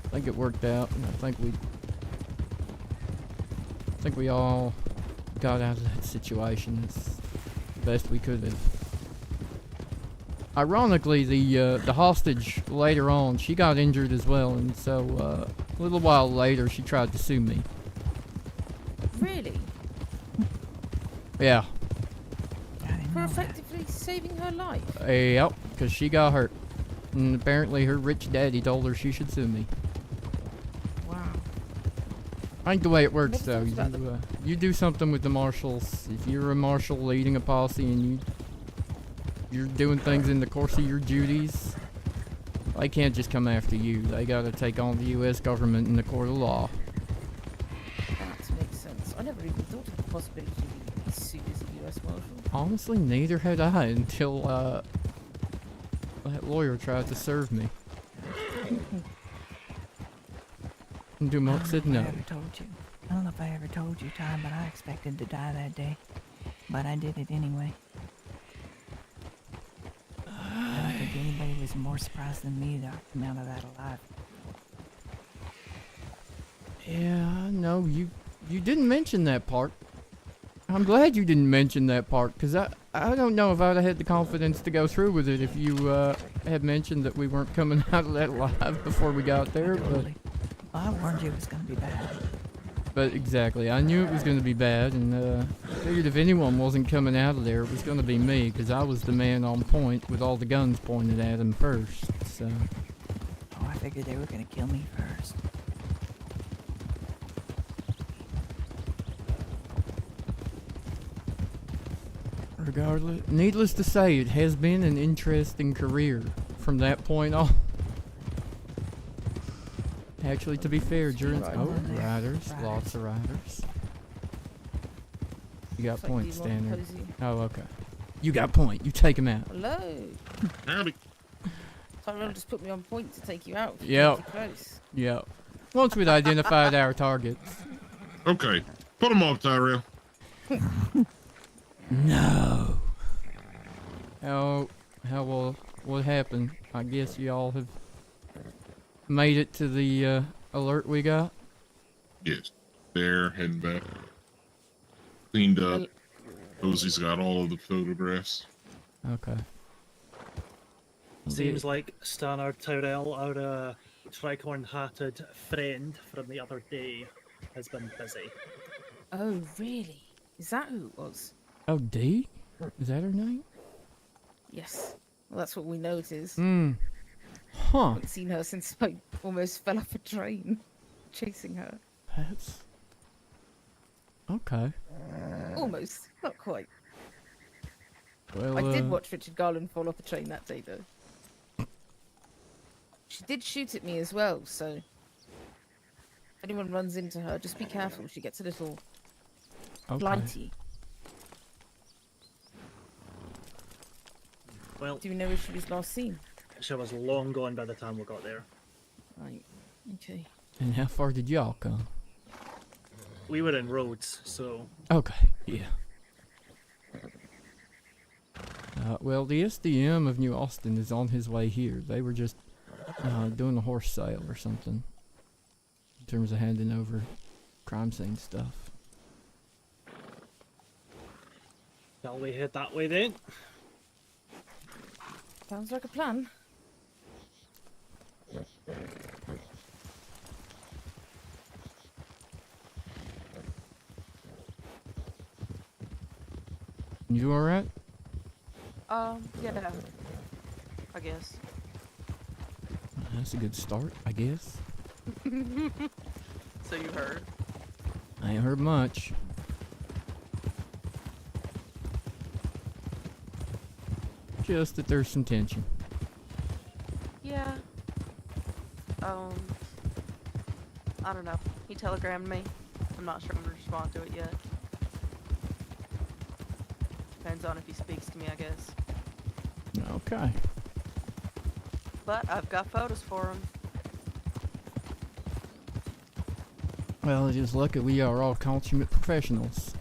I think it worked out, and I think we all got out of that situation as the best we could have. Ironically, the hostage later on, she got injured as well, and so a little while later she tried to sue me. Really? Yeah. For effectively saving her life? Yep, because she got hurt. And apparently her rich daddy told her she should sue me. Wow. I think the way it works Never though, thought about you do something with the marshals. If you're a marshal leading a posse and you're doing things in the course of your duties, they can't just come after you. They gotta take on the U.S. government in the court of law. That makes sense. I never even thought of the possibility of you being sued as a US Marshal. Honestly, neither had I until that lawyer tried to serve me. And Dumont said no. I don't know if I ever told you, Tom, but I expected to die that day. But I did it anyway. I don't think anybody was more surprised than me that I came out of that alive. Yeah, no, you didn't mention that part. I'm glad you didn't mention that part, because I don't know if I'd have had the confidence to go through with it if you had mentioned that we weren't coming out of that alive before we got there. But Well, I warned you it was going to be bad. But exactly, I knew it was going to be bad, and figured if anyone wasn't coming out of there, it was going to be me, because I was the man on point with all the guns pointed at him first, so... Oh, I figured they were going to kill me first. Regardless, needless to say, it has been an interesting career from that point on. Actually, to be fair, during riders, lots of riders. You got points, Standard. Oh, okay. You got point. You take him out. Hello. Howdy. Tyrell just put me on point to take you out. If you Yep. came too close. Yep. Once we'd identified our targets. Okay. Put him off, Tyrell. No. What happened? I guess y'all have made it to the alert we got? Yes. They're heading back. Cleaned up. Posey's got all of the photographs. Okay. Seems like Stannard Tyrell, our tricorn-hatted friend from the other day, has been busy. Oh, really? Is that who it was? Oh, Dee? Is that her name? Yes. Well, that's what we know it is. Hmm. Huh. Haven't seen her since I almost fell off a train chasing her. That's... Okay. Almost. Not quite. Well, I did watch Richard Garland fall off a train that day, though. She did shoot at me as well, so... If anyone runs into her, just be careful. She gets a little... flighty. Well, do you know where she was last seen? She was long gone by the time we got there. Right. Okay. And how far did y'all come? We were in Rhodes, so... Okay, yeah. Well, the SDM of New Austin is on his way here. They were just doing a horse sale or something. In terms of handing over crime scene stuff. Shall we head that way then? Sounds like a plan. You alright? Yeah. I guess. That's a good start, I guess. So you heard? I ain't heard much. Just that there's some tension. Yeah. I don't know. He telegrammed me. I'm not sure I'm gonna respond to it yet. Depends on if he speaks to me, I guess. Okay. But I've got photos for him. Well, it is lucky we are all consummate professionals.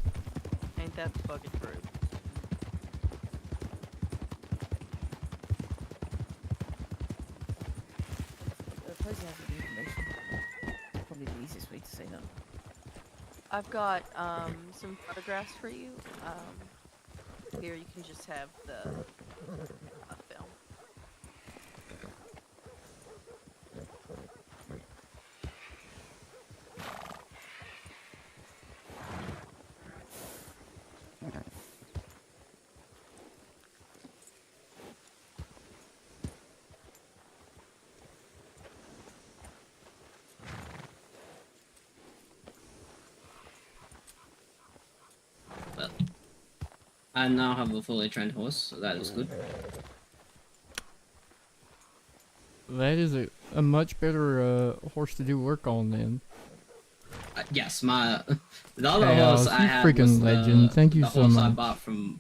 Ain't that fucking true? Posey has the information. Probably the easiest way to say that. I've got some photographs for you. Here you can just have the film. Well, I now have a fully trained horse, so that is good. That is a much better horse to do work on then. Yes, the other Hey, horse Alice, I you had freaking was legend. Thank you the so horse I much. bought from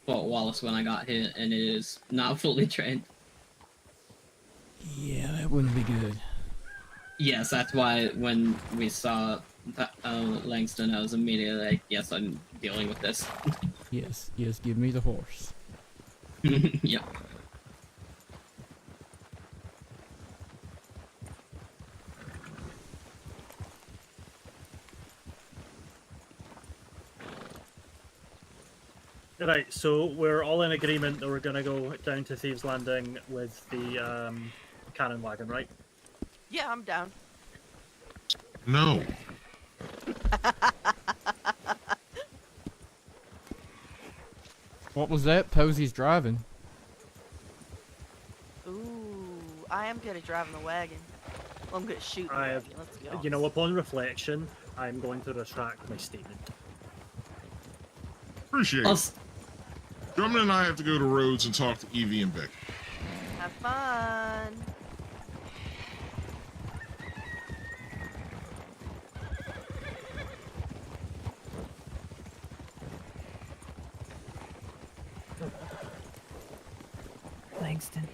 Fort Wallace when I got here, and it is not fully trained. Yeah, that wouldn't be good. Yes, that's why when we saw Langston, I was immediately like, yes, I'm dealing with this. Yes, give me the horse. Yep. Right, so we're all in agreement that we're gonna go down to Thieves Landing with the cannon wagon, right? Yeah, I'm down. No. What was that? Posey's driving. Ooh, I am good at driving the wagon. Well, I'm good at shooting the I have, wagon, let's be honest. you know, upon reflection, I'm going to retract my statement. Appreciate it. Drummond and I have to go to Rhodes and talk to Evie and Becky. Have fun. Langston.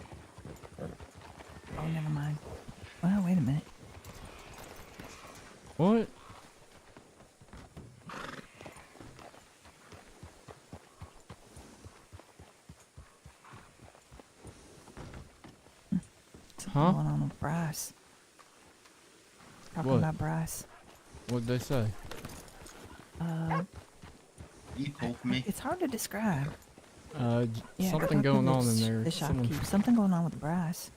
Oh, never mind. Well, wait a minute. What? Something going on with Bryce. Talking What? about Bryce. What'd they say? You called me. It's hard to describe. Yeah, Something going on in there. The shopkeep. Something going on with Bryce.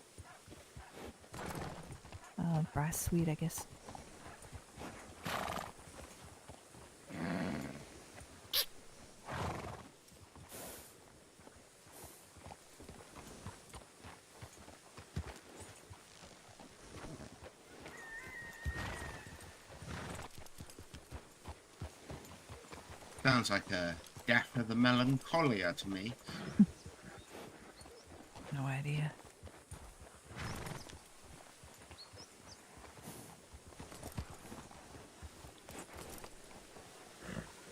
Bryce Sweet, I guess. Sounds like a death of the melancholia to me. No idea.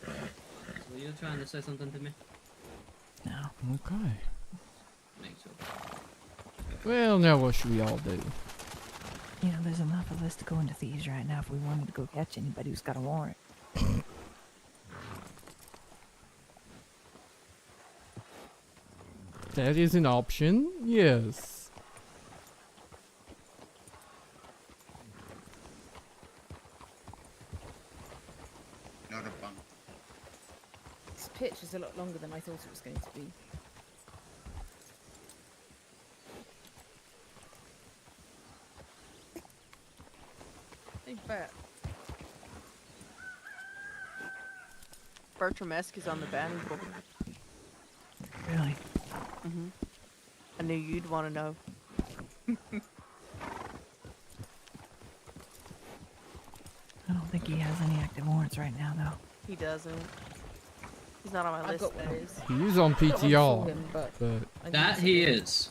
So you're trying to say something to me? No. Okay. Make sure. Well, now what should we all do? You know, there's enough of us to go into thieves right now if we wanted to go catch anybody who's got a warrant. That is an option, yes. Not a bunk. This pitch is a lot longer than I thought it was going to be. I bet. Bertram-esque is on the banning board. Really? Mm-hmm. I knew you'd want to know. I don't think he has any active warrants right now, though. He doesn't. He's not on my list, that is. He is on PTR, but That he is.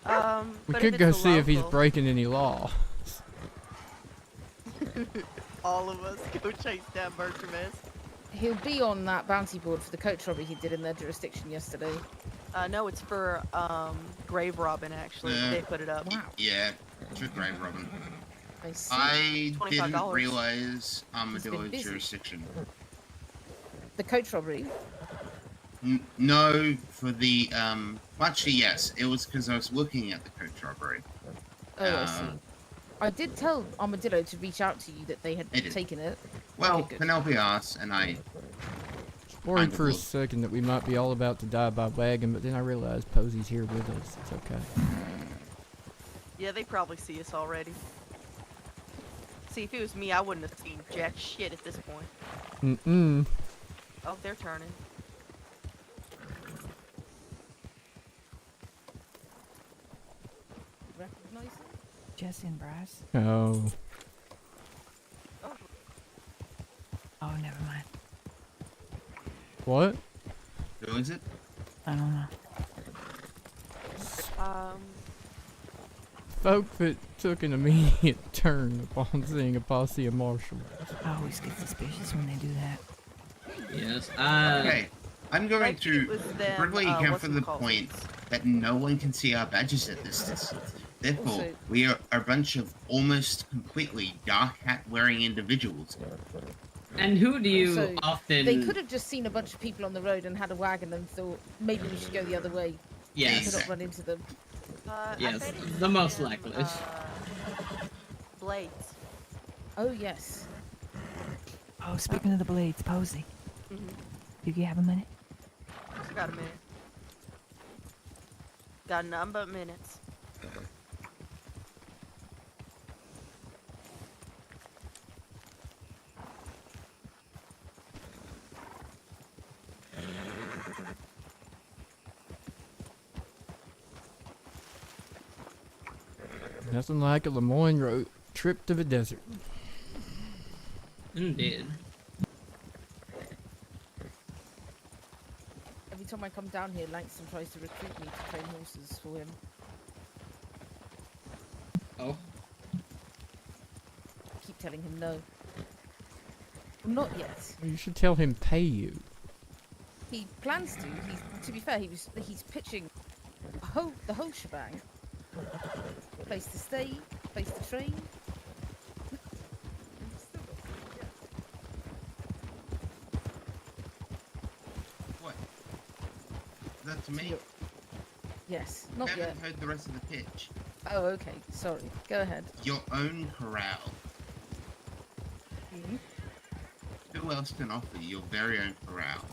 we but could if go it's a see if he's local- breaking any law. All of us go chase down Bertram-esque. He'll be on that bounty board for the coach robbery he did in their jurisdiction yesterday. No, it's for grave robbing. Actually, they put it up. Yeah, it's a grave robin. I see. I didn't $25. realize Armadillo busy. jurisdiction. The coach robbery? No, for the actually yes, it was because I was looking at the coach robbery. Oh, I see. I did tell Armadillo to reach out to you that they had They did. taken it. Well, Okay, good. Penelope asked, and I Worried kind of for a looked. second that we might be all about to die by wagon, but then I realized Posey's here with us. It's okay. Yeah, they probably see us already. See, if it was me, I wouldn't have seen jack shit at this point. Mm-mm. Oh, they're turning. Recognize him? Jesse and Bryce? Oh. Oh, never mind. What? Who is it? I don't know. Folk that took an immediate turn upon seeing a posse of marshals. I always get suspicious when they do that. Yes. Okay, I'm going to was them, briefly account what's for it the called? point that no one can see our badges at this distance. Therefore, Also- we are a bunch of almost completely dark hat wearing individuals. And who do you Also, often? They could have just seen a bunch of people on the road and had a wagon and thought maybe we should go the other way. Yes. To not run into them. I Yes, bet it's the most them, likely. Blades. Oh yes. Oh, speaking of the blades, Posey. Do you have a minute? Got a minute. Got none but minutes. Nothing like a Lemoyne road trip to the desert. Indeed. Every time I come down here, Langston tries to recruit me to train horses for him. Oh. I keep telling him no. Well, not yet. You should tell him pay you. He plans to. To be fair, he's pitching the whole shebang. Place to stay, place to train. What? Is that to me? Yes, I not haven't yet. heard the rest of the pitch. Oh, okay. Sorry. Go ahead. Your own corral. Who else can offer you your very own corral?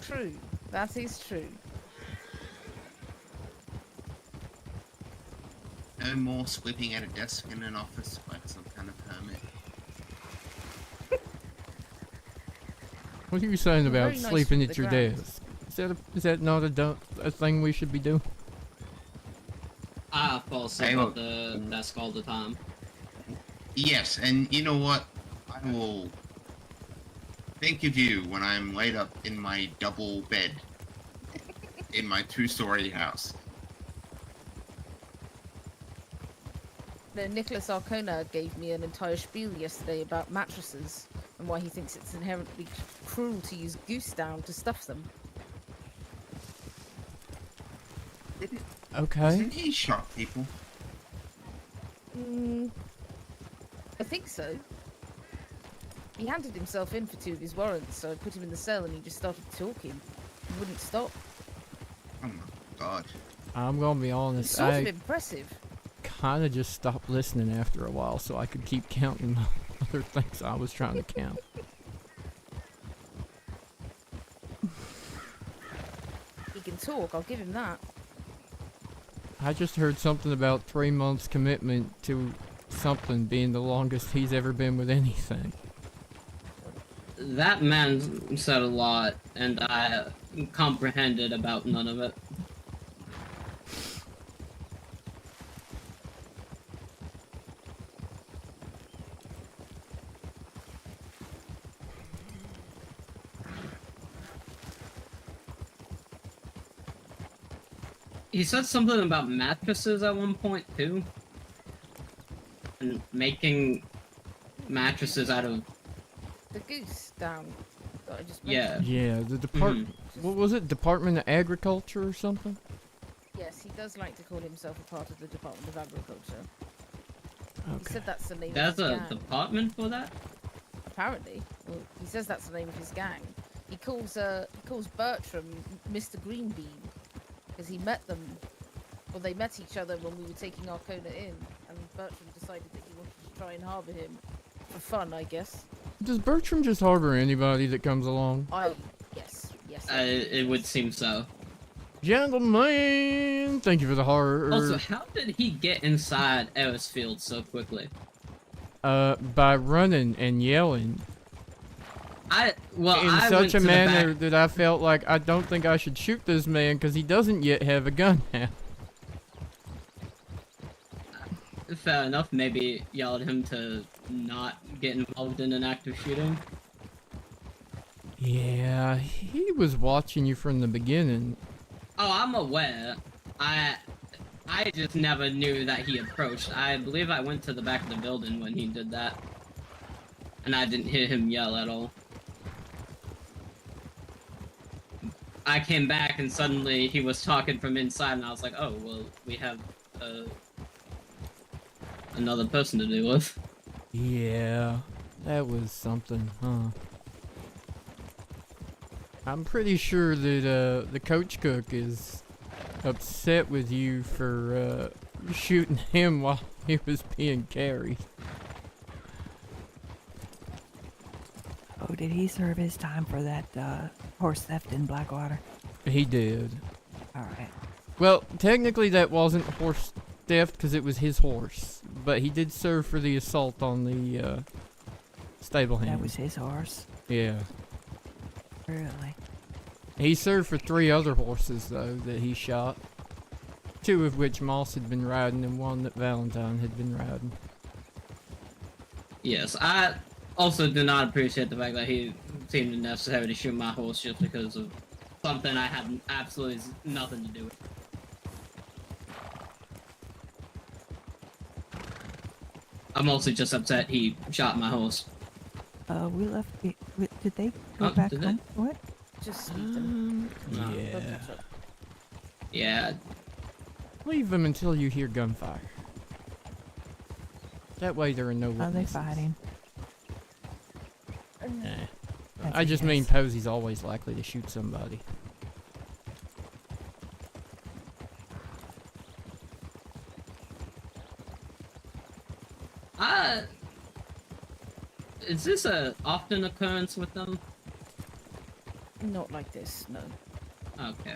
True. That is true. No more sleeping at a desk in an office like some kind of hermit. What are you saying Well, about very nice sleeping with at the your ground. desk? Is that not a thing we should be doing? I fall asleep Hey, at look. the desk all the time. Yes, and you know what? I will think of you when I'm laid up in my double bed in my 2-story house. Nicholas Arcona gave me an entire spiel yesterday about mattresses and why he thinks it's inherently cruel to use goose down to stuff them. Okay. Didn't he shot people? I think so. He handed himself in for 2 of his warrants, so I put him in the cell and he just started talking. He wouldn't stop. Oh my god. I'm gonna be It's honest. sort I of impressive. kind of just stopped listening after a while so I could keep counting the other things I was trying to count. He can talk, I'll give him that. I just heard something about 3 months commitment to something being the longest he's ever been with anything. That man said a lot, and I comprehended about none of it. He said something about mattresses at one point, too. And making mattresses out of... The goose down that I just Yeah. mentioned. Yeah, the department. What was it? Department of Agriculture or something? Yes, he does like to call himself a part of the Department of Agriculture. He Okay. said that's the name There's of his a gang. department for that? Apparently. Well, he says that's the name of his gang. He calls Bertram Mr. Greenbean because he met them, or they met each other when we were taking Arcona in, and Bertram decided that he wanted to try and harbour him for fun, I guess. Does Bertram just harbor anybody that comes along? Yes. It would seem so. Gentlemen, thank you for the heart. Also, how did he get inside Ellisfield so quickly? By running and yelling. I In went such to a the manner back. that I felt like I don't think I should shoot this man because he doesn't yet have a gun now. Fair enough, maybe yelled at him to not get involved in an active shooting. Yeah, he was watching you from the beginning. Oh, I'm aware. I just never knew that he approached. I believe I went to the back of the building when he did that. And I didn't hear him yell at all. I came back and suddenly he was talking from inside and I was like, oh, well, we have another person to deal with. Yeah, that was something, huh? I'm pretty sure that the coach cook is upset with you for shooting him while he was being carried. Oh, did he serve his time for that horse theft in Blackwater? He did. Alright. Well, technically that wasn't horse theft because it was his horse, but he did serve for the assault on the stable hand. That was his horse? Yeah. Really? He served for 3 other horses, though, that he shot. 2 of which Moss had been riding and 1 that Valentine had been riding. Yes, I also do not appreciate the fact that he seemed necessary to shoot my horse just because of something I had absolutely nothing to do with. I'm mostly just upset he shot my horse. We left. Did they go back did they? home? What? Just leave them. Yeah. Yeah. Leave them until you hear gunfire. That way there are no Are they witnesses. fighting? Nah. That's I a just mean yes. Posey's always likely to shoot somebody. Is this a often occurrence with them? Not like this, no. Okay.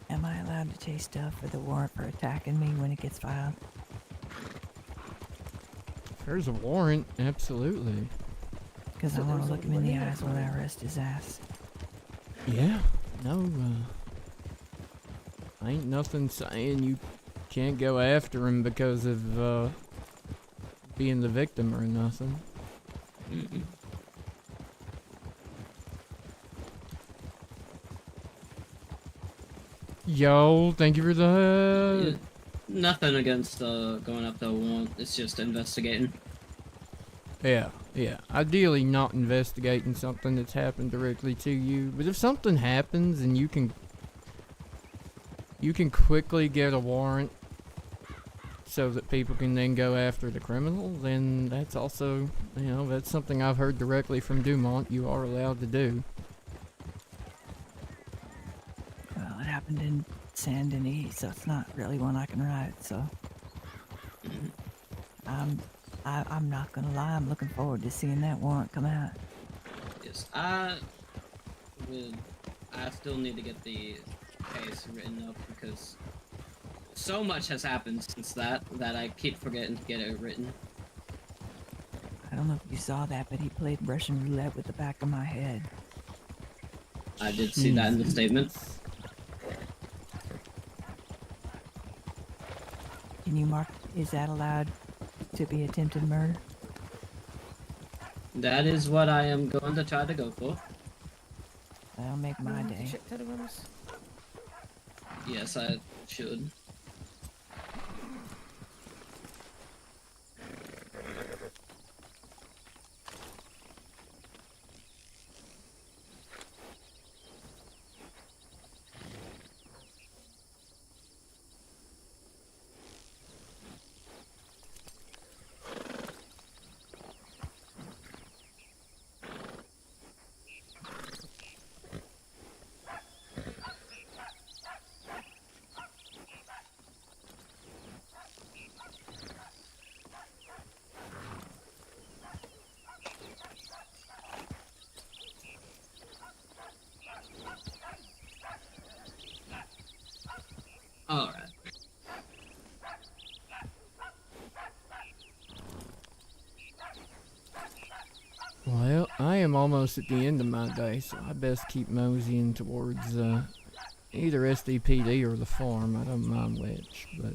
Am I allowed to chase stuff for the warrant for attacking me when it gets filed? There's a warrant, absolutely. Because I want to look him in the eyes when I arrest his ass. Yeah, no, ain't nothing saying you can't go after him because of, being the victim or nothing. Mm-mm. Yo, thank you for the... Nothing against going up the warrant. It's just investigating. Yeah. Ideally not investigating something that's happened directly to you, but if something happens and you can quickly get a warrant so that people can then go after the criminal, then that's also, that's something I've heard directly from Dumont you are allowed to do. Well, it happened in Saint Denis, so it's not really one I can write, so... I'm not gonna lie, I'm looking forward to seeing that warrant come out. Yes, I still need to get the case written up because so much has happened since that I keep forgetting to get it written. I don't know if you saw that, but he played Russian roulette with the back of my head. I did see that in the statement. Can you mark, is that allowed to be attempted murder? That is what I am going to try to go for. That'll make my day. Yes, I should. Alright. Well, I am almost at the end of my day, so I best keep moseying towards, either SDPD or the farm. I don't mind which, but...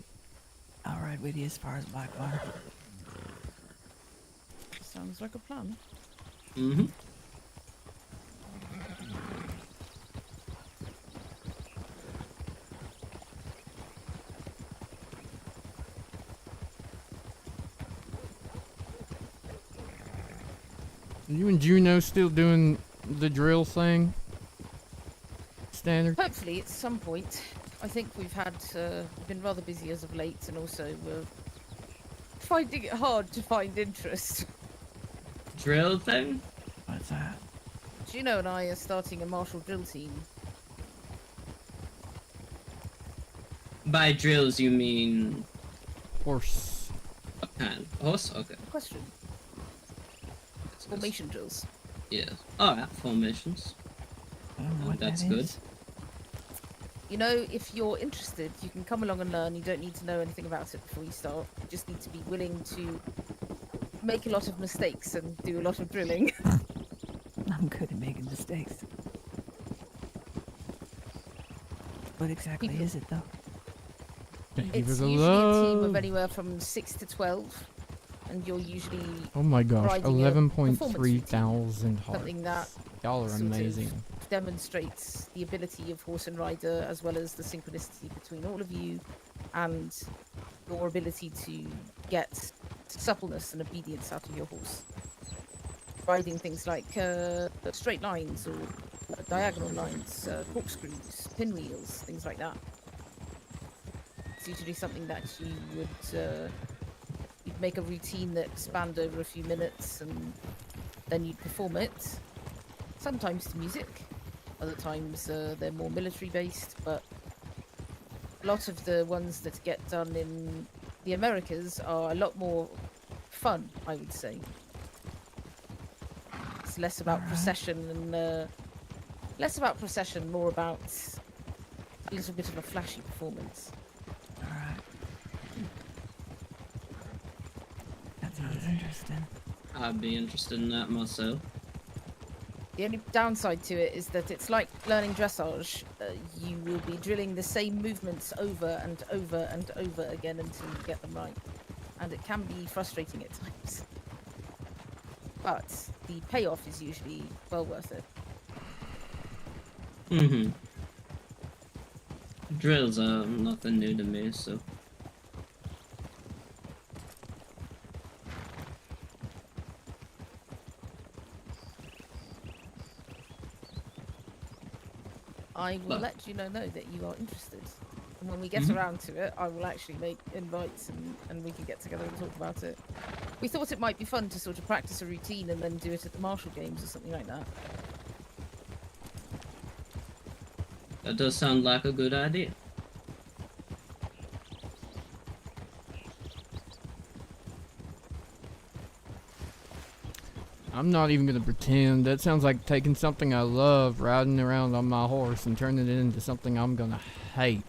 I'll ride with you as far as Blackwater. Sounds like a plan. Mm-hmm. You and Juno still doing the drill thing? Standard? Hopefully, at some point. I think we've been rather busy as of late, and also we're finding it hard to find interest. Drill thing? What's that? Juno and I are starting a martial drill team. By drills, you mean... Horse. What kind? Horse? Okay. Question. Formation drills. Yeah. Alright, formations. That's good. You know, if you're interested, you can come along and learn. You don't need to know anything about it before you start. You just need to be willing to make a lot of mistakes and do a lot of drilling. I'm good at making mistakes. What exactly is it, though? It's usually a team of anywhere from 6 to 12. And you're usually oh my gosh, 11.3 thousand hearts. Something that y'all are sort amazing. of demonstrates the ability of horse and rider, as well as the synchronicity between all of you, and your ability to get suppleness and obedience out of your horse. Riding things like straight lines or diagonal lines, corkscrews, pinwheels, things like that. It's usually something that you would you'd make a routine that spanned over a few minutes, and then you'd perform it. Sometimes to music, other times they're more military based, but a lot of the ones that get done in the Americas are a lot more fun, I would say. It's less about procession and more about a little bit of a flashy performance. Alright. That sounds interesting. interesting. I'd be interested in that myself. The only downside to it is that it's like learning dressage. You will be drilling the same movements over and over and over again until you get them right. And it can be frustrating at times. But the payoff is usually well worth it. Mm-hmm. Drills are nothing new to me, so... I will let you know that you are interested. And when we get around to it, I will actually make invites and we can get together and talk about it. We thought it might be fun to sort of practice a routine and then do it at the Marshall Games or something like that. That does sound like a good idea. I'm not even gonna pretend. That sounds like taking something I love, riding around on my horse, and turning it into something I'm gonna hate.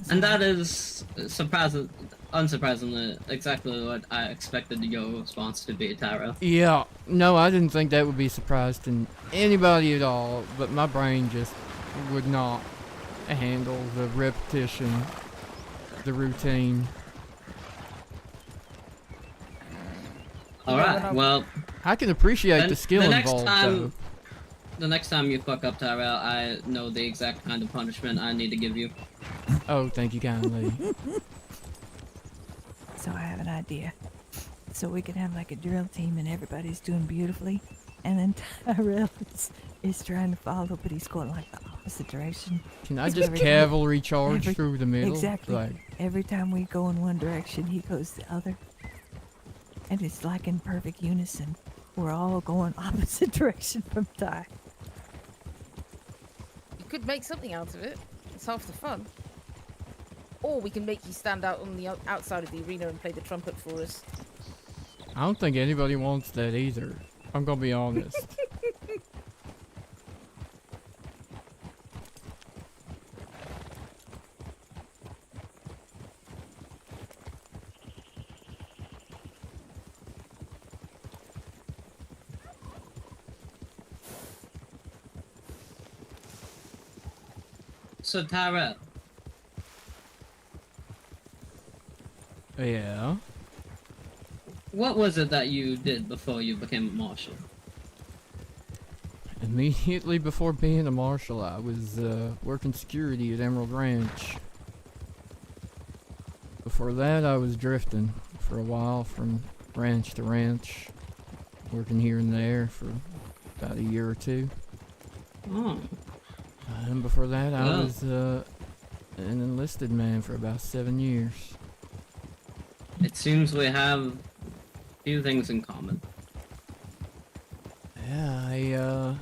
And that is unsurprisingly, exactly what I expected your response to be, Tyrell. Yeah, no, I didn't think that would be surprising to anybody at all, but my brain just would not handle the repetition, the routine. Alright, well... I can appreciate the skill involved, though. The next time you fuck up, Tyrell, I know the exact kind of punishment I need to give you. Oh, thank you kindly. So I have an idea. So we could have like a drill team and everybody's doing beautifully. And then Tyrell is trying to follow, but he's going like the opposite direction. Can I just cavalry charge through the middle? Exactly. Like... Every time we go in one direction, he goes the other. And it's like in perfect unison. We're all going opposite direction from Ty. You could make something out of it. It's half the fun. Or we can make you stand out on the outside of the arena and play the trumpet for us. I don't think anybody wants that either. I'm gonna be honest. So, Tyrell. Yeah? What was it that you did before you became a marshal? Immediately before being a marshal, I was working security at Emerald Ranch. Before that, I was drifting for a while from ranch to ranch, working here and there for about a year or two. Oh. And before that, I was an enlisted man for about 7 years. It seems we have a few things in common. Yeah,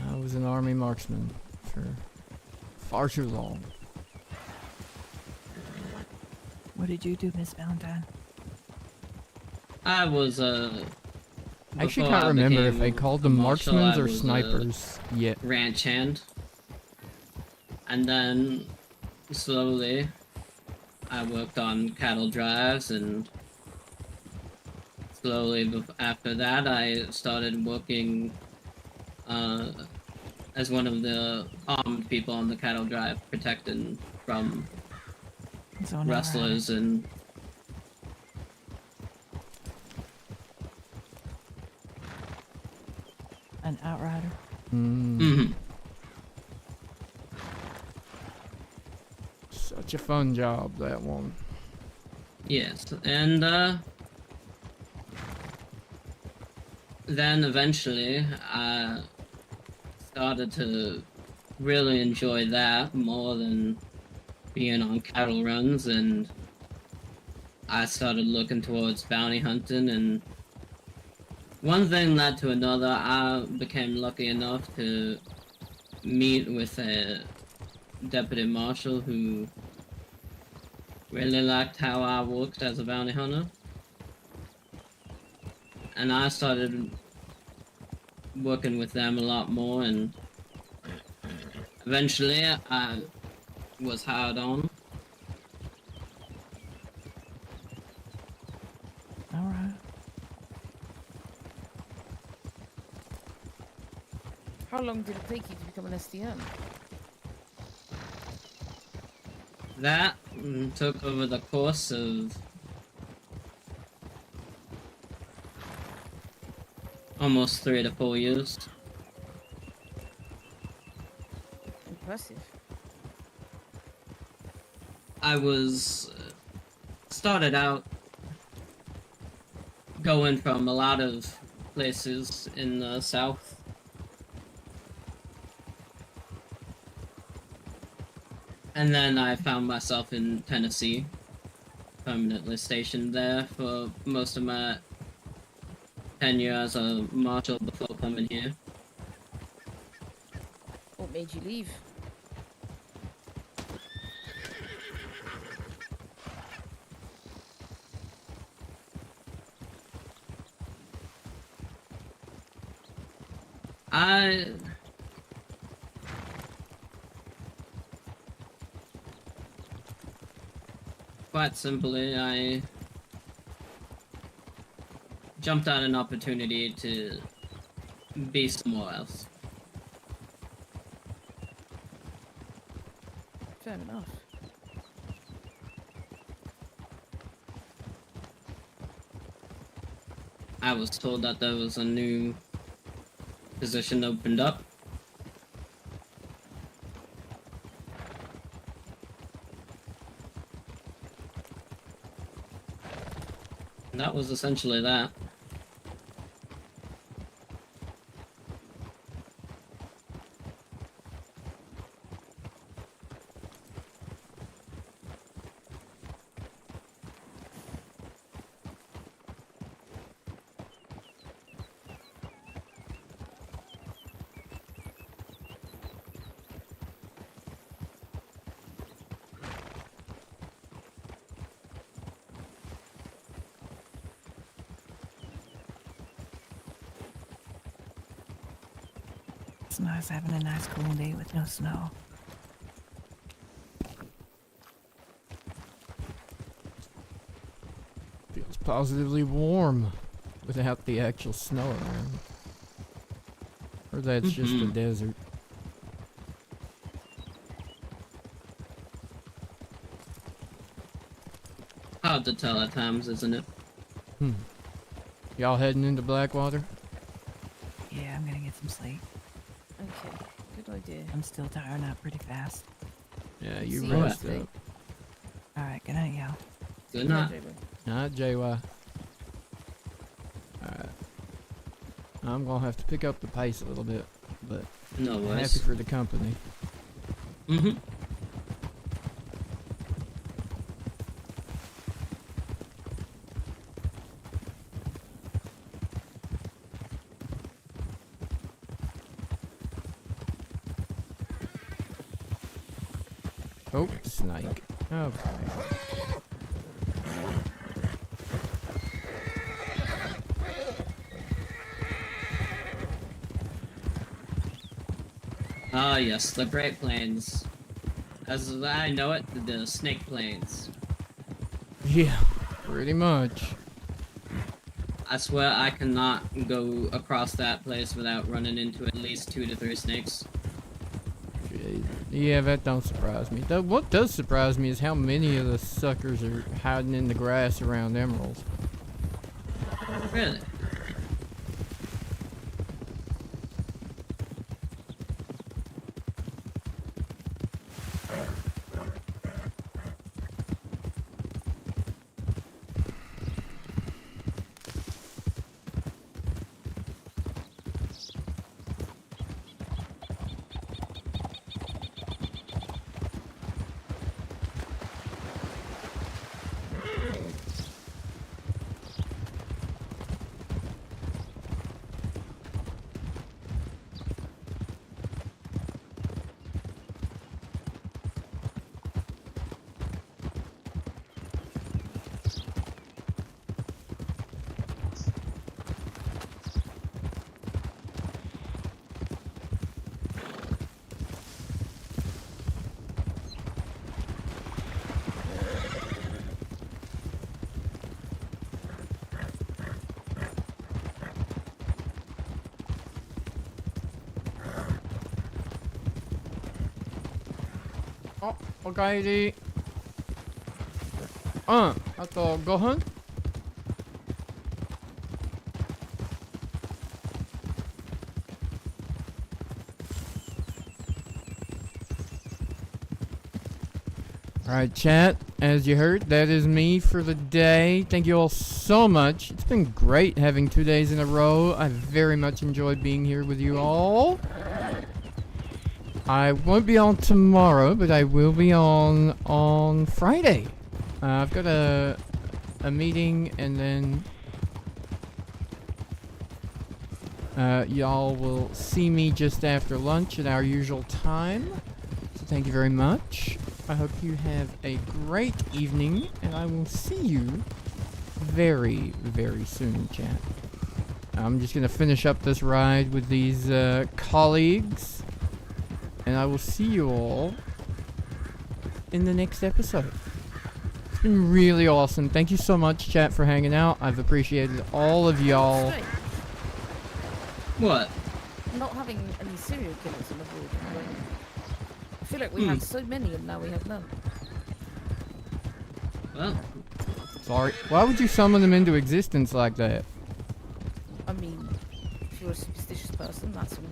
I was an army marksman for far too long. What did you do, Miss Valentine? I was I actually can't remember if they called them marksmen or snipers yet. Ranch hand. And then slowly I worked on cattle drives, and slowly after that I started working as one of the armed people on the cattle drive, protecting from rustlers and an outrider. Mm. Such a fun job, that one. yes, and then eventually I started to really enjoy that more than being on cattle runs, and I started looking towards bounty hunting, and one thing led to another. I became lucky enough to meet with a deputy marshal who really liked how I worked as a bounty hunter, and I started working with them a lot more, and eventually I was hired on How long did it take you to become an SDM? That took over the course of almost 3 to 4 years. Impressive. I was started out going from a lot of places in the south. And then I found myself in Tennessee, permanently stationed there for most of my tenure as a marshal before coming here. What made you leave? Quite simply, I jumped at an opportunity to be somewhere else. Fair enough. I was told that there was a new position opened up. And that was essentially that. It's nice having a nice cool day with no snow. Feels positively warm without the actual snow around. Or that's just the desert. Hard to tell at times, isn't it? Y'all heading into Blackwater? Yeah, I'm gonna get some sleep. Okay, good idea. I'm still tiring out pretty fast. Yeah, you See you rest later. up. Alright, good night, y'all. Good night. Alright, JY. Alright. I'm gonna have to pick up the pace a little bit, but No I'm worries. happy for the company. Mm-hmm. Oh, snake. Okay. Ah, yes, the Great Plains. As I know it, the Snake Plains. Yeah, pretty much. I swear I cannot go across that place without running into at least 2 to 3 snakes. Yeah, that don't surprise me. What does surprise me is how many of the suckers are hiding in the grass around emeralds. Really? おかえり。あと5分 Alright, chat, as you heard, that is me for the day. Thank you all so much. It's been great having 2 days in a row. I very much enjoyed being here with you all. I won't be on tomorrow, but I will be on Friday. I've got a meeting, and then y'all will see me just after lunch at our usual time. So thank you very much. I hope you have a great evening, and I will see you very, very soon, chat. I'm just gonna finish up this ride with these colleagues, and I will see you all in the next episode. It's been really awesome. Thank you so much, chat, for hanging out. I've appreciated all of y'all. What? Not having any serial killers on the board. I feel like we had so many and now we have none. Well. Sorry. Why would you summon them into existence like that? I mean, if you're a superstitious person, that's on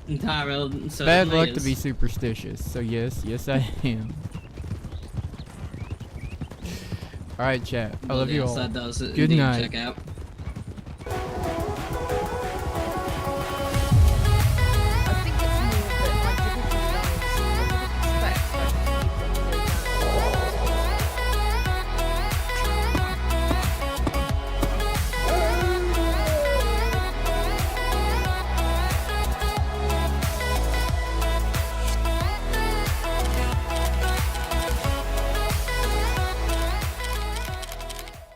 you. Tyrell, Bad luck to be superstitious. So yes, I am. Alright, chat. I love you all. That does it. Good Indeed, night. check out.